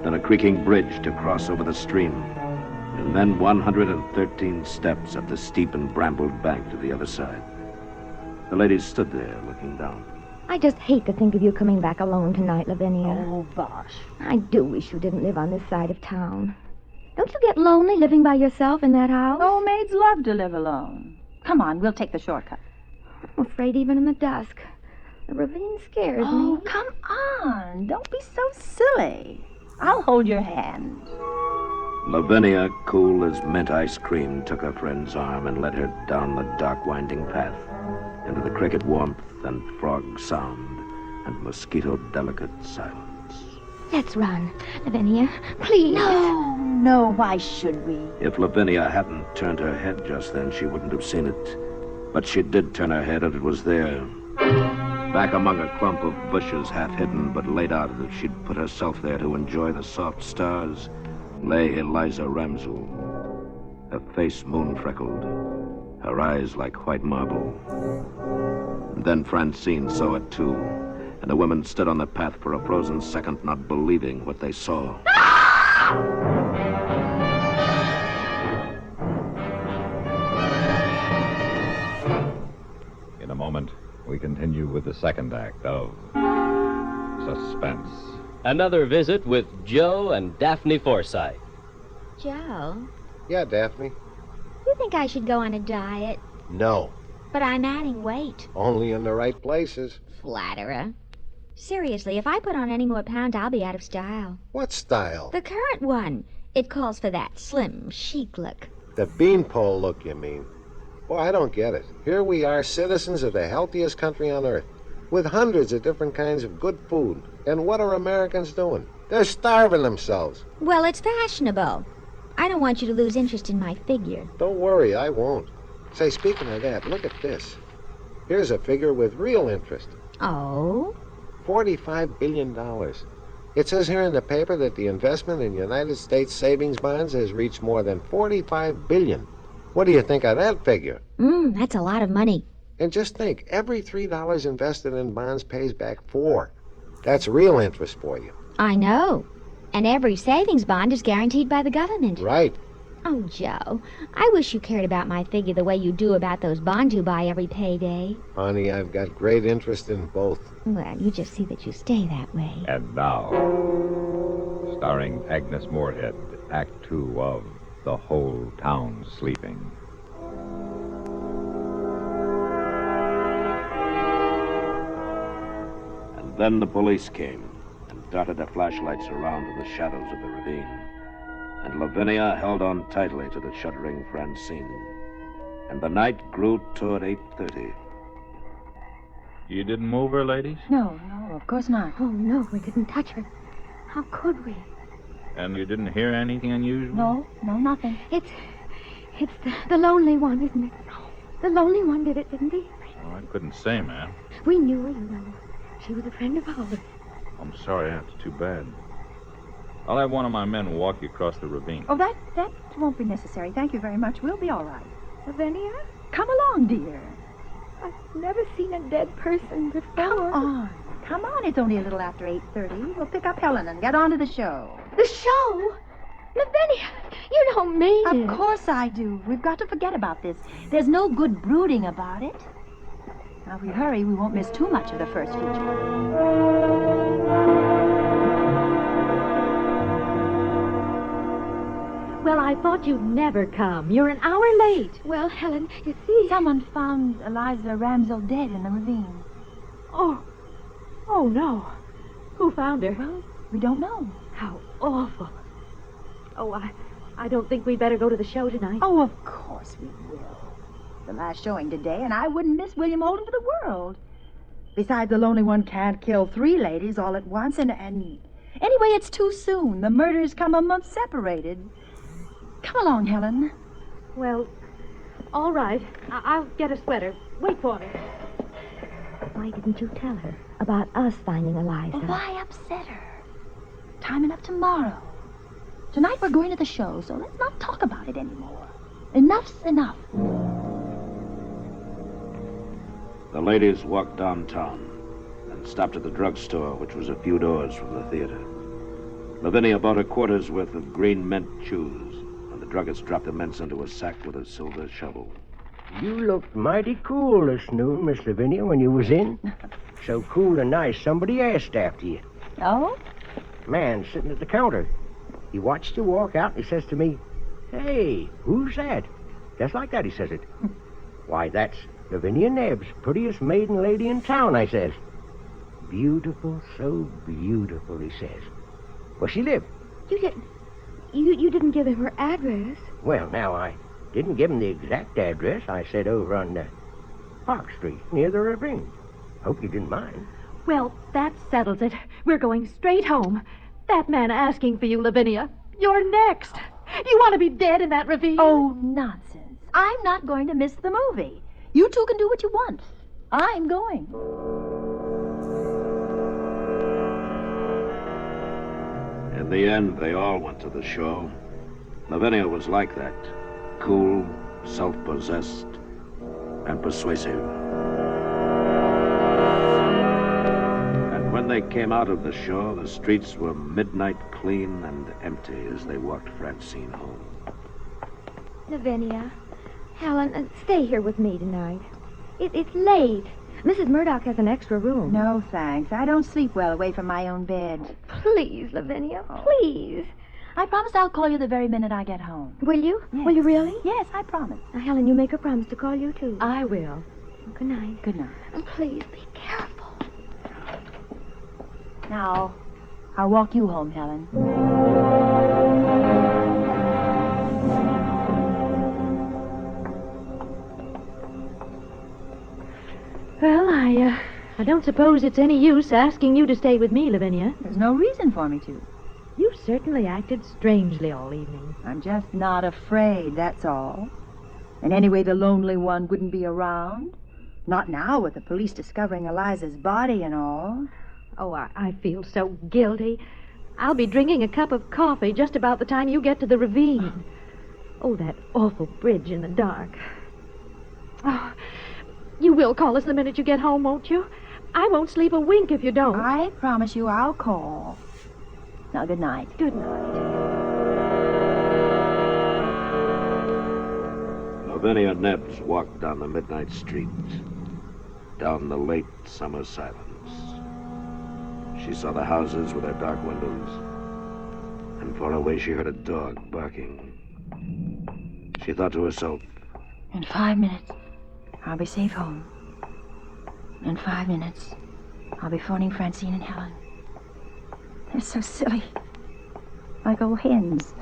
Then a creaking bridge to cross over the stream, and then 113 steps up the steep and brambled bank to the other side. The ladies stood there looking down. I just hate to think of you coming back alone tonight, Lavinia. Oh, bosh. I do wish you didn't live on this side of town. Don't you get lonely living by yourself in that house? Oh, maids love to live alone. Come on, we'll take the shortcut. I'm afraid even in the dusk. The ravine scares me. Oh, come on. Don't be so silly. I'll hold your hand. Lavinia, cool as mint ice cream, took her friend's arm and led her down the dark, winding path into the cricket warmth and frog sound and mosquito-delicate silence. Let's run, Lavinia. Please. No, why should we? If Lavinia hadn't turned her head just then, she wouldn't have seen it. But she did turn her head, and it was there. Back among a clump of bushes, half hidden but laid out as if she'd put herself there to enjoy the soft stars, lay Eliza Ramsell, her face moon-freckled, her eyes like white marble. And then Francine saw it too, and the women stood on the path for a frozen second, not believing what they saw. In a moment, we continue with the second act of Suspense. Another visit with Joe and Daphne Forsythe. Joe, Yeah, Daphne. you think I should go on a diet? No. But I'm adding weight. Only in the right places. Flatterer. Seriously, if I put on any more pounds, I'll be out of style. What style? The current one. It calls for that slim, chic look. The beanpole look, you mean? Boy, I don't get it. Here we are, citizens of the healthiest country on earth, with hundreds of different kinds of good food. And what are Americans doing? They're starving themselves. Well, it's fashionable. I don't want you to lose interest in my figure. Don't worry, I won't. Say, speaking of that, look at this. Here's a figure with real interest. Oh? $45 billion. It says here in the paper that the investment in United States savings bonds has reached more than $45 billion. What do you think of that figure? That's a lot of money. And just think, every $3 invested in bonds pays back $4. That's real interest for you. I know. And every savings bond is guaranteed by the government. Right. Oh, Joe, I wish you cared about my figure the way you do about those bonds you buy every payday. Honey, I've got great interest in both. Well, you just see that you stay that way. And now, starring Agnes Moorehead, Act 2 of The Whole Town Sleeping. And then the police came and darted their flashlights around in the shadows of the ravine. And Lavinia held on tightly to the shuddering Francine. And the night grew toward 8:30. You didn't move her, ladies? No, of course not. Oh, no, we didn't touch her. How could we? And you didn't hear anything unusual? No, nothing. It's the lonely one, isn't it? The lonely one did it, didn't he? Oh, I couldn't say, ma'am. We knew her, you know. She was a friend of ours. I'm sorry, that's too bad. I'll have one of my men walk you across the ravine. Oh, that won't be necessary. Thank you very much. We'll be all right. Lavinia? Come along, dear. I've never seen a dead person before. Come on. It's only a little after 8:30. We'll pick up Helen and get on to the show. The show? Lavinia, you don't mean it. Of course I do. We've got to forget about this. There's no good brooding about it. Now, if we hurry, we won't miss too much of the first feature. Well, I thought you'd never come. You're an hour late. Well, Helen, you see... Someone found Eliza Ramsell dead in the ravine. Oh, no. Who found her? Well, we don't know. How awful. Oh, I don't think we'd better go to the show tonight. Oh, of course we will. The last showing today, and I wouldn't miss William Holden for the world. Besides, the lonely one can't kill 3 ladies all at once, and anyway, it's too soon. The murders come a month separated. Come along, Helen. Well, all right. I'll get a sweater. Wait for me. Why didn't you tell her about us finding Eliza? Well, why upset her? Time enough tomorrow. Tonight we're going to the show, so let's not talk about it anymore. Enough's enough. The ladies walked downtown and stopped at the drugstore, which was a few doors from the theater. Lavinia bought a quarter's worth of green mint shoes, and the druggist dropped the mints into a sack with a silver shovel. You looked mighty cool this noon, Miss Lavinia, when you was in. So cool and nice, somebody asked after you. Oh? Man sitting at the counter. He watched you walk out, and he says to me, "Hey, who's that?" Just like that, he says it. "Why, that's Lavinia Nebbs, prettiest maiden lady in town," I says. "Beautiful, so beautiful," he says. Where she live? You didn't give him her address. Well, now, I didn't give him the exact address. I said over on Park Street, near the ravine. Hope you didn't mind. Well, that settles it. We're going straight home. That man asking for you, Lavinia. You're next. You want to be dead in that ravine? Oh, nonsense. I'm not going to miss the movie. You two can do what you want. I'm going. In the end, they all went to the show. Lavinia was like that. Cool, self-possessed, and persuasive. And when they came out of the show, the streets were midnight clean and empty as they walked Francine home. Lavinia, Helen, stay here with me tonight. It's late. Mrs. Murdoch has an extra room. No, thanks. I don't sleep well away from my own bed. Please, Lavinia, please. I promise I'll call you the very minute I get home. Will you? Yes. Will you really? Yes, I promise. Now, Helen, you make a promise to call you, too. I will. Good night. Good night. And please, be careful. Now, I'll walk you home, Helen. Well, I don't suppose it's any use asking you to stay with me, Lavinia. There's no reason for me to. You certainly acted strangely all evening. I'm just not afraid, that's all. And anyway, the lonely one wouldn't be around. Not now, with the police discovering Eliza's body and all. Oh, I feel so guilty. I'll be drinking a cup of coffee just about the time you get to the ravine. Oh, that awful bridge in the dark. Oh, you will call us the minute you get home, won't you? I won't sleep a wink if you don't. I promise you I'll call. Now, good night. Good night. Lavinia Nebbs walked down the midnight street, down the late summer silence. She saw the houses with their dark windows, and far away she heard a dog barking. She thought to herself, In 5 minutes, I'll be safe home. In 5 minutes, I'll be phoning Francine and Helen. They're so silly. Like old hens.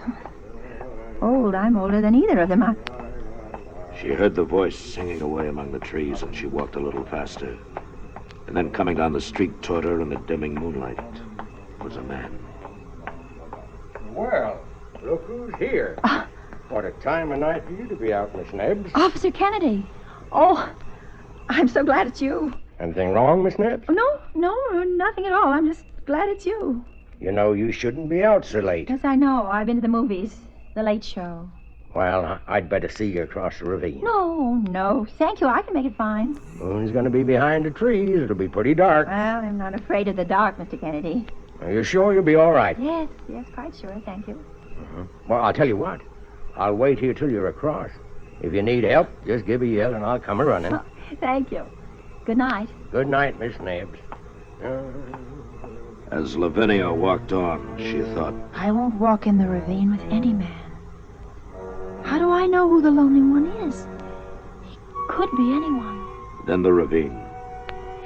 Old, I'm older than either of them. she heard the voice singing away among the trees, and she walked a little faster. And then coming down the street toward her in the dimming moonlight was a man. Well, look who's here. What a time of night for you to be out, Miss Nebbs. Officer Kennedy. Oh, I'm so glad it's you. Anything wrong, Miss Nebbs? No, nothing at all. I'm just glad it's you. You know you shouldn't be out so late. Yes, I know. I've been to the movies. The Late Show. Well, I'd better see you across the ravine. No. Thank you. I can make it fine. Moon's going to be behind the trees. It'll be pretty dark. Well, I'm not afraid of the dark, Mr. Kennedy. Are you sure you'll be all right? Yes, quite sure. Thank you. Uh-huh. Well, I'll tell you what. I'll wait here till you're across. If you need help, just give a yell and I'll come a-running. Oh, thank you. Good night. Good night, Miss Nebbs. As Lavinia walked on, she thought, I won't walk in the ravine with any man. How do I know who the lonely one is? He could be anyone. Then the ravine.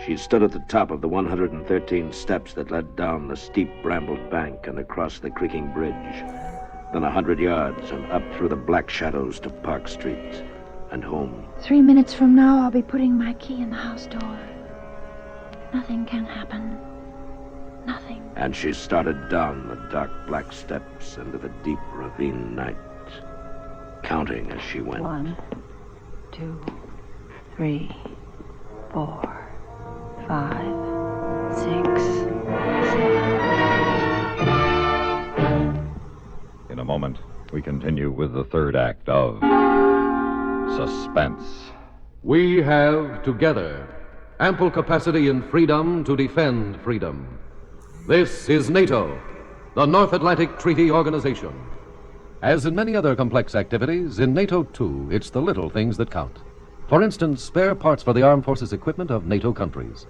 She stood at the top of the 113 steps that led down the steep brambled bank and across the creaking bridge. Then 100 yards and up through the black shadows to Park Street and home. 3 minutes from now, I'll be putting my key in the house door. Nothing can happen. Nothing. And she started down the dark black steps into the deep ravine night, counting as she went. 1, 2, 3, 4, 5, 6, 7. In a moment, we continue with the third act of Suspense. We have, together, ample capacity and freedom to defend freedom. This is NATO, the North Atlantic Treaty Organization. As in many other complex activities, in NATO, too, it's the little things that count. For instance, spare parts for the armed forces equipment of NATO countries.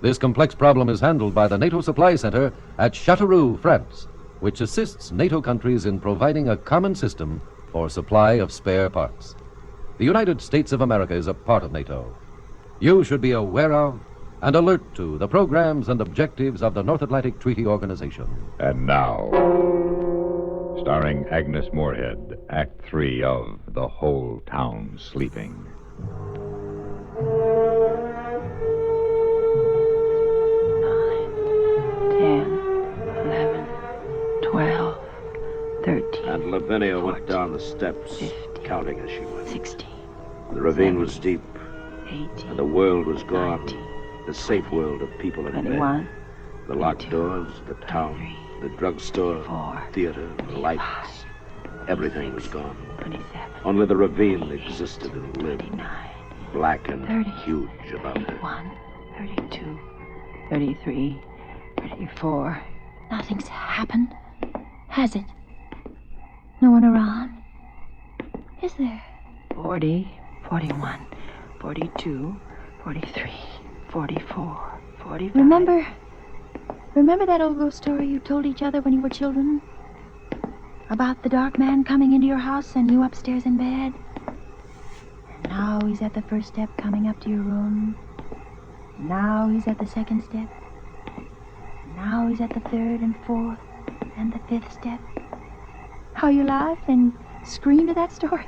This complex problem is handled by the NATO Supply Center at Châteauroux, France, which assists NATO countries in providing a common system for supply of spare parts. The United States of America is a part of NATO. You should be aware of and alert to the programs and objectives of the North Atlantic Treaty Organization. And now, starring Agnes Moorehead, Act 3 of The Whole Town Sleeping. 12, 13. And Lavinia 14, went down the steps, 15, counting as she went. 16. The ravine was deep, 18, and the world was gone. 19, The safe world of people in 21, bed. The locked 22, doors, the town, the drugstore, 24, theater, the lights. 25, Everything was gone. 27. Only the ravine existed and lived, 29, black and 30, huge about her. 31, 32, 33, 34. Nothing's happened, has it? No one around? Is there? 40, 41, 42, 43, 44, 45. Remember that old ghost story you told each other when you were children? About the dark man coming into your house and you upstairs in bed? And now he's at the first step coming up to your room. Now he's at the second step. now he's at the third and fourth and the fifth step. How you laughed and screamed at that story.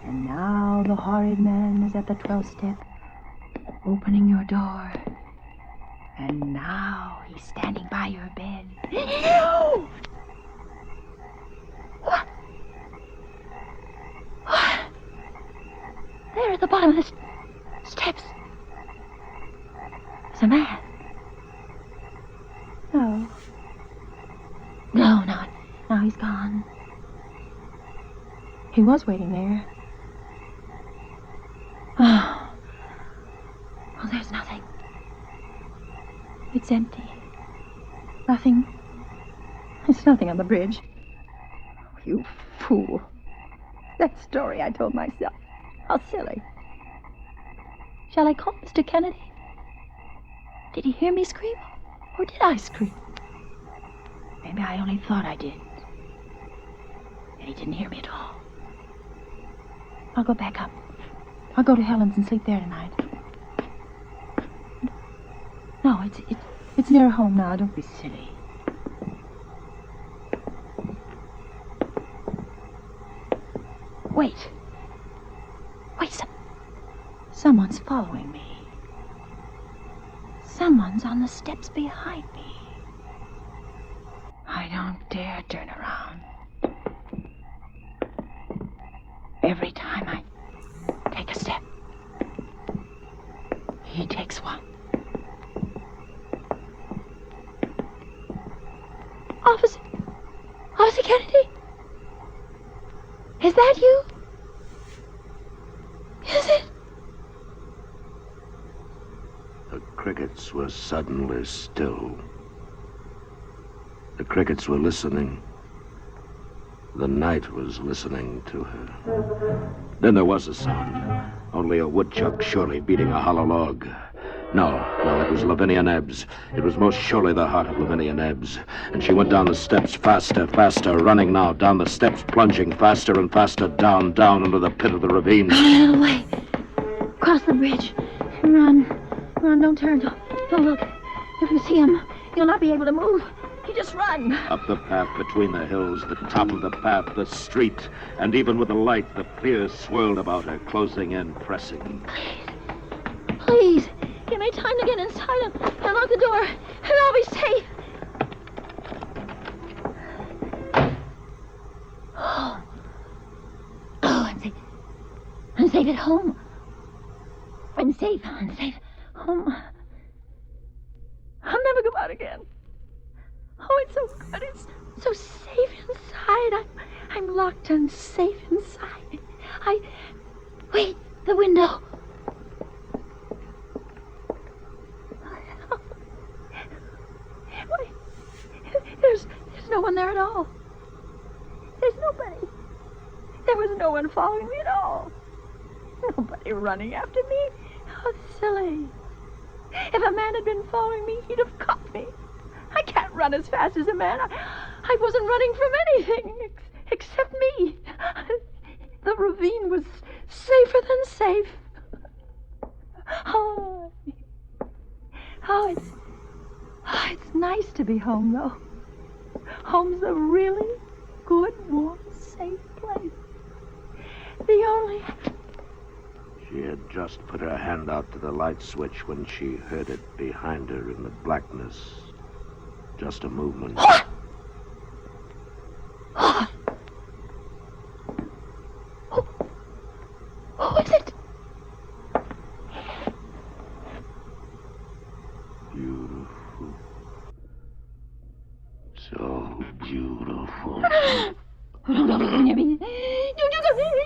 And now the horrid man is at the 12th step, opening your door. And now he's standing by your bed. What? What? There at the bottom of the steps. There's a man. No. No, not. Now he's gone. He was waiting there. Oh. Well, there's nothing. It's empty. Nothing. There's nothing on the bridge. Oh, you fool. That story I told myself. How silly. Shall I call Mr. Kennedy? Did he hear me scream? Or did I scream? Maybe I only thought I did. And he didn't hear me at all. I'll go back up. I'll go to Helen's and sleep there tonight. No, it's near home now. Don't be silly. Wait. Someone's following me. Someone's on the steps behind me. I don't dare turn around. Every time I take a step, he takes one. Officer Kennedy? Is that you? Is it? The crickets were suddenly still. The crickets were listening. The night was listening to her. Then there was a sound. Only a woodchuck surely beating a hollow log. No, it was Lavinia Nebbs. It was most surely the heart of Lavinia Nebbs. And she went down the steps faster, running now, down the steps, plunging faster and faster, down into the pit of the ravine. Run a little way. Cross the bridge. Run, don't turn. Don't look. If you see him, you'll not be able to move. You just run. Up the path between the hills, the top of the path, the street. And even with the light, the fear swirled about her, closing in, pressing. Please, give me time to get inside and lock the door, and I'll be safe. Oh, I'm safe at home. I'm safe home. I'll never go out again. Oh, it's so good. It's so safe inside. I'm locked and safe inside. Wait, the window. Wait, there's no one there at all. There's nobody. There was no one following me at all. Nobody running after me. How silly. If a man had been following me, he'd have caught me. I can't run as fast as a man. I wasn't running from anything except me. The ravine was safer than safe. It's nice to be home, though. Home's a really good, warm, safe place. The only... She had just put her hand out to the light switch when she heard it behind her in the blackness. Just a movement. What? Who is it? Beautiful. So beautiful. Don't go near me. Don't go near me.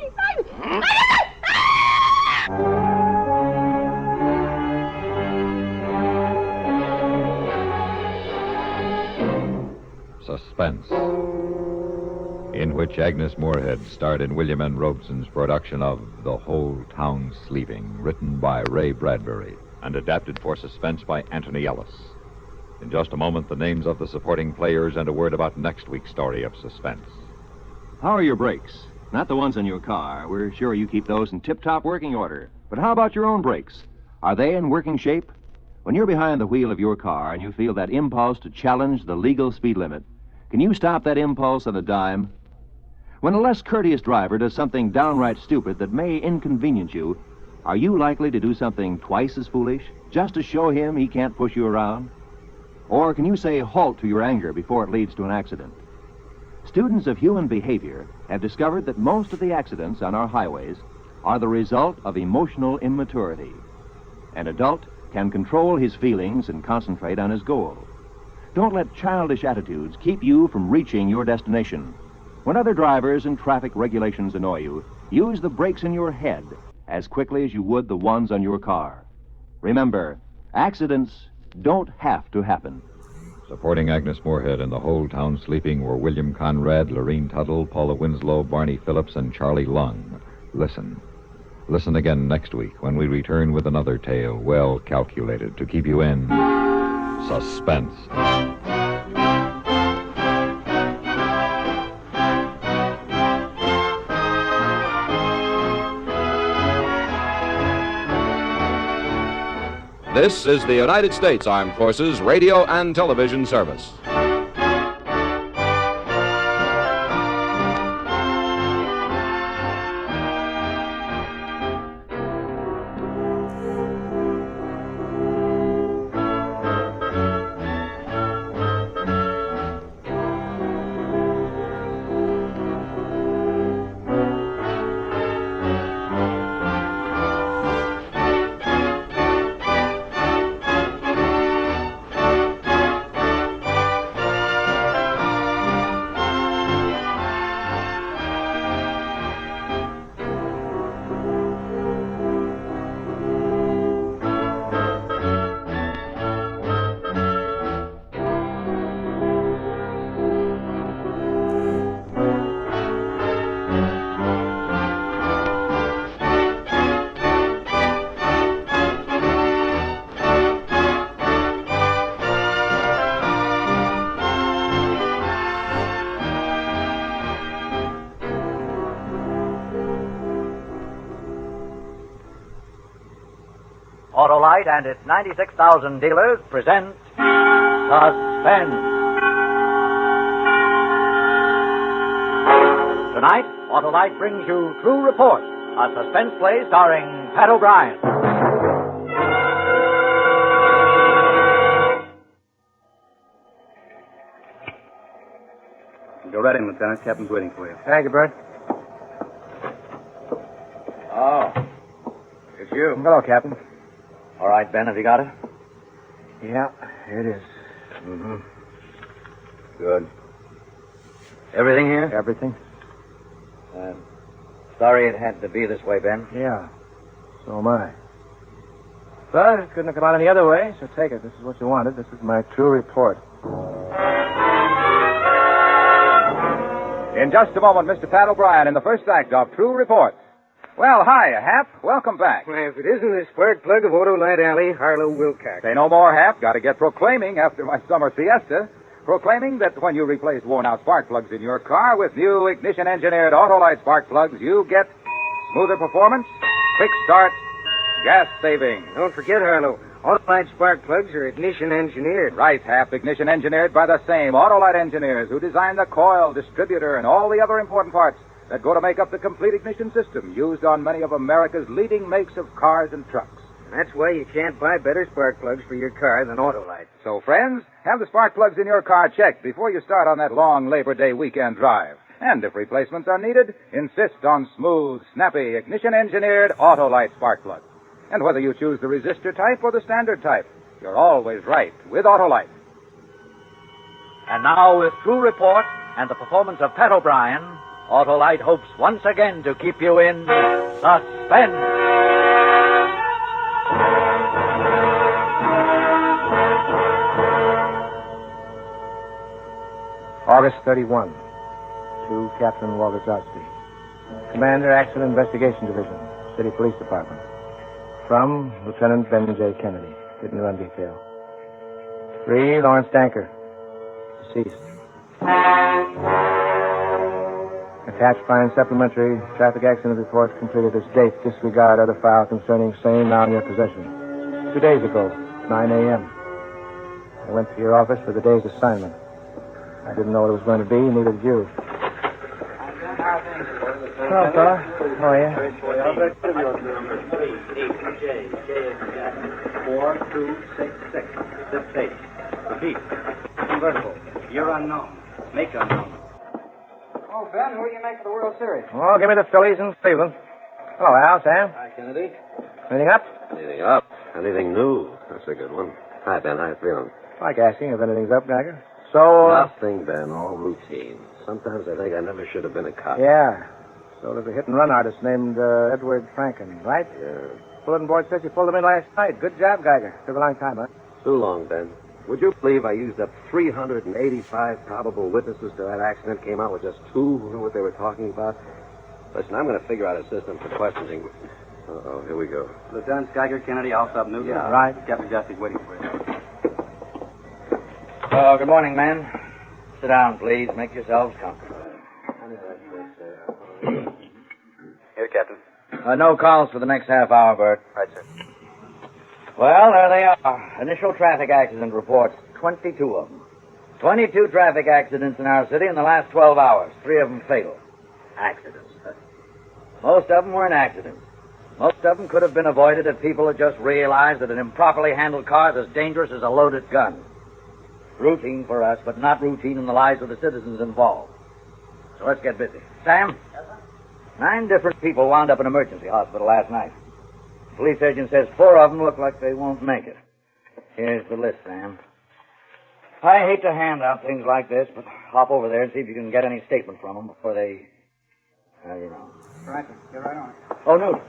Suspense, in which Agnes Moorehead starred in William N. Robeson's production of The Whole Town Sleeping, written by Ray Bradbury and adapted for Suspense by Anthony Ellis. In just a moment, the names of the supporting players and a word about next week's story of Suspense. How are your brakes? Not the ones in your car. We're sure you keep those in tip-top working order. But how about your own brakes? Are they in working shape? When you're behind the wheel of your car and you feel that impulse to challenge the legal speed limit, can you stop that impulse on a dime? When a less courteous driver does something downright stupid that may inconvenience you, are you likely to do something twice as foolish just to show him he can't push you around? Or can you say halt to your anger before it leads to an accident? Students of human behavior have discovered that most of the accidents on our highways are the result of emotional immaturity. An adult can control his feelings and concentrate on his goal. Don't let childish attitudes keep you from reaching your destination. When other drivers and traffic regulations annoy you, use the brakes in your head as quickly as you would the ones on your car. Remember, accidents don't have to happen. Supporting Agnes Moorehead and the whole town sleeping were William Conrad, Lorene Tuttle, Paula Winslow, Barney Phillips, and Charlie Lung. Listen. Listen again next week when we return with another tale well calculated to keep you in suspense. This is the United States Armed Forces Radio and Television Service. Autolite and its 96,000 dealers present Suspense. Tonight, Autolite brings you True Report, a suspense play starring Pat O'Brien. Go right in, Lieutenant. Captain's waiting for you. Thank you, Bert. Oh, it's you. Hello, Captain. All right, Ben, have you got it? Yeah, here it is. Mm-hmm. Good. Everything here? Everything. Sorry it had to be this way, Ben. Yeah, so am I. But it couldn't have come out any other way, so take it. This is what you wanted. This is my true report. In just a moment, Mr. Pat O'Brien in the first act of True Report. Well, hi, Hap. Welcome back. Well, if it isn't the spark plug of Autolite Alley, Harlow Wilcox. Say no more, Hap. Got to get proclaiming after my summer siesta. Proclaiming that when you replace worn-out spark plugs in your car with new ignition-engineered Autolite spark plugs, you get smoother performance, quick start, gas saving. Don't forget, Harlow, Autolite spark plugs are ignition-engineered. Right, Hap. Ignition-engineered by the same Autolite engineers who designed the coil, distributor, and all the other important parts that go to make up the complete ignition system used on many of America's leading makes of cars and trucks. And that's why you can't buy better spark plugs for your car than Autolite. So, friends, have the spark plugs in your car checked before you start on that long Labor Day weekend drive. And if replacements are needed, insist on smooth, snappy, ignition-engineered Autolite spark plugs. And whether you choose the resistor type or the standard type, you're always right with Autolite. And now, with True Report and the performance of Pat O'Brien, Autolite hopes once again to keep you in suspense. August 31. To Captain Walter Godspeed. Commander, Accident Investigation Division, City Police Department. From Lieutenant Ben J. Kennedy, hit and run detail. 3, Lawrence Danker, deceased. Attached fine supplementary traffic accident report completed this date. Disregard other file concerning same now in your possession. 2 days ago, 9 a.m. I went to your office for the day's assignment. I didn't know what it was going to be, neither did you. Hello, fella. How are you? 4266. This page. Repeat. Convertible. You're unknown. Make unknown. Oh, Ben, who do you make for the World Series? Oh, give me the Phillies in Cleveland. Hello, Al, Sam. Hi, Kennedy. Anything up? Anything up? Anything new? That's a good one. Hi, Ben. How you feeling? Like asking if anything's up, Geiger. So, Nothing, Ben. All routine. Sometimes I think I never should have been a cop. Yeah. So there's a hit-and-run artist named Edward Franken, right? Yeah. Bulletin board says you pulled him in last night. Good job, Geiger. Took a long time, huh? Too long, Ben. Would you believe I used up 385 probable witnesses to that accident, came out with just 2 who knew what they were talking about? Listen, I'm going to figure out a system for questioning. Uh-oh, here we go. Lieutenant Geiger, Kennedy, all sub Newton. Yeah. Right. Captain Justice waiting for you. Oh, good morning, men. Sit down, please. Make yourselves comfortable. Here, Captain. No calls for the next half hour, Bert. Right, sir. Well, there they are. Initial traffic accident reports. 22 of them. 22 traffic accidents in our city in the last 12 hours. 3 of them fatal. Accidents. Most of them weren't accidents. Most of them could have been avoided if people had just realized that an improperly handled car is as dangerous as a loaded gun. Routine for us, but not routine in the lives of the citizens involved. So let's get busy. Sam? Yes, sir? 9 different people wound up in emergency hospital last night. Police surgeon says 4 of them look like they won't make it. Here's the list, Sam. I hate to hand out things like this, but hop over there and see if you can get any statement from them before they... you know. Right, sir. You're right on it. Oh, Newton.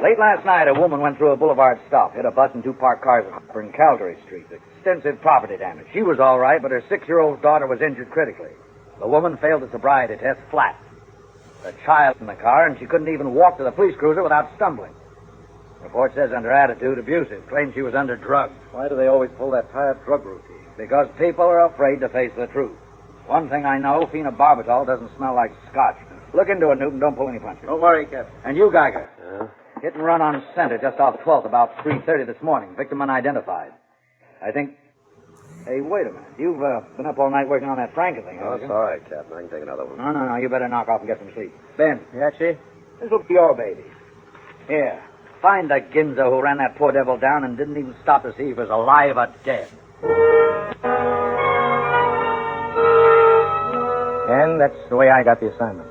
Late last night, a woman went through a boulevard stop, hit a bus and 2 parked cars in Calgary Street. Extensive property damage. She was all right, but her 6-year-old daughter was injured critically. The woman failed a sobriety test flat. The child in the car, and she couldn't even walk to the police cruiser without stumbling. Report says under attitude, abusive. Claims she was under drugs. Why do they always pull that tired drug routine? Because people are afraid to face the truth. One thing I know, phenobarbital doesn't smell like scotch. Look into it, Newton. Don't pull any punches. Don't worry, Captain. And you, Geiger. Yeah? Hit and run on center just off 12th about 3:30 this morning. Victim unidentified. I think... Hey, wait a minute. You've been up all night working on that Franken thing, Oh, haven't it's you? all right, Captain. I can take another one. No. You better knock off and get some sleep. Ben. Yeah, Chief? This will be your baby. Here. Find the Ginzo who ran that poor devil down and didn't even stop to see if he was alive or dead. And that's the way I got the assignment.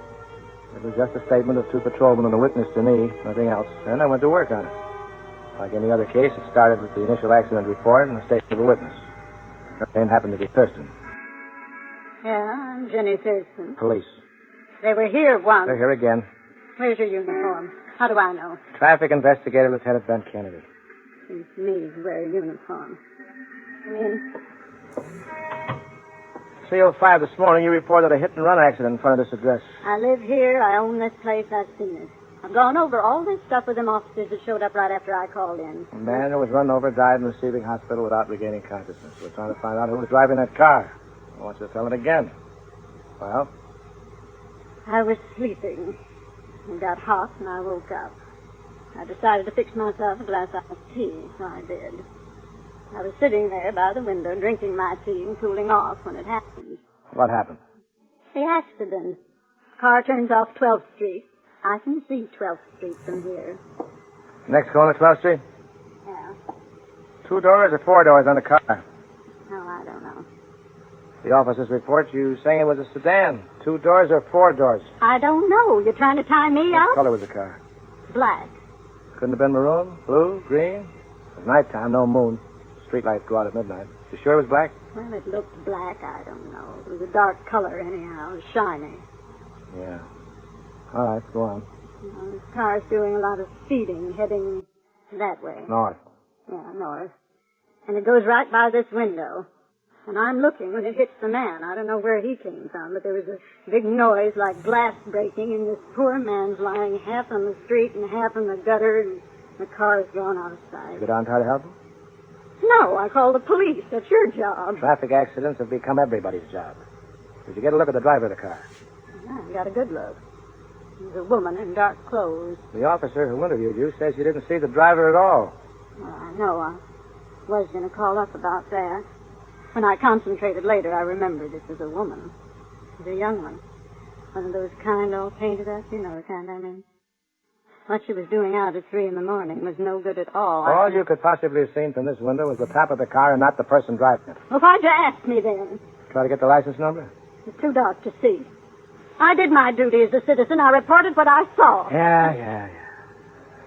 It was just a statement of 2 patrolmen and a witness to me, nothing else. And I went to work on it. Like any other case, it started with the initial accident report and the statement of a witness. Her name happened to be Thurston. Yeah, I'm Jenny Thurston. Police. They were here once. They're here again. Where's your uniform? How do I know? Traffic investigator, Lieutenant Ben Kennedy. Seems to me to wear a uniform. Come in. 3:05 this morning, you reported a hit-and-run accident in front of this address. I live here. I own this place. I've seen it. I've gone over all this stuff with them officers that showed up right after I called in. A man who was run over died in the receiving hospital without regaining consciousness. We're trying to find out who was driving that car. I want you to tell it again. Well? I was sleeping. It got hot and I woke up. I decided to fix myself a glass of tea, so I did. I was sitting there by the window drinking my tea and cooling off when it happened. What happened? The accident. Car turns off 12th Street. I can see 12th Street from here. Next corner, 12th Street? Yeah. 2 doors or 4 doors on the car? Oh, I don't know. The officer's report, you saying it was a sedan. 2 doors or 4 doors? I don't know. You're trying to tie me What up? color was the car? Black. Couldn't have been maroon, blue, green? It was nighttime, no moon. Streetlights go out at midnight. You sure it was black? Well, it looked black. I don't know. It was a dark color anyhow. It was shiny. Yeah. All right, go on. This car's doing a lot of speeding, heading that way. North. Yeah, north. And it goes right by this window. And I'm looking when it hits the man. I don't know where he came from, but there was a big noise like glass breaking, and this poor man's lying half on the street and half in the gutter, and the car's gone out of sight. Go down and try to help him? No, I called the police. That's your job. Traffic accidents have become everybody's job. Did you get a look at the driver of the car? I got a good look. There's a woman in dark clothes. The officer who interviewed you says you didn't see the driver at all. Well, I know. was going to call up about that. When I concentrated later, I remembered it was a woman. It was a young one. One of those kind all painted up, you know the kind I mean. What she was doing out at 3 a.m. was no good at all. All you could possibly have seen from this window was the top of the car and not the person driving it. Well, why'd you ask me then? Try to get the license number? It's too dark to see. I did my duty as a citizen. I reported what I saw. Yeah.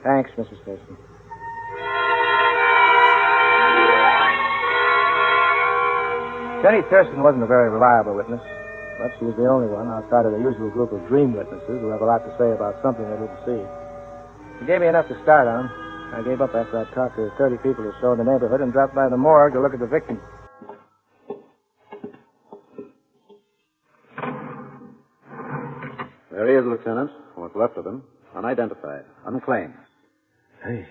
Thanks, Mrs. Thurston. Jenny Thurston wasn't a very reliable witness, but she was the only one outside of the usual group of dream witnesses who have a lot to say about something they didn't see. She gave me enough to start on. I gave up after I'd talked to 30 people or so in the neighborhood and dropped by the morgue to look at the victim. There he is, Lieutenant. What's left of him. Unidentified. Unclaimed. Hey.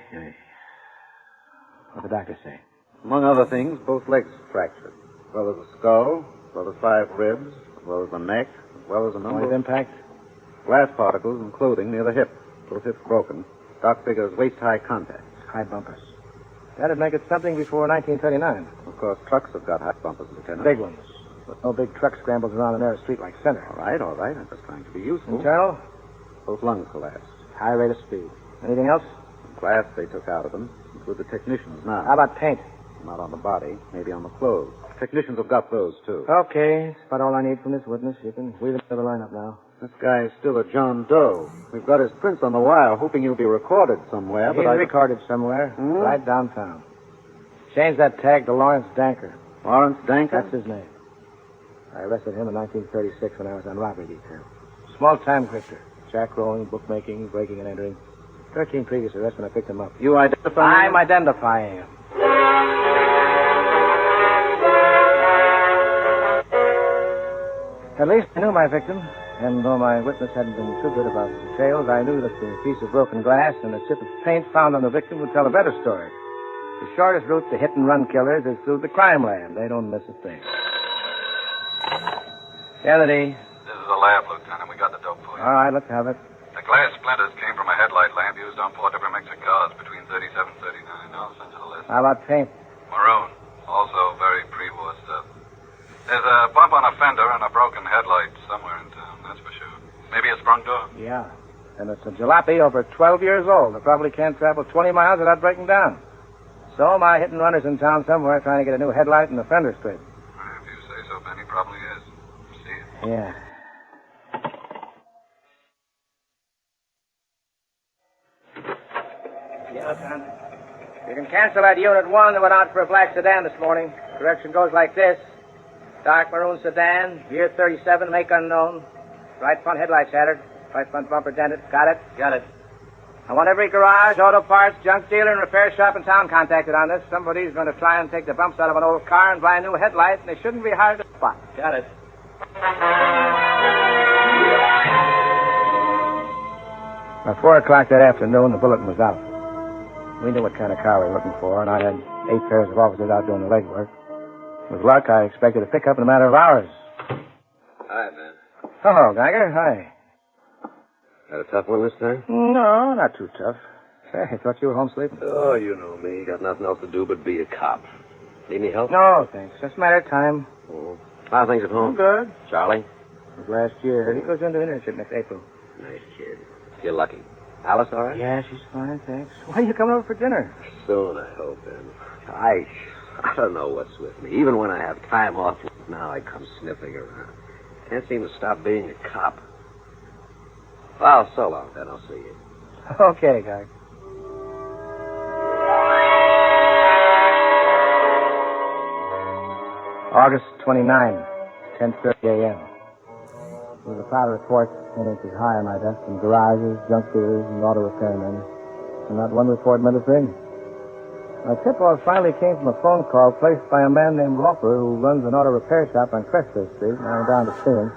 What'd the doctor say? Among other things, both legs fractured. As well as the skull, as well as 5 ribs, as well as the neck, as well as a number Point of impact? glass particles and clothing near the hip. Both hips broken. Doc figures waist-high contact. High bumpers. That'd make it something before 1939. Of course, trucks have got high bumpers, Lieutenant. Big ones. But no big truck scrambles around a narrow street like Center. All right. I'm just trying to be useful. Internal? Both lungs collapsed. High rate of speed. Anything else? The glass they took out of them include the technicians now. How about paint? Not on the body, maybe on the clothes. Technicians have got those, too. Okay, that's about all I need from this witness. You can weave into the lineup now. This guy is still a John Doe. We've got his prints on the wire, hoping he'll be recorded somewhere, He's recorded somewhere, right downtown. Change that tag to Lawrence Danker. Lawrence Danker? That's his name. I arrested him in 1936 when I was on robbery detail. Small-time grifter. Jackrolling, bookmaking, breaking and entering. 13 previous arrests when I picked him up. You identify him? I'm identifying him. At least I knew my victim, and though my witness hadn't been too good about details, I knew that the piece of broken glass and the chip of paint found on the victim would tell a better story. The shortest route to hit-and-run killers is through the crime lab. They don't miss a thing. Kennedy. This is the lab, Lieutenant. We got the dope for you. All right, let's have it. The glass splinters came from a headlight lamp used on 4 different mix of cars between 37 and 39. I'll send you the list. How about paint? Maroon. Also very pre-war stuff. There's a bump on a fender and a broken headlight somewhere in town, that's for sure. Maybe a sprung door. Yeah. And it's a jalopy over 12 years old. It probably can't travel 20 miles without breaking down. So my hit-and-runner's in town somewhere trying to get a new headlight and a fender straight. If you say so, Ben, he probably is. See you. Yeah. Yeah, son. You can cancel that Unit 1 that went out for a black sedan this morning. Direction goes like this. Dark maroon sedan, year 37, make unknown. Right front headlight shattered. Right front bumper dented. Got it? Got it. I want every garage, auto parts, junk dealer, and repair shop in town contacted on this. Somebody's going to try and take the bumps out of an old car and buy a new headlight, and they shouldn't be hard to spot. Got it. By 4 o'clock that afternoon, the bulletin was out. We knew what kind of car we were looking for, and I had 8 pairs of officers out doing the legwork. With luck, I expected to pick up in a matter of hours. Hi, man. Hello, Geiger. Hi. Had a tough one this time? No, not too tough. Say, I thought you were home sleeping. Oh, you know me. Got nothing else to do but be a cop. Need any help? No, thanks. Just a matter of time. Oh. How are things at home? Good. Charlie? It was last year. He goes into internship next April. Nice kid. You're lucky. Alice all right? Yeah, she's fine, thanks. Why are you coming over for dinner? Soon, I hope, Ben. I don't know what's with me. Even when I have time off now, I come sniffing around. Can't seem to stop being a cop. Well, so long, then. I'll see you. Okay, Geiger. August 29, 10:30 a.m. There was a pile of reports 10 inches high on my desk from garages, junk dealers, and auto repairmen. And not one report meant a thing. My tip-off finally came from a phone call placed by a man named Roper who runs an auto repair shop on Crespo Street. Now I'm down to see him.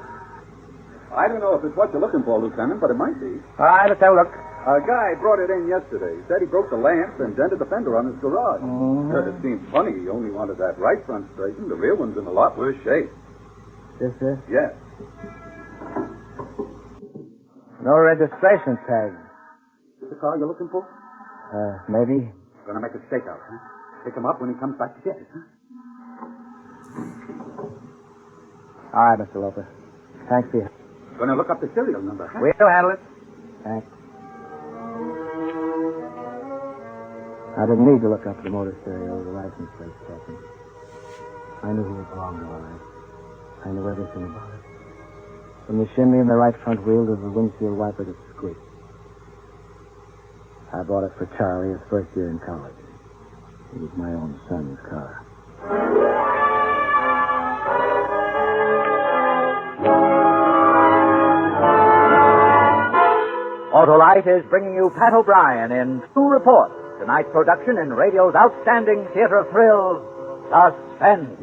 I don't know if it's what you're looking for, Lieutenant, but it might be. All right, let's have a look. A guy brought it in yesterday. Said he broke the lamps and dented the fender on his garage. It seems funny he only wanted that right front straightened. The rear one's in a lot worse shape. This is? Yes. No registration tag. Is the car you're looking for? Maybe. Gonna make a stakeout, huh? Pick him up when he comes back to get it, huh? All right, Mr. Loper. Thanks for you. Gonna look up the serial number, huh? We'll handle it. Thanks. I didn't need to look up the motor stereo or the license plate, Captain. I knew who it belonged to, all right. I knew everything about it. From the shimmy in the right front wheel to the windshield wiper that squeaked. I bought it for Charlie his first year in college. It was my own son's car. Autolite is bringing you Pat O'Brien in True Report, tonight's production in radio's outstanding theater of thrills, Suspense.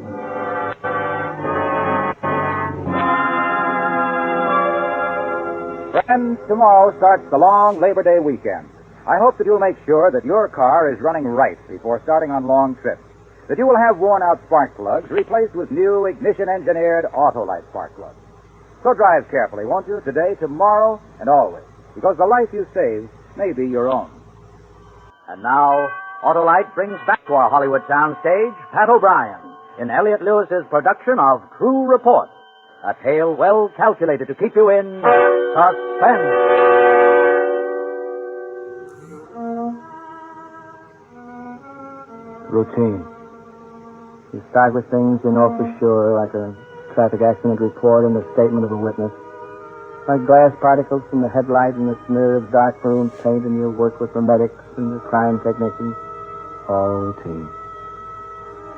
Friends, tomorrow starts the long Labor Day weekend. I hope that you'll make sure that your car is running right before starting on long trips, that you will have worn-out spark plugs replaced with new ignition-engineered Autolite spark plugs. So drive carefully, won't you, today, tomorrow, and always, because the life you save may be your own. And now, Autolite brings back to our Hollywood soundstage Pat O'Brien in Elliot Lewis's production of True Report, a tale well calculated to keep you in suspense. Routine. You start with things you know for sure, like a traffic accident report and a statement of a witness. Like glass particles from the headlight and the smear of dark maroon paint, and you'll work with the medics and the crime technicians. All routine.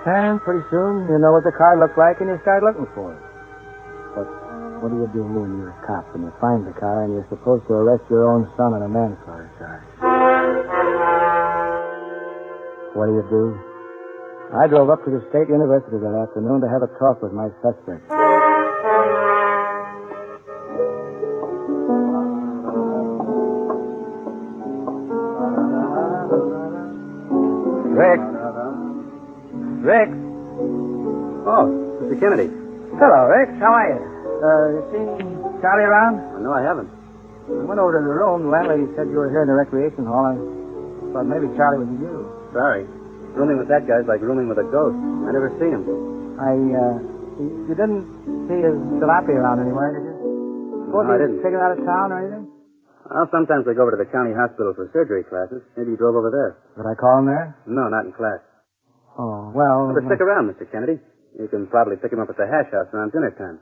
And pretty soon you know what the car looks like and you start looking for it. But what do you do when you're a cop and you find the car and you're supposed to arrest your own son on a manslaughter charge? What do? I drove up to the State University that afternoon to have a talk with my suspect. Rick. Rick. Oh, Mr. Kennedy. Hello, Rick. How are you? You seen Charlie around? No, I haven't. I went over to the room. The landlady said you were here in the recreation hall. I thought maybe Charlie was you. Sorry. Rooming with that guy's like rooming with a ghost. I never see him. You didn't see his jalopy around anywhere, did you? No, I didn't. Taken out of town or anything? Well, sometimes I go over to the county hospital for surgery classes. Maybe he drove over there. Did I call him there? No, not in class. Oh, well... But stick around, Mr. Kennedy. You can probably pick him up at the hash house around dinner time.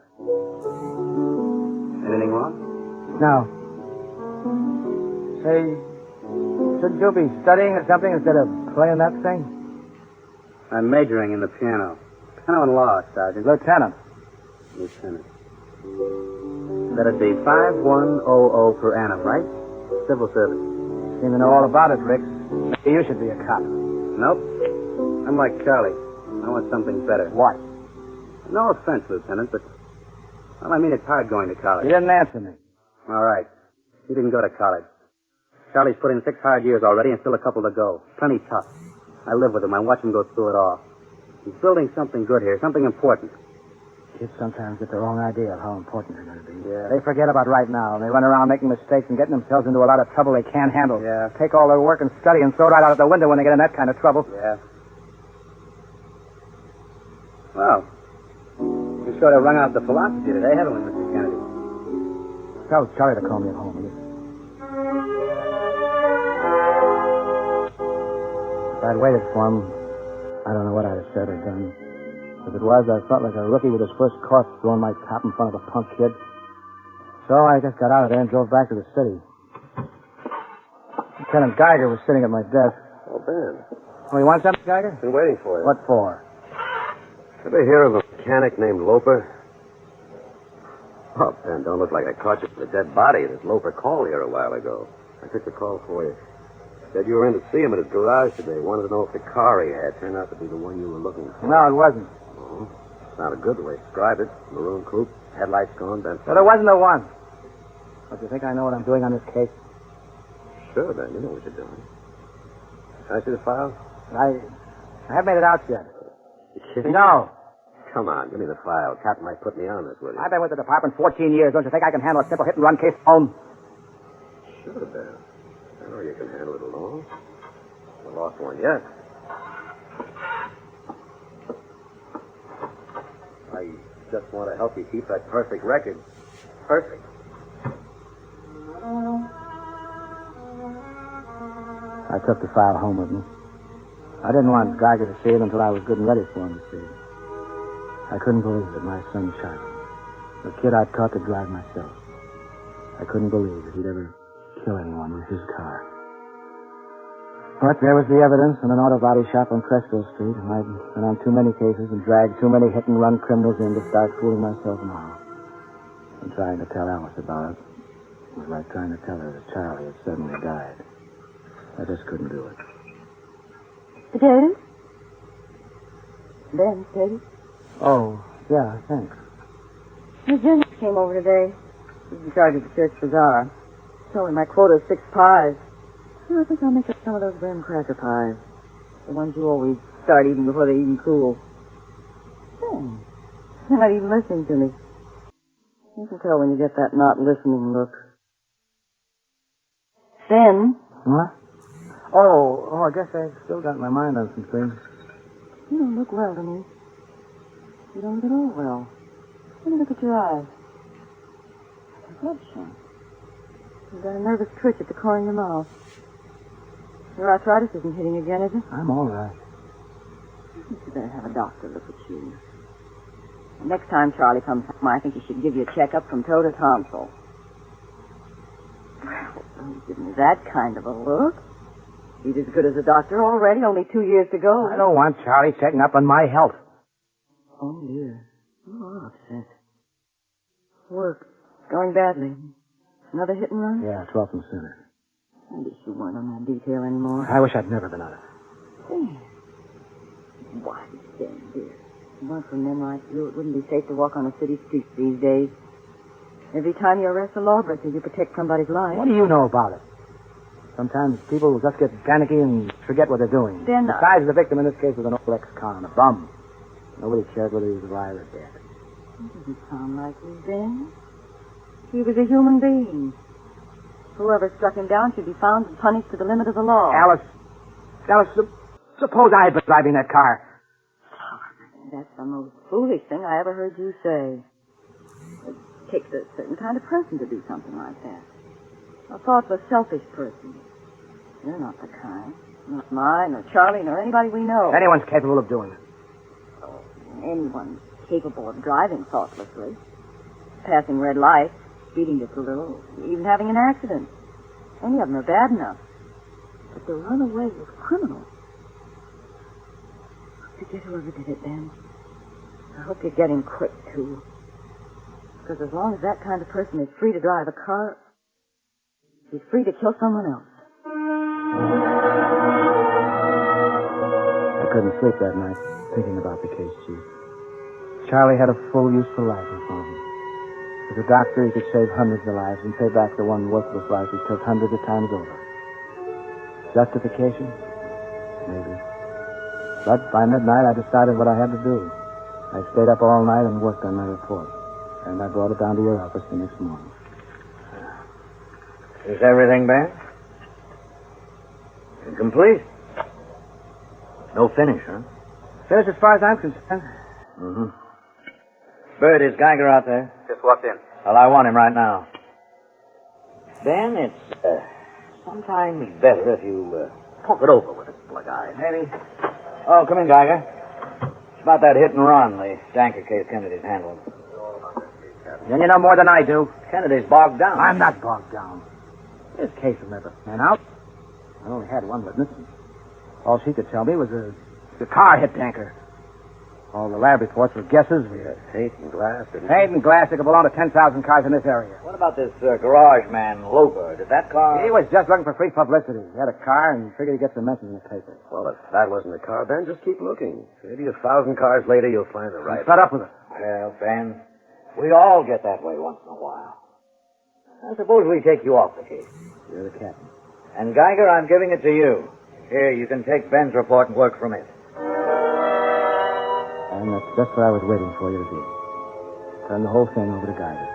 Anything wrong? No. Say, shouldn't you be studying or something instead of playing that thing? I'm majoring in the piano. Piano and law, Sergeant. Lieutenant. That'd be 5100 per annum, right? Civil service. Seem to know all about it, Rick. Maybe you should be a cop. Nope. I'm like Charlie. I want something better. What? No offense, Lieutenant, but... Well, I mean, it's hard going to college. You didn't answer me. All right. He didn't go to college. Charlie's put in 6 hard years already and still a couple to go. Plenty tough. I live with him. I watch him go through it all. He's building something good here, something important. Kids sometimes get the wrong idea of how important they're going to be. Yeah. They forget about right now. They run around making mistakes and getting themselves into a lot of trouble they can't handle. Yeah. Take all their work and study and throw it right out of the window when they get in that kind of trouble. Yeah. Well, we sort of rung out the philosophy today, haven't we, Mr. Kennedy? Tell Charlie to call me at home, will you? If I'd waited for him, I don't know what I'd have said or done. If it was, I felt like a rookie with his first corpse throwing my top in front of a punk kid. So I just got out of there and drove back to the city. Lieutenant Geiger was sitting at my desk. Oh, Ben. Oh, you want something, Geiger? Been waiting for you. What for? Ever hear of a mechanic named Loper? Oh, Ben, don't look like I caught you with a dead body. This Loper called here a while ago. I took the call for you. Said you were in to see him at his garage today. Wanted to know if the car he had turned out to be the one you were looking for. No, it wasn't. Oh, it's not a good way to describe it. Maroon coupe, headlights gone, bent. Well, there wasn't the one. But you think I know what I'm doing on this case? Sure, Ben. You know what you're doing. Can I see the file? I haven't made it out yet. You kidding? No. Come on, give me the file. Captain might put me on this with you. I've been with the department 14 years. Don't you think I can handle a simple hit-and-run case alone? Sure, Ben. I know you can handle it alone. The lost one yet. I just want to help you keep that perfect record. Perfect. I took the file home with me. I didn't want Geiger to see it until I was good and ready for him to see it. I couldn't believe that my son shot him. The kid I'd taught to drive myself. I couldn't believe that he'd ever kill anyone with his car. But there was the evidence in an auto body shop on Cresco Street, and I'd been on too many cases and dragged too many hit-and-run criminals in to start fooling myself now. And trying to tell Alice about it was like trying to tell her that Charlie had suddenly died. I just couldn't do it. Potatoes? Ben, potatoes? Oh, yeah, thanks. Miss Jennings came over today. She's in charge of the church bazaar. Told me my quota is 6 pies. I think I'll make up some of those graham cracker pies. The ones you always start eating before they even cool. Ben, they're not even listening to me. You can tell when you get that not listening look. Ben? What? Oh, I guess I've still got my mind on some things. You don't look well to me. You don't look at all well. Let me look at your eyes. Bloodshot. You've got a nervous twitch at the corner of your mouth. Your arthritis isn't hitting again, is it? I'm all right. You better have a doctor look at you. The next time Charlie comes home, I think he should give you a checkup from toe to tonsil. Well, don't give me that kind of a look. He's as good as a doctor already, only 2 years to go. I don't want Charlie checking up on my health. Oh, dear. You are upset. Work. Going badly. Another hit and run? Yeah, 12th and Center. I wish you weren't on that detail anymore. I wish I'd never been on it. Why, Ben, dear. If it weren't for men like you, it wouldn't be safe to walk on a city street these days. Every time you arrest a lawbreaker, you protect somebody's life. What do you know about it? Sometimes people will just get panicky and forget what they're doing. Then, Besides, the victim in this case was an old ex-con, a bum. Nobody cared whether he was alive or dead. That doesn't sound like you, Ben. He was a human being. Whoever struck him down should be found and punished to the limit of the law. Alice, suppose I had been driving that car. That's the most foolish thing I ever heard you say. It takes a certain kind of person to do something like that. A thoughtless, selfish person. You're not the kind. Not mine, or Charlie, nor anybody we know. Anyone's capable of doing it. Anyone's capable of driving thoughtlessly. Passing red lights, speeding just a little, even having an accident. Any of them are bad enough. But to run away with criminals. Forget whoever did it, Ben. I hope you get him quick, too. Because as long as that kind of person is free to drive a car, he's free to kill someone else. I couldn't sleep that night, thinking about the case, Chief. Charlie had a full, useful life in front of him. As a doctor, he could save hundreds of lives and pay back the one worthless life he took hundreds of times over. Justification? Maybe. But by midnight, I decided what I had to do. I stayed up all night and worked on my report. And I brought it down to your office the next morning. Is everything, Ben? Complete? No finish, huh? Finished as far as I'm concerned. Mm-hmm. Bird, is Geiger out there? Just walked in. Well, I want him right now. Ben, it's sometimes better if you talk it over with a couple of guys. Maybe. Oh, come in, Geiger. It's about that hit and run, the tanker case Kennedy's handled. Then you know more than I do. Kennedy's bogged down. I'm not bogged down. This case will never pan out. I only had one witness. All she could tell me was the car hit tanker. All the lab reports were guesses. Paint and glass. Paint and glass that could belong to 10,000 cars in this area. What about this garage man, Loper? Did that car... He was just looking for free publicity. He had a car and figured he'd get some mention in the paper. Well, if that wasn't the car, Ben, just keep looking. Maybe 1,000 cars later, you'll find the right Fed up with it. Well, Ben, we all get that way once in a while. I suppose we take you off the case. You're the captain. And, Geiger, I'm giving it to you. Here, you can take Ben's report and work from it. And that's just what I was waiting for you to do. Turn the whole thing over to Geiger.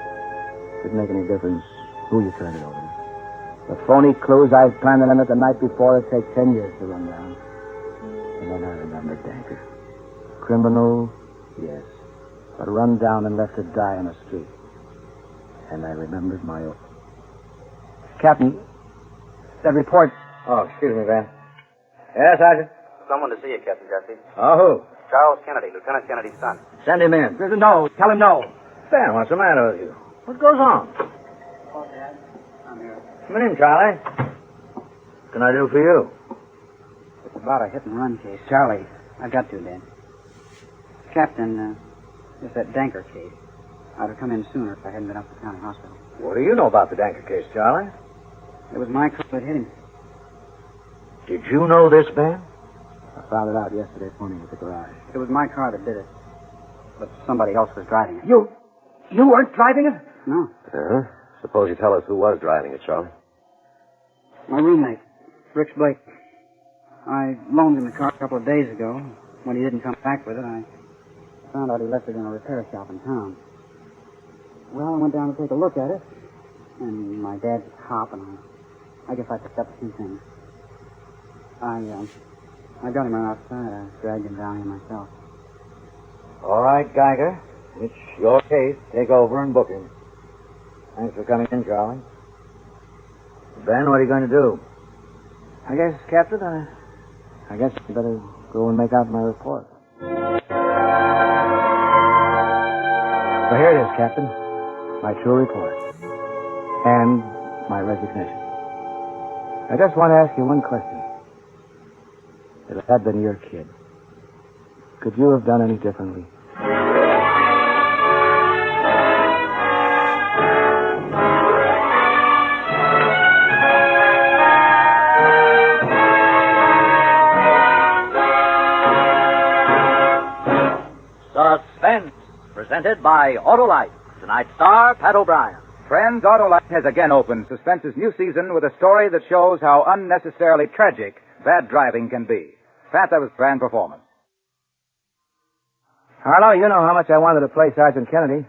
Didn't make any difference who you turned it over to. The phony clues I planted on it the night before would take 10 years to run down. And then I remembered Danker. Criminal, yes. but run down and left to die in the street. And I remembered my oath. Captain, that report... Oh, excuse me, Van. Yes, Sergeant? Someone to see you, Captain Jesse. Oh, who? Charles Kennedy, Lieutenant Kennedy's son. Send him in. No, tell him no. Ben, what's the matter with you? What goes on? Oh, Dad. I'm here. Come in, Charlie. What can I do for you? It's about a hit-and-run case. Charlie, I got to, Dad. Captain, it's that Danker case. I'd have come in sooner if I hadn't been up to the county hospital. What do you know about the Danker case, Charlie? It was my car that hit him. Did you know this, Ben? I found it out yesterday morning at the garage. It was my car that did it. But somebody else was driving it. You weren't driving it? No. Suppose you tell us who was driving it, Charlie. My roommate, Rich Blake. I loaned him the car a couple of days ago. When he didn't come back with it, I found out he left it in a repair shop in town. Well, I went down to take a look at it. And my dad's cop, and I guess I picked up a few things. I got him right outside. I dragged him down here myself. All right, Geiger. It's your case. Take over and book him. Thanks for coming in, Charlie. Ben, what are you going to do? I guess, Captain, I guess I better go and make out my report. So here it is, Captain. My true report. And my resignation. I just want to ask you one question. If it had been your kid, could you have done any differently? Suspense, presented by Autolite. Tonight's star, Pat O'Brien. Friends, Autolite has again opened Suspense's new season with a story that shows how unnecessarily tragic bad driving can be. Pat, that was grand performance. Harlow, you know how much I wanted to play Sergeant Kennedy.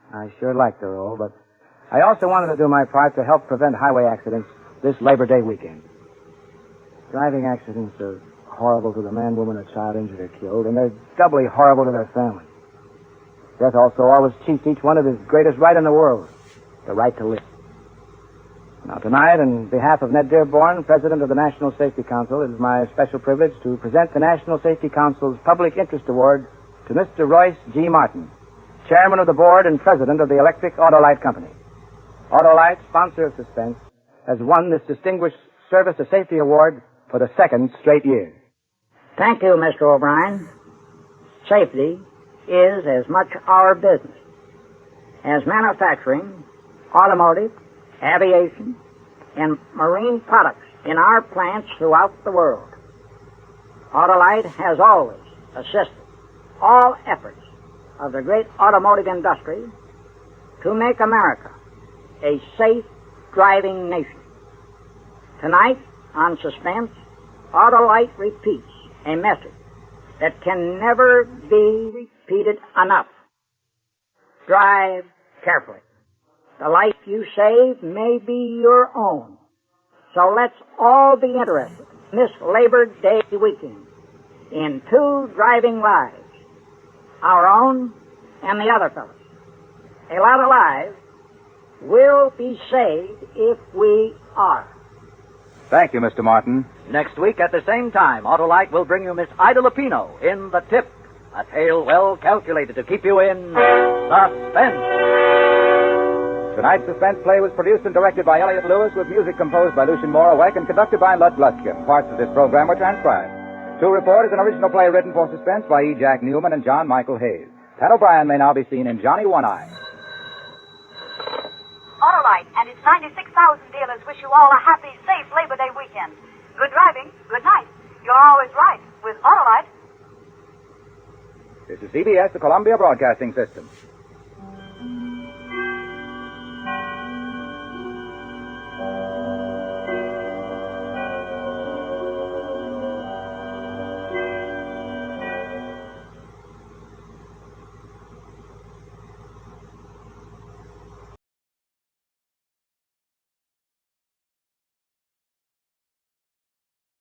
I sure liked the role, but I also wanted to do my part to help prevent highway accidents this Labor Day weekend. Driving accidents are horrible to the man, woman, or child injured or killed, and they're doubly horrible to their families. Death also always cheats each one of his greatest right in the world, the right to live. Now, tonight, on behalf of Ned Dearborn, President of the National Safety Council, it is my special privilege to present the National Safety Council's Public Interest Award to Mr. Royce G. Martin, Chairman of the Board and President of the Electric Autolite Company. Autolite, sponsor of Suspense, has won this distinguished Service to Safety Award for the second straight year. Thank you, Mr. O'Brien. Safety is as much our business as manufacturing, automotive, aviation, and marine products in our plants throughout the world. Autolite has always assisted all efforts of the great automotive industry to make America a safe driving nation. Tonight, on Suspense, Autolite repeats a message that can never be repeated enough. Drive carefully. The life you save may be your own. So let's all be interested this Labor Day weekend in two driving lives, our own and the other fellows. A lot of lives will be saved if we are. Thank you, Mr. Martin. Next week at the same time, Autolite will bring you Miss Ida Lupino in The Tip, a tale well calculated to keep you in suspense. Tonight's Suspense play was produced and directed by Elliott Lewis with music composed by Lucien Moraweck and conducted by Lud Gluskin. Parts of this program were transcribed. To Report is an original play written for Suspense by E. Jack Newman and John Michael Hayes. Pat O'Brien may now be seen in Johnny One-Eye. Autolite and its 96,000 dealers wish you all a happy, safe Labor Day weekend. Good driving, good night. You're always right with Autolite. This is CBS, the Columbia Broadcasting System.